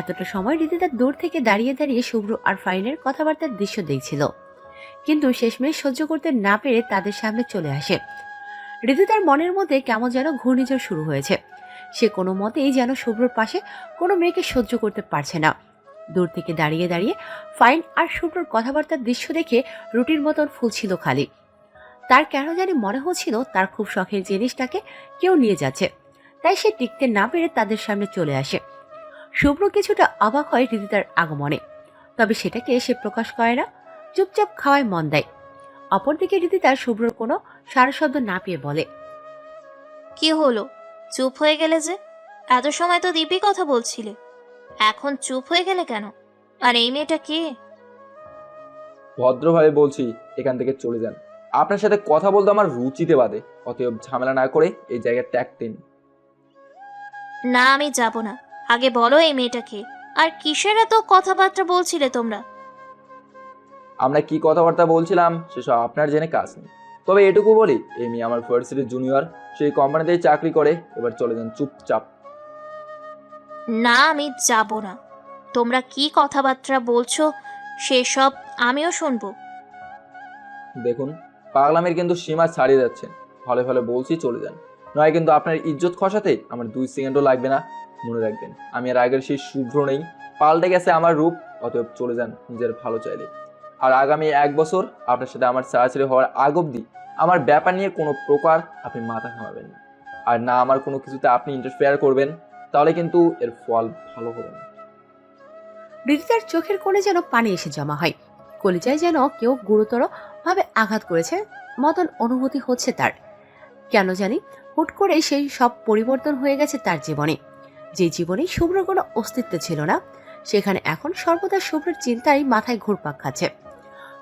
এতটা সময় হৃদিতা দূর থেকে দাঁড়িয়ে দাঁড়িয়ে শুভ্র আর ফারিনের কথাবার্তার দৃশ্য দেখছিল, কিন্তু শেষমেশ সহ্য করতে না পেরে তাদের সামনে চলে আসে। হৃদিতার মনের মধ্যে কেমন যেন ঘূর্ণিঝড় শুরু হয়েছে। সে কোনো মতেই যেন শুভ্রর পাশে কোনো মেয়েকে সহ্য করতে পারছে না। দূর থেকে দাঁড়িয়ে দাঁড়িয়ে ফাইন আর শুভ্রর কথাবার্তার দৃশ্য দেখে রুটির মতন ফুলছিল খালি। তার কেন জানি মনে হচ্ছিল তার খুব শখের জিনিসটাকে কেউ নিয়ে যাচ্ছে। তাই সে টিকতে না পেরে তাদের সামনে চলে আসে। শুভ্র কিছুটা অবাক হয় হৃদিতার আগমনে, তবে সেটাকে সে প্রকাশ করে না, চুপচাপ খাওয়ায় মন দেয়। অপরদিকে হৃদিতা শুভ্রর কোনো সারা শব্দ না পেয়ে বলে, কি হলো, চুপ হয়ে গেলে যে? এত সময় তো দীপি কথা বলছিলে, এখন চুপ হয়ে গেলে কেন? আর এই মেয়েটা কে? ভদ্রভাবে বলছি, এখান থেকে চলে যান। আপনার সাথে কথা বলতে আমার রুচিতে বাদে। অতএব ঝামেলা না করে এই জায়গায় ট্যাগ দিন। না, আমি যাব না। আগে বলো এই মেয়েটা কে, আর কিসের এত কথাবার্তা বলছিলে তোমরা? আমরা কি কথাবার্তা বলছিলাম সেসব আপনার জেনে কাজ নেই। তবে এটুকু বলি, এই মেয়ে আমার ভার্সিটির জুনিয়র, সেই কোম্পানিতেই চাকরি করে। এবার চলে যান চুপচাপ। না, আমি যাব না। তোমরা কি কথাবার্তা বলছো সেসব আমিও শুনবো। দেখুন, পাগলামের কিন্তু সীমা ছাড়িয়ে যাচ্ছেন। ভালো ভালো বলছি, চলে যান, নয় কিন্তু আপনার ইজ্জত খসাতে আমার 2 সেকেন্ডও লাগবে না। মনে রাখবেন, আমি আর আগের সেই শুভ্র নেই, পাল্টে গেছে আমার রূপ। অতএব চলে যান নিজের ভালো চাইলে। আর আগামী 1 বছর আপনার সাথে আমার ছাড়াছাড়ি হওয়ার আগ অবধি আমার ব্যাপার নিয়ে কোনো প্রকার আপনি মাথা ঘামাবেন না। আর না আমার কোনো কিছুতে আপনি ইন্টারফেয়ার করবেন, তাহলে কিন্তু এর ফল ভালো হবে না। রিদিতার চোখের কোণে যেন পানি এসে জমা হয়, কলিজায় যেন কেউ গুরুতর ভাবে আঘাত করেছে মতন অনুভূতি হচ্ছে তার। কেন জানি হুট করে সেই সব পরিবর্তন হয়ে গেছে তার জীবনে। যে জীবনে শুভ্র কোনো অস্তিত্ব ছিল না, সেখানে এখন সর্বদা শুভ্রের চিন্তায় মাথায় ঘুরপাক খাচ্ছে।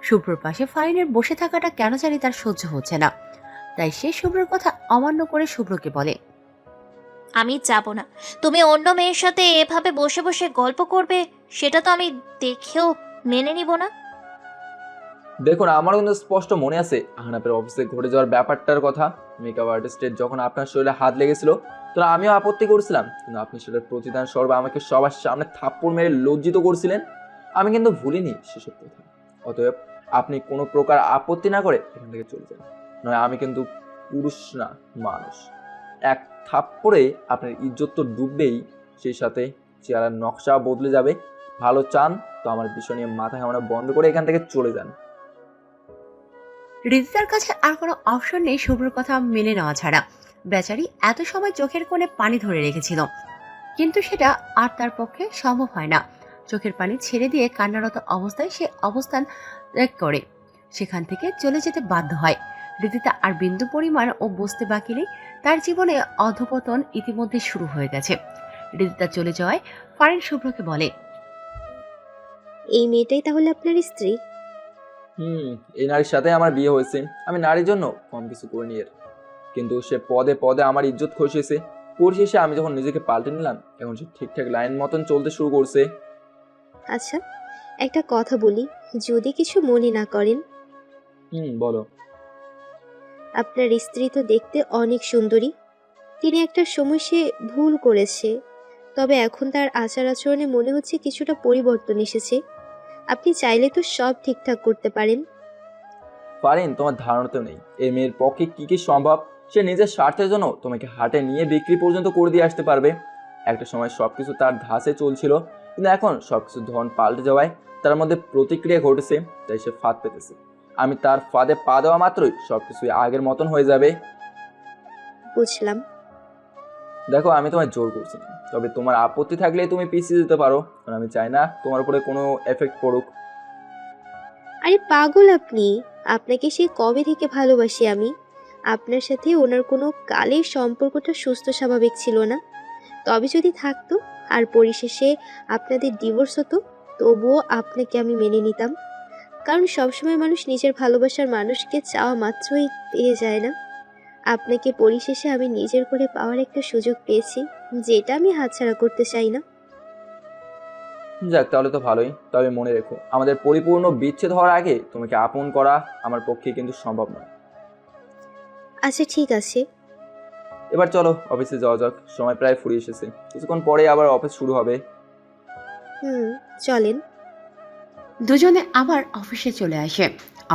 শুভ্রর পাশে ফারিনের বসে থাকাটা কেন জানি তার সহ্য হচ্ছে না, তাই সে শুভ্রের কথা অমান্য করে শুভ্রকে বলে, আমি যাব না। তুমি অন্য মেয়ের সাথে এভাবে বসে বসে গল্প করবে, সেটা তো আমি দেখেও মেনে নিব না। দেখুন, আমার কিন্তু স্পষ্ট মনে আছে আহনাফের অফিসে ঘটে যাওয়ার ব্যাপারটার কথা। মেকআপ আর্টিস্টের যখন আপনার শরীরে হাত লেগেছিল, তখন আমিও আপত্তি করছিলাম, কিন্তু আপনি সেটার প্রতিদান স্বরূপ আমাকে সবার সামনে থাপ্পড় মেরে লজ্জিত করছিলেন। আমি কিন্তু ভুলিনি সেসব কথা। অতএব আপনি কোনো প্রকার আপত্তি না করে এখান থেকে চলে যান, নয় আমি কিন্তু পুরুষ না মানুষ। এক থাপ্পড়ে আপনার ইজ্জত তো ডুববেই, সেই সাথে চেহারার নকশা বদলে যাবে। ভালো চান তো আমার বিষয় নিয়ে মাথা ঘামানো বন্ধ করে এখান থেকে চলে যান। রিদিতার কাছে আর কোনো অপশন নেই শুভ্রর কথা মেনে নেওয়া ছাড়া। বেচারি এত সময় চোখের কোণে পানি ধরে রেখেছিল, কিন্তু সেটা আর তার পক্ষে সম্ভব হয় না। চোখের পানি ছেড়ে দিয়ে কান্নারত অবস্থায় সে অবস্থান ত্যাগ করে সেখান থেকে চলে যেতে বাধ্য হয়। রিদিতা আর বিন্দু পরিমাণ ও বুঝতে বাকি নেই তার জীবনে অধপতন ইতিমধ্যে শুরু হয়ে গেছে। রিদিতা চলে যাওয়ায় ফারিন শুভ্রকে বলে, এই মেয়েটাই তাহলে আপনার স্ত্রী? এই নারীর সাথে আমার বিয়ে হয়েছে। আমি নারীর জন্য কম কিছু করিনি এর, কিন্তু সে পদে পদে আমার ইজ্জত খসিয়েছে। পরিশেষে আমি যখন নিজেকে পাল্টে নিলাম, এখন সে ঠিকঠাক লাইন মতন চলতে শুরু করছে। আচ্ছা, একটা কথা বলি, যদি কিছু মনে না করেন। বলো। আপনার স্ত্রী তো দেখতে অনেক সুন্দরী। তিনি একটা সময় সে ভুল করেছে, তবে এখন তার আচার আচরণে মনে হচ্ছে কিছুটা পরিবর্তন এসেছে। আপনি চাইলে তো সব ঠিকঠাক করতে পারেন। ফারিন, তোমার ধারণাতেও নেই এই মেয়ের পক্ষে কি কি সম্ভব। সে নিজের স্বার্থের জন্য তোমাকে হাটে নিয়ে বিক্রি পর্যন্ত করে দিয়ে আসতে পারবে। একটা সময় সবকিছু তার ধাসে চলছিল, কিন্তু এখন সবকিছু ধন পাল্টে যাওয়ায় তার মধ্যে প্রতিক্রিয়া ঘটেছে, তাই সে ফাঁদ পেতেছে। আমি তার ফাঁদে পা দেওয়া মাত্রই সবকিছুই আগের মতন হয়ে যাবে। বুঝলাম। দেখো, আমি তোমায় জোর করছি না, তবে তোমার আপত্তি থাকলে তুমি পিছিয়ে যেতে পারো, কারণ আমি চাই না তোমার উপরে কোনো এফেক্ট পড়ুক। আরে পাগল আপনি! আপনাকে সেই কবে থেকে ভালোবাসি আমি। আপনার সাথে ওনার কোনো কালের সম্পর্কটা সুস্থ স্বাভাবিক ছিল না। তবে যদি থাকতো আর পরিশেষে আপনাদের ডিভোর্স হতো, তবুও আপনাকে আমি মেনে নিতাম। কারণ সবসময় মানুষ নিজের ভালোবাসার মানুষকে চাওয়া মাত্রই পেয়ে যায় না। আপনাকে পরিশেষে আমি নিজের করে পাওয়ার একটা সুযোগ পেয়েছি, যেটা আমি হাতছাড়া করতে চাই না। যাক, তাহলে তো ভালোই। তবে মনে রেখো, আমাদের পরিপূর্ণ বিচ্ছেদ হওয়ার আগে তোমাকে আপন করা আমার পক্ষে কিন্তু সম্ভব নয়। আচ্ছা ঠিক আছে। এবার চলো অফিসে যাওয়া যাক, সময় প্রায় ফুরিয়ে এসেছে। কিছুক্ষণ পরে আবার অফিস শুরু হবে। চলেন। দুজনে আবার অফিসে চলে আসে।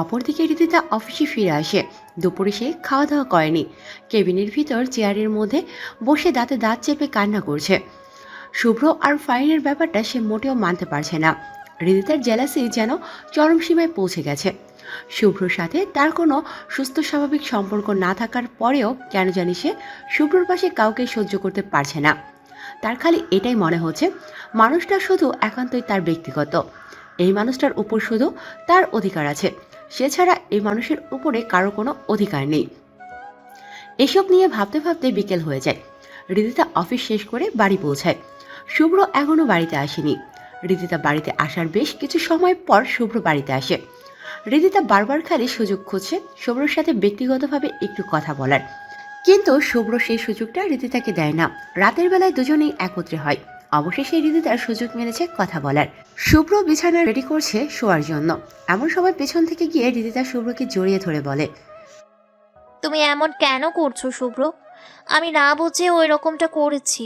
অপরদিকে রিদিতা অফিসে ফিরে আসে। দুপুরে সে খাওয়া দাওয়া করেনি, কেবিনের ভিতর চেয়ারের মধ্যে বসে দাঁতে দাঁত চেপে কান্না করছে। শুভ্র আর ফারিনের ব্যাপারটা সে মোটেও মানতে পারছে না। রিদিতার জেলাসি যেন চরম সীমায় পৌঁছে গেছে। শুভ্রর সাথে তার কোনো সুস্থ স্বাভাবিক সম্পর্ক না থাকার পরেও কেন জানি সে শুভ্রর পাশে কাউকে সহ্য করতে পারছে না। তার খালি এটাই মনে হচ্ছে মানুষটা শুধু একান্তই তার ব্যক্তিগত, এই মানুষটার উপর শুধু তার অধিকার আছে, সে ছাড়া এই মানুষের উপরে কারো কোনো অধিকার নেই। এসব নিয়ে ভাবতে ভাবতে বিকেল হয়ে যায়। রিদিতা অফিস শেষ করে বাড়ি পৌঁছায়। শুভ্র এখনো বাড়িতে আসেনি। রিদিতা বাড়িতে আসার বেশ কিছু সময় পর শুভ্র বাড়িতে আসে। রিদিতা বারবার খালি সুযোগ খুঁজছে শুভ্রর সাথে ব্যক্তিগতভাবে একটু কথা বলার, কিন্তু শুভ্র সেই সুযোগটা রিদিতাকে দেয় না। রাতের বেলায় দুজনেই একত্রে হয়। অবশেষে রিদিতার সুযোগ মিলেছে কথা বলার। শুভ্র বিছানা রেডি করছে শোয়ার জন্য, এমন সময় পেছন থেকে গিয়ে রিদিতা শুভ্রকে জড়িয়ে ধরে বলে, তুমি এমন কেন করছো শুভ্র? আমি না বুঝে ওই রকমটা করেছি,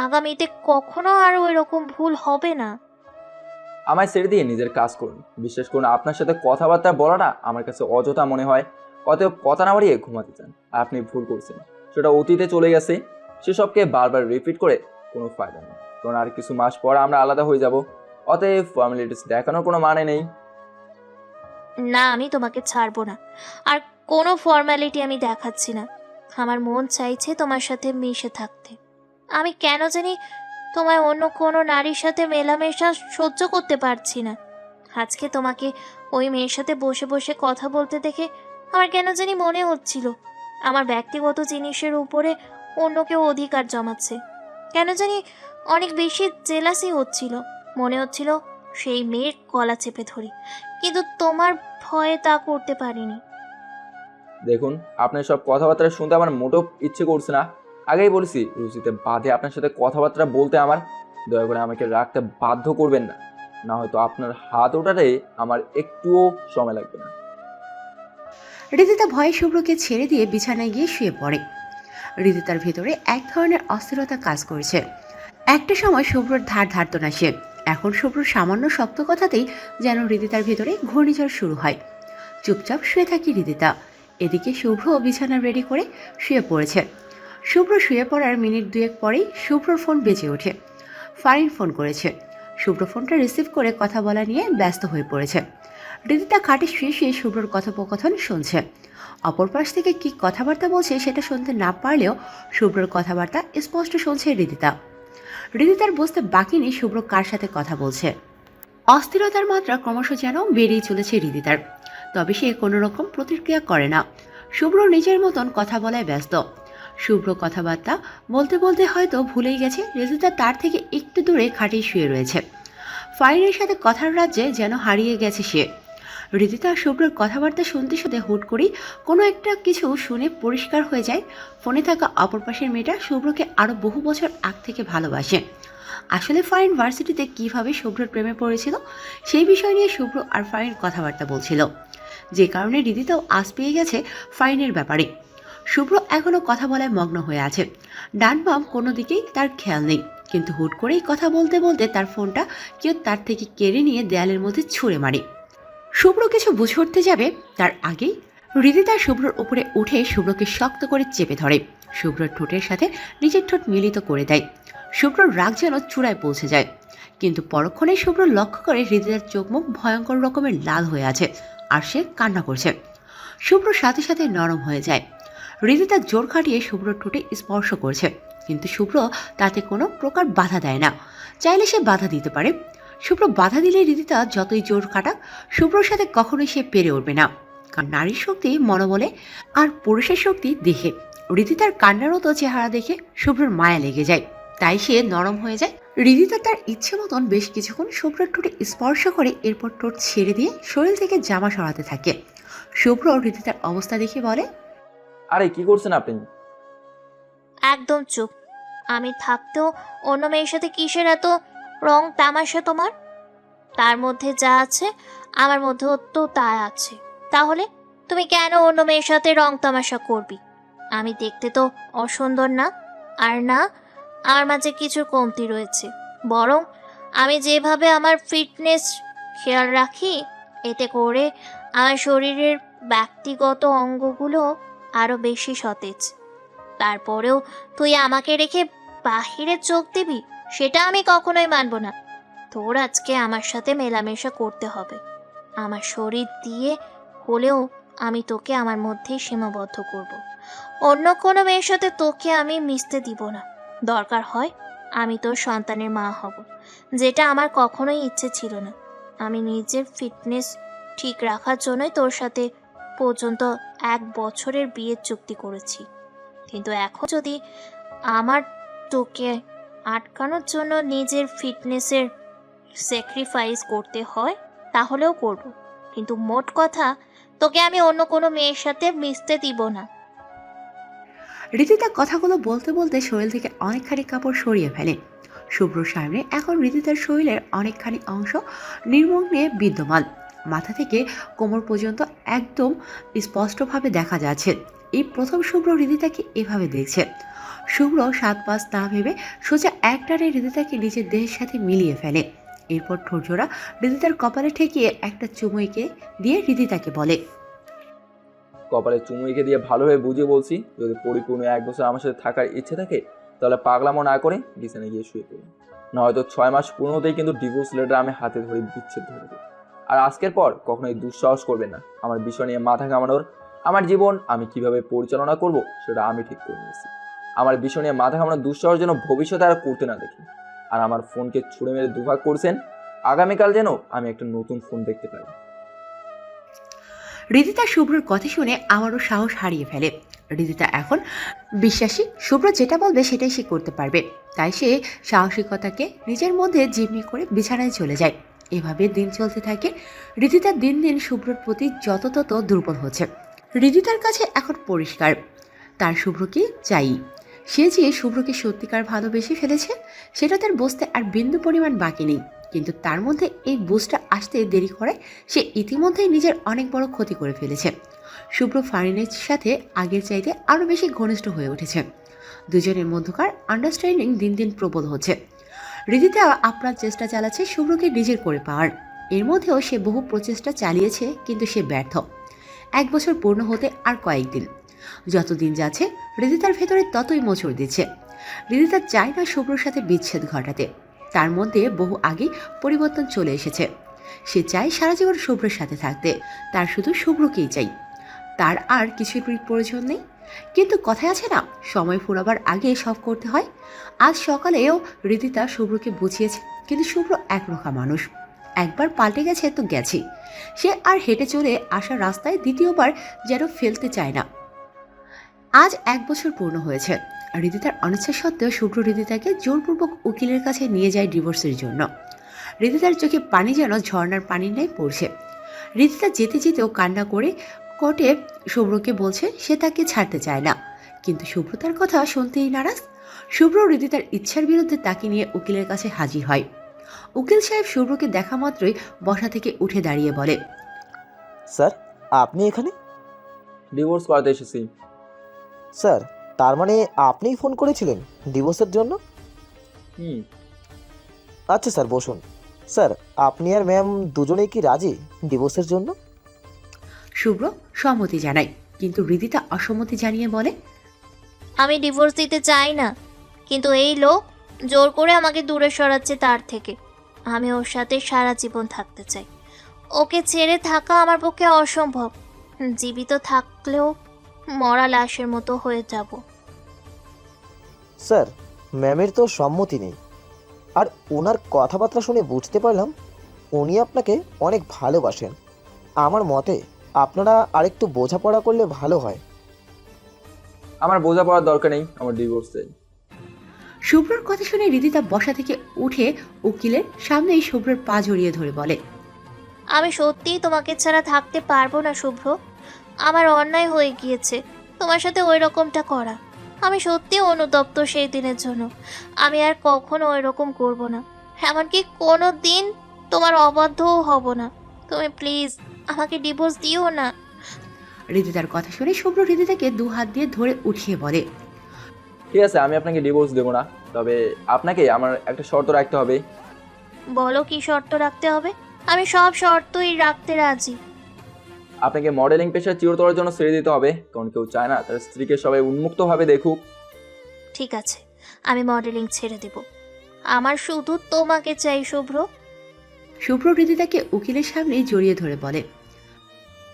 আগামীতে কখনো আর ওই রকম ভুল হবে না। আমায় ছেড়ে দিয়ে নিজের কাজ করুন। বিশেষ করুন আপনার সাথে কথাবার্তা বলাটা আমার কাছে অযথা মনে হয়। অতএব কথা না বাড়িয়ে ঘুমাতে চান। আপনি ভুল করছেন, সেটা অতীতে চলে গেছে। সেসবকে বারবার রিপিট করে কোনো ফায়দা নেই, কারণ আর কিছু মাস পর আমরা আলাদা হয়ে যাব। অতএব ফর্মালিটিস দেখানোর কোনো মানে নেই। না, আমি তোমাকে ছাড়বো না। আর কোনো ফর্মালিটি আমি দেখাচ্ছি না। আমার মন চাইছে তোমার সাথে মিশে থাকতে। আমি কেন জানি তোমায় অন্য কোনো নারীর সাথে মেলামেশা সহ্য করতে পারছি না। আজকে তোমাকে ওই মেয়ের সাথে বসে বসে কথা বলতে দেখে আমার কেন জানি মনে হচ্ছিল আমার ব্যক্তিগত জিনিসের উপরে অন্য কেউ অধিকার জমাচ্ছে। কেন জানি অনেক বেশি জেলাসি হচ্ছিল। মনে হচ্ছিল সেই মেয়ের গলা চেপে ধরি, কিন্তু তোমার ভয়ে তা করতে পারিনি। দেখুন, আপনার সব কথাবার্তা শুনতে আমার মোটেও ইচ্ছে করছে না। আগেই বলেছি, রুচিতে বাদে আপনার সাথে কথাবার্তা বলতে আমার। দয়া করে আমাকে রাখতে বাধ্য করবেন না, না হয়তো আপনার হাত ওঠাতে আমার একটুও সময় লাগবে না। রিদিতা ভয়ে শুভ্রকে ছেড়ে দিয়ে বিছানায় গিয়ে শুয়ে পড়ে। রিদিতার ভেতরে এক ধরনের অস্থিরতা কাজ করছে। একটা সময় শুভ্রর ধার ধারত না সে। এখন শুভ্রর সামান্য শক্ত কথাতেই যেন রিদিতার ভেতরে ঘূর্ণিঝড় শুরু হয়। চুপচাপ শুয়ে থাকি রিদিতা। এদিকে শুভ্র বিছানা রেডি করে শুয়ে পড়েছে। শুভ্র শুয়ে পড়ার মিনিট দুয়েক পরেই শুভ্রর ফোন বেজে ওঠে। ফারিন ফোন করেছে। শুভ্র ফোনটা রিসিভ করে কথা বলা নিয়ে ব্যস্ত হয়ে পড়েছে। রিদিতা খাটে শুয়ে শুয়ে শুভ্রর কথোপকথন শুনছে। অপর পাশ থেকে কি কথাবার্তা বলছে সেটা শুনতে না পারলেও শুভ্রর কথাবার্তা স্পষ্ট শুনছে রিদিতা। রিদিতার বুঝতে বাকি নেই শুভ্র কার সাথে কথা বলছে। অস্থিরতার মাত্রা ক্রমশ যেন বেড়েই চলেছে রিদিতার। তবে সে কোনো রকম প্রতিক্রিয়া করে না। শুভ্র নিজের মতন কথা বলায় ব্যস্ত। শুভ্র কথাবার্তা বলতে বলতে হয়তো ভুলেই গেছে রিদিতা তার থেকে একটু দূরে খাটে শুয়ে রয়েছে। ফারিনের সাথে কথার রাজ্যে যেন হারিয়ে গেছে সে। রিদিতা শুভ্রর কথাবার্তা শুনতে শুনতে হুট করেই কোনো একটা কিছু শুনে পরিষ্কার হয়ে যায় ফোনে থাকা অপর পাশের মেয়েটা শুভ্রকে আরও বহু বছর আগ থেকে ভালোবাসে। আসলে ফারিন ভার্সিটিতে কিভাবে শুভ্রর প্রেমে পড়েছিল সেই বিষয় নিয়ে শুভ্র আর ফারিন কথাবার্তা বলছিল, যে কারণে রিদিতাও আজ পেয়ে গেছে ফারিনের ব্যাপারে। শুভ্র এখনও কথা বলায় মগ্ন হয়ে আছে। ডান বাম কোনো দিকেই তার খেয়াল নেই, কিন্তু হুট করেই কথা বলতে বলতে তার ফোনটা কেউ তার থেকে কেড়ে নিয়ে দেয়ালের মধ্যে ছুঁড়ে মারে। শুভ্র কিছু বুঝে উঠতে যাবে তার আগেই রিদিতা শুভ্রর উপরে উঠে শুভ্রকে শক্ত করে চেপে ধরে। শুভ্রর ঠোঁটের সাথে নিজের ঠোঁট মিলিত করে দেয়। শুভ্রর রাগ যেন চূড়ায় পৌঁছে যায়, কিন্তু পরক্ষণে শুভ্র লক্ষ্য করে রিদিতার চোখ মুখ ভয়ঙ্কর রকমের লাল হয়ে আছে আর সে কান্না করছে। শুভ্র সাথে সাথে নরম হয়ে যায়। রিদিতা জোর খাটিয়ে শুভ্রর ঠোঁটে স্পর্শ করছে, কিন্তু শুভ্র তাতে কোনো প্রকার বাধা দেয় না। চাইলে সে বাধা দিতে পারে। শুভ্র বাধা দিলে রিদিতা যতই জোর কাটাক শুভ্রর সাথে কখনোই সে পেরে উঠবে না। কারণ নারীর শক্তি মনোবলে আর পুরুষের শক্তি দেহে। রিদিতার কান্নারত চেহারা দেখে শুভ্রর মায়া লেগে যায়, তাই সে নরম হয়ে যায়। রিদিতা তার ইচ্ছে মতন বেশ কিছুক্ষণ শুভ্রর ঠোঁটে স্পর্শ করে এরপর ঠোঁট ছেড়ে দিয়ে শরীর থেকে জামা সরাতে থাকে। শুভ্র রিদিতার অবস্থা দেখে বলে, আরে কি করছেন আপনি? একদম চুপ। আমি থাকতেও অন্য মেয়ের সাথে কিসের এত রং তামাশা তোমার? তার মধ্যে যা আছে আমার মধ্যেও তো তা আছে। তাহলে তুমি কেন অন্য মেয়ের সাথে রং তামাশা করবি? আমি দেখতে তো অসুন্দর না, আর না আমার মাঝে কিছু কমতি রয়েছে। বরং আমি যেভাবে আমার ফিটনেস খেয়াল রাখি, এতে করে আমার শরীরের ব্যক্তিগত অঙ্গগুলো আরও বেশি সতেজ। তারপরেও তুই আমাকে রেখে বাহিরে চোখ দিবি, সেটা আমি কখনোই মানব না। তোর আজকে আমার সাথে মেলামেশা করতে হবে। আমার শরীর দিয়ে হলেও আমি তোকে আমার মধ্যেই সীমাবদ্ধ করব। অন্য কোনো মেয়ের সাথে তোকে আমি মিশতে দিব না। দরকার হয় আমি তোর সন্তানের মা হব, যেটা আমার কখনোই ইচ্ছে ছিল না। আমি নিজের ফিটনেস ঠিক রাখার জন্যই তোর সাথে পর্যন্ত 1 বছরের বিয়ের চুক্তি করেছি। কিন্তু এখন যদি আমার তোকে আটকানোর জন্য নিজের ফিটনেসের স্যাক্রিফাইস করতে হয় তাহলেও করব, কিন্তু মোট কথা তোকে আমি অন্য কোনো মেয়ের সাথে মিশতে দিব না। রিদিতা কথাগুলো বলতে বলতে শরীর থেকে অনেকখানি কাপড় সরিয়ে ফেলে। শুভ্রর সামনে এখন রিদিতার শরীরের অনেকখানি অংশ নির্মগ্নে বিদ্যমান। মাথা থেকে কোমর পর্যন্ত একদম স্পষ্টভাবে দেখা যাচ্ছে। এই প্রথম শুভ্র রিদিতাকে এভাবে দেখছে। শুভ্র 7-5 না ভেবে সোজা একটানে রিদিতাকে নিজের দেহের সাথে মিলিয়ে ফেলে। এরপর ঠোঁটজোড়া রিদিতার কপালে ঠেকিয়ে একটা চুমুইকে দিয়ে রিদিতাকে বলে, কপালে চুমুইকে দিয়ে ভালোভাবে বুঝিয়ে বলছি, যদি পরিপূর্ণ 1 বছর আমার সাথে থাকার ইচ্ছে থাকে তাহলে পাগলামো না করে বিছানায় গিয়ে শুয়ে পড়ুন। নয়তো 6 মাস পূর্ণ হতেই কিন্তু ডিভোর্স লেটার আমি হাতে ধরে বিচ্ছেদ ধরে দেব। আর আজকের পর কখনোই দুঃসাহস করবেন না আমার বিষয় নিয়ে মাথা ঘামানোর। আমার জীবন আমি কিভাবে পরিচালনা করব সেটা আমি ঠিক করে নিয়েছি। আমার বিষয় নিয়ে মাথা ঘামানোর দুঃসাহস যেন ভবিষ্যতে আর করতে না দেখি। আর আমার ফোনকে ছুঁড়ে মেরে দুভাগ করছেন, আগামীকাল যেন আমি একটা নতুন ফোন দেখতে পাই। রিদিতা শুভ্রর কথা শুনে আমারও সাহস হারিয়ে ফেলে। রিদিতা এখন বিশ্বাসী শুভ্র যেটা বলবে সেটাই সে করতে পারবে, তাই সে সাহসিকতাকে নিজের মধ্যে জিম্মি করে বিছানায় চলে যায়। এভাবে দিন চলতে থাকে। রিদিতা দিন দিন শুভ্রর প্রতি যত তত দুর্বল হচ্ছে। রিদিতার কাছে এখন পরিষ্কার তার শুভ্রকে চাই। সে যে শুভ্রকে সত্যিকার ভালোবেসে ফেলেছে সেটা তার বুঝতে আর বিন্দু পরিমাণ বাকি নেই। কিন্তু তার মধ্যে এই বুঝটা আসতে দেরি করায় সে ইতিমধ্যেই নিজের অনেক বড় ক্ষতি করে ফেলেছে। শুভ্র ফারিনের সাথে আগের চাইতে আরও বেশি ঘনিষ্ঠ হয়ে উঠেছে। দুজনের মধ্যকার আন্ডারস্ট্যান্ডিং দিন দিন প্রবল হচ্ছে। রিদিতা আপ্রাণ চেষ্টা চালাচ্ছে শুভ্রকে নিজের করে পাওয়ার। এর মধ্যেও সে বহু প্রচেষ্টা চালিয়েছে, কিন্তু সে ব্যর্থ। 1 বছর পূর্ণ হতে আর কয়েকদিন। যত দিন যাচ্ছে রিদিতার ভেতরে ততই মোচড় দিচ্ছে। রিদিতা চায় না শুভ্রর সাথে বিচ্ছেদ ঘটাতে। তার মধ্যে বহু আগে পরিবর্তন চলে এসেছে। সে চায় সারা জীবন শুভ্রের সাথে থাকতে। তার শুধু শুভ্রকেই চাই, তার আর কিছুর প্রয়োজন নেই। কিন্তু কথায় আছে না, সময় ফুরাবার আগে সব করতে হয়। আজ সকালেও রিদিতা শুভ্রকে বুঝিয়েছে, কিন্তু শুভ্র একরোখা মানুষ। একবার পাল্টে গেছে তো গেছে। সে আর হেঁটে চলে আসার রাস্তায় দ্বিতীয়বার যেন ফেলতে চায় না। আজ 1 বছর পূর্ণ হয়েছে। রিদিতার অনিচ্ছা সত্ত্বেও শুভ্র রিদিতাকে জোরপূর্বক উকিলের কাছে নিয়ে যায় ডিভোর্সের জন্য। রিদিতার চোখে পানি যেন ঝর্ণার পানির ন্যায় পড়ছে। রিদিতা যেতে যেতেও কান্না করে কোর্টে শুভ্রকে বলছে সে তাকে ছাড়তে চায় না, কিন্তু শুভ্র তার কথা শুনতেই নারাজ। শুভ্র রিদিতার ইচ্ছার বিরুদ্ধে তাকে নিয়ে উকিলের কাছে হাজির হয়। উকিল সাহেব শুভ্রকে দেখা মাত্রই বসা থেকে উঠে দাঁড়িয়ে বলে, স্যার, আপনি এখানে? ডিভোর্স করাতে এসেছি। স্যার, তার মানে আপনিই ফোন করেছিলেন ডিভোর্সের জন্য? হুম। আচ্ছা স্যার, বসুন। স্যার, আপনি আর ম্যাম দুজনেই কি রাজি ডিভোর্সের জন্য? শুভ্র সম্মতি জানায়, কিন্তু রিদিতা অসম্মতি জানিয়ে বলে, আমি ডিভোর্স দিতে চাই না, কিন্তু এই লোক জোর করে আমাকে দূরে সরাচ্ছে তার থেকে। আমি ওর সাথে সারা জীবন থাকতে চাই। ওকে ছেড়ে থাকা আমার পক্ষে অসম্ভব। জীবিত থাকলেও মরা লাশের মতো হয়ে যাব। স্যার, ম্যামের তো সম্মতি নেই। আর ওনার কথাবার্তা শুনে বুঝতে পারলাম উনি আপনাকে অনেক ভালোবাসেন। আমার মতে আপনারা আরেকটু বোঝাপড়া করলে ভালো হয়। আমার বোঝাপড়ার দরকার নেই, আমার ডিভোর্স চাই। শুভ্রর কথা শুনে রিদিতা বসা থেকে উঠে উকিলের সামনেই শুভ্রর পা জড়িয়ে ধরে বলে, আমি সত্যিই তোমাকে ছাড়া থাকতে পারবো না শুভ্র। আমার অন্যায় হয়ে গিয়েছে তোমার সাথে ওই রকমটা করা। আমি সত্যি অনুতপ্ত সেই দিনের জন্য। আমি আর কখনো ওই রকম করবো না, এমনকি কোনো দিন তোমার অবাধ্যও হব না। তুমি প্লিজ আমাকে ডিভোর্স দিও না। রিদিতার কথা শুনে শুভ্র রিদিতাকে 2 হাত দিয়ে ধরে উঠিয়ে বলে, ঠিক আছে, আমি আপনাকে ডিভোর্স দেবো না, তবে আপনাকে আমার একটা শর্ত রাখতে হবে। বলো কি শর্ত রাখতে হবে? আমি সব শর্তই রাখতে রাজি। আপনাকে মডেলিং পেশা চিরতরের জন্য ছেড়ে দিতে হবে, কারণ কেউ চায় না তার স্ত্রীকে সবাই উন্মুক্তভাবে দেখুক। ঠিক আছে, আমি মডেলিং ছেড়ে দেব। আমার শুধু তোমাকে চাই শুভ্র। শুভ্র রিদিতাকে উকিলের সামনেই জড়িয়ে ধরে বলে,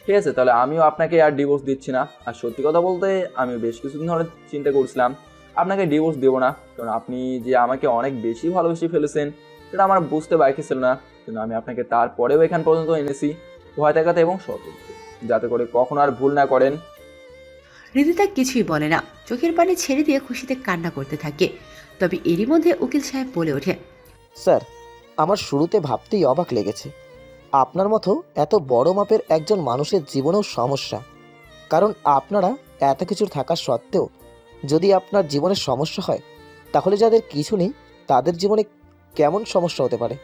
ঠিক আছে, তাহলে আমিও আপনাকে আর ডিভোর্স দিচ্ছি না। আর সত্যি কথা বলতে আমি বেশ কিছুদিন ধরে চিন্তা করছিলাম আপনাকে ডিভোর্স দেবো না, কারণ আপনি যে আমাকে অনেক বেশি ভালোবেসে ফেলেছেন সেটা আমার বুঝতে বাকি ছিল না। কিন্তু আমি আপনাকে তারপরেও এখান পর্যন্ত এনেছি ভয় দেখাতে এবং সতর্ক, যাতে করে কখনো আর ভুল না করেন। রিদিতা কিছুই বলে না, চোখের পানি ছেড়ে দিয়ে খুশিতে কান্না করতে থাকে। তবে এরই মধ্যে উকিল সাহেব বলে ওঠে, স্যার, আমার শুরুতে ভাবতেই অবাক লেগেছে আপনার মতো এত বড় মাপের একজন মানুষের জীবনেও সমস্যা। কারণ আপনারা এত কিছুর থাকা সত্ত্বেও যদি আপনার জীবনে সমস্যা হয়, তাহলে যাদের কিছু নেই তাদের জীবনে কেমন সমস্যা হতে পারে?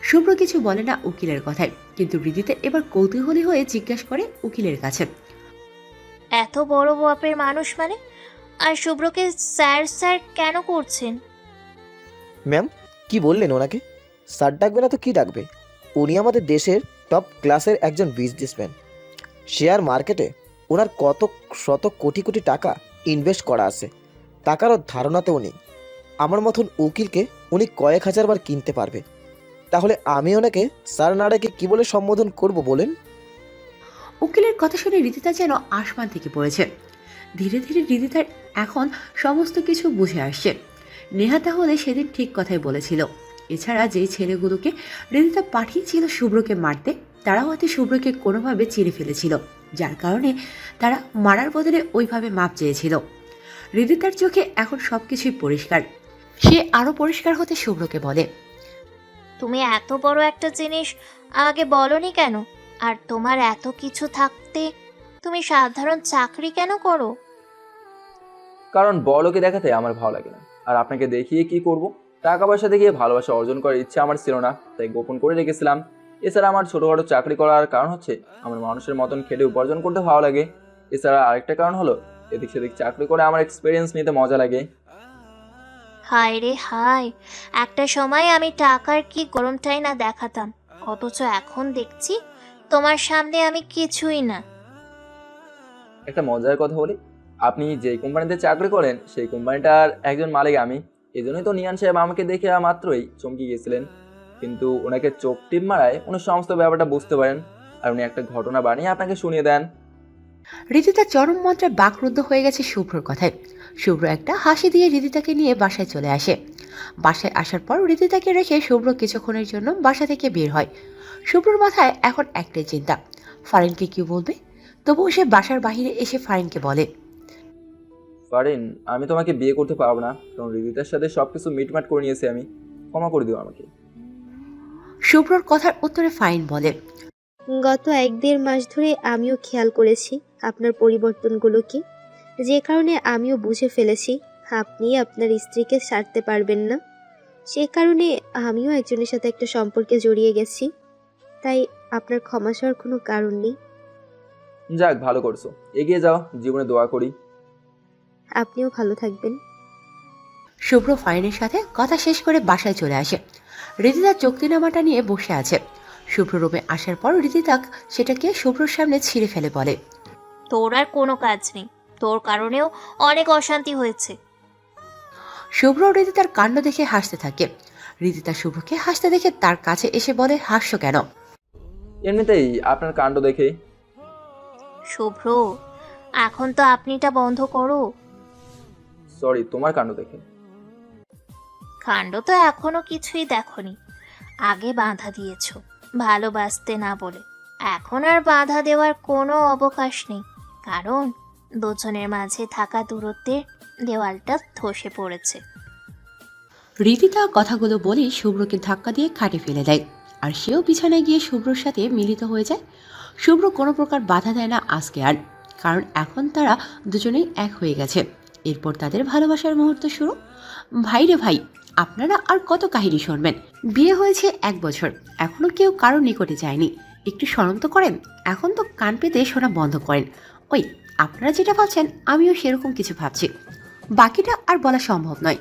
শুভ্র কিছু বলে না উকিলের কথায়, কিন্তু রিদিতা এবার কৌতূহলী হয়ে জিজ্ঞাসা করে উকিলের কাছে, এত বড় বাপের মানুষ মানে? আর শুভ্রকে স্যার স্যার কেন করছেন? ম্যাম, কি বললেন ওনাকে? স্যার ডাকবে না তো কি ডাকবে? উনি আমাদের দেশের টপ ক্লাসের একজন বিজনেসম্যান। শেয়ার মার্কেটে ওনার কত শত কোটি কোটি টাকা ইনভেস্ট করা আছে, টাকারও ধারণাতেও নেই। আমার মতন উকিলকে উনি কয়েক হাজার বার কিনতে পারবে। তাহলে আমি ওনাকে স্যার না ডেকে কি বলে সম্বোধন করব বলেন? উকিলের কথা শুনে রিদিতা যেন আসমান থেকে পড়েছে। ধীরে ধীরে রিদিতার এখন সমস্ত কিছু বুঝে আসছে। নেহা তাহলে সেদিন ঠিক কথাই বলেছিল। এছাড়া যে ছেলেগুলোকে রিদিতা পাঠিয়েছিল শুভ্রকে মারতে, তারা হয়তো শুভ্রকে কোনোভাবে চিনে ফেলেছিল, যার কারণে তারা মারার বদলে ওইভাবে মাপ চেয়েছিল। রিদিতার চোখে এখন সবকিছুই পরিষ্কার। সে আরো পরিষ্কার হতে শুভ্রকে বলে, তুমি এত বড় একটা জিনিস আমাকে বলনি কেন? আর তোমার এত কিছু থাকতে তুমি সাধারণ চাকরি কেন করো? কারণ বড়লোকে দেখাতে আমার ভালো লাগে না, আর আপনাকে দেখিয়ে কি করব? টাকা পয়সা দেখিয়ে ভালোবাসা অর্জন করার ইচ্ছা আমার ছিল না, তাই গোপন করে রেখেছিলাম। এছাড়া আমার ছোটোখাটো চাকরি করার কারণ হচ্ছে আমার মানুষের মতন খেটে উপার্জন করতে ভালো লাগে। এছাড়া আরেকটা কারণ হলো এদিক সেদিক চাকরি করে আমার এক্সপিরিয়েন্স নিতে মজা লাগে। হায় রে হায়, একটা সময় আমি টাকার কি গরমটাই না দেখাতাম, অথচ এখন দেখছি তোমার সামনে আমি কিছুই না। একটা মজার কথা বলি, আপনি যে কোম্পানিতে চাকরি করেন সেই কোম্পানিটার একজন মালিক আমি। এই জন্যই তো নিয়ান সাহেব আমাকে দেখে মাত্রই চমকে গিয়েছিলেন, কিন্তু ওনাকে চোখ টিপ মারায় উনি সমস্ত ব্যাপারটা বুঝতে পারেন, আর উনি একটা ঘটনা বানিয়ে আপনাকে শুনিয়ে দেন। রিদিতা চরম মাত্রায় বাকরুদ্ধ হয়ে গেছে শুভ্রর কথায়। শুভ্র একটা হাসি দিয়ে রিদিতাকে নিয়ে বাসায় চলে আসে। বাসায় আসার পর রিদিতাকে রেখে শুভ্র কিছুক্ষণের জন্য বাসা থেকে বের হয়। শুভ্রর মাথায় এখন একটাই চিন্তা, ফারিনকে কি বলবে। তবুও সে বাসার বাইরে এসে ফারিনকে বলে, ফারিন, আমি তোমাকে বিয়ে করতে পারবো না, কারণ রিদিতার সাথে সবকিছু মিটমাট করে নিয়েছি আমি, ক্ষমা করে দিও আমাকে। শুভ্রর কথার উত্তরে ফারিন বলে, গত 1-1.5 মাস ধরে আমিও খেয়াল করেছি আপনার পরিবর্তনগুলোকে, যে কারণে আমিও বুঝে ফেলেছি আপনি আপনার স্ত্রীকে ছাড়তে পারবেন না। সে কারণে আমিও একজনের সাথে একটা সম্পর্কে জড়িয়ে গেছি, তাই আপনার ক্ষমা চাওয়ার কোনো কারণ নেই। যাক, ভালো করছো, এগিয়ে যাও, জীবনে দোয়া করি। আপনিও ভালো থাকবেন। শুভ্র ফারিনের সাথে কথা শেষ করে বাসায় চলে আসে। রিদিতা চোক্তিনামাটা নিয়ে বসে আছে। শুভ্র রুমে আসার পর রিদিতা সেটাকে শুভ্রর সামনে ছিঁড়ে ফেলে বলে, তোর আর কোনো কাজ নেই, তোর কারণেও অনেক অশান্তি হয়েছে। শুভ্র রিদিতার কাণ্ড দেখে হাসতে থাকে। রিদিতা শুভ্রকে হাসতে দেখে তার কাছে এসে বলে, হাসছো কেন? এমনিতেই আপনার কাণ্ড দেখে। শুভ্র, এখন তো আপনিটা বন্ধ করো। সরি, তোমার কাণ্ড দেখে। কাণ্ড তো এখনো কিছুই দেখনি, আগে বাধা দিয়েছো ভালোবাসতে না বলে, এখন আর বাধা দেওয়ার কোনো অবকাশ নেই, কারণ দুজনের মাঝে থাকা দূরত্বের দেওয়ালটা ধসে পড়েছে। রিদিতা কথাগুলো বলে শুভ্রকে ধাক্কা দিয়ে খাটে ফেলে দেয়, আর সেও বিছানায় গিয়ে শুভ্রর সাথে মিলিত হয়ে যায়। শুভ্র কোনো প্রকার বাধা দেয় না আজকে আর, কারণ এখন তারা দুজনেই এক হয়ে গেছে। এরপর তাদের ভালোবাসার মুহূর্ত শুরু। ভাই রে ভাই, আপনারা আর কত কাহিনী শুনবেন? বিয়ে হয়েছে 1 বছর, এখনো কেউ কারো নিকটে যায়নি। একটু শরম তো করেন, এখন তো কান পেতে শোনা বন্ধ করেন। ওই আপনারা যেটা ভাবছেন আমিও সেরকম কিছু ভাবছি, বাকিটা আর বলা সম্ভব নয়।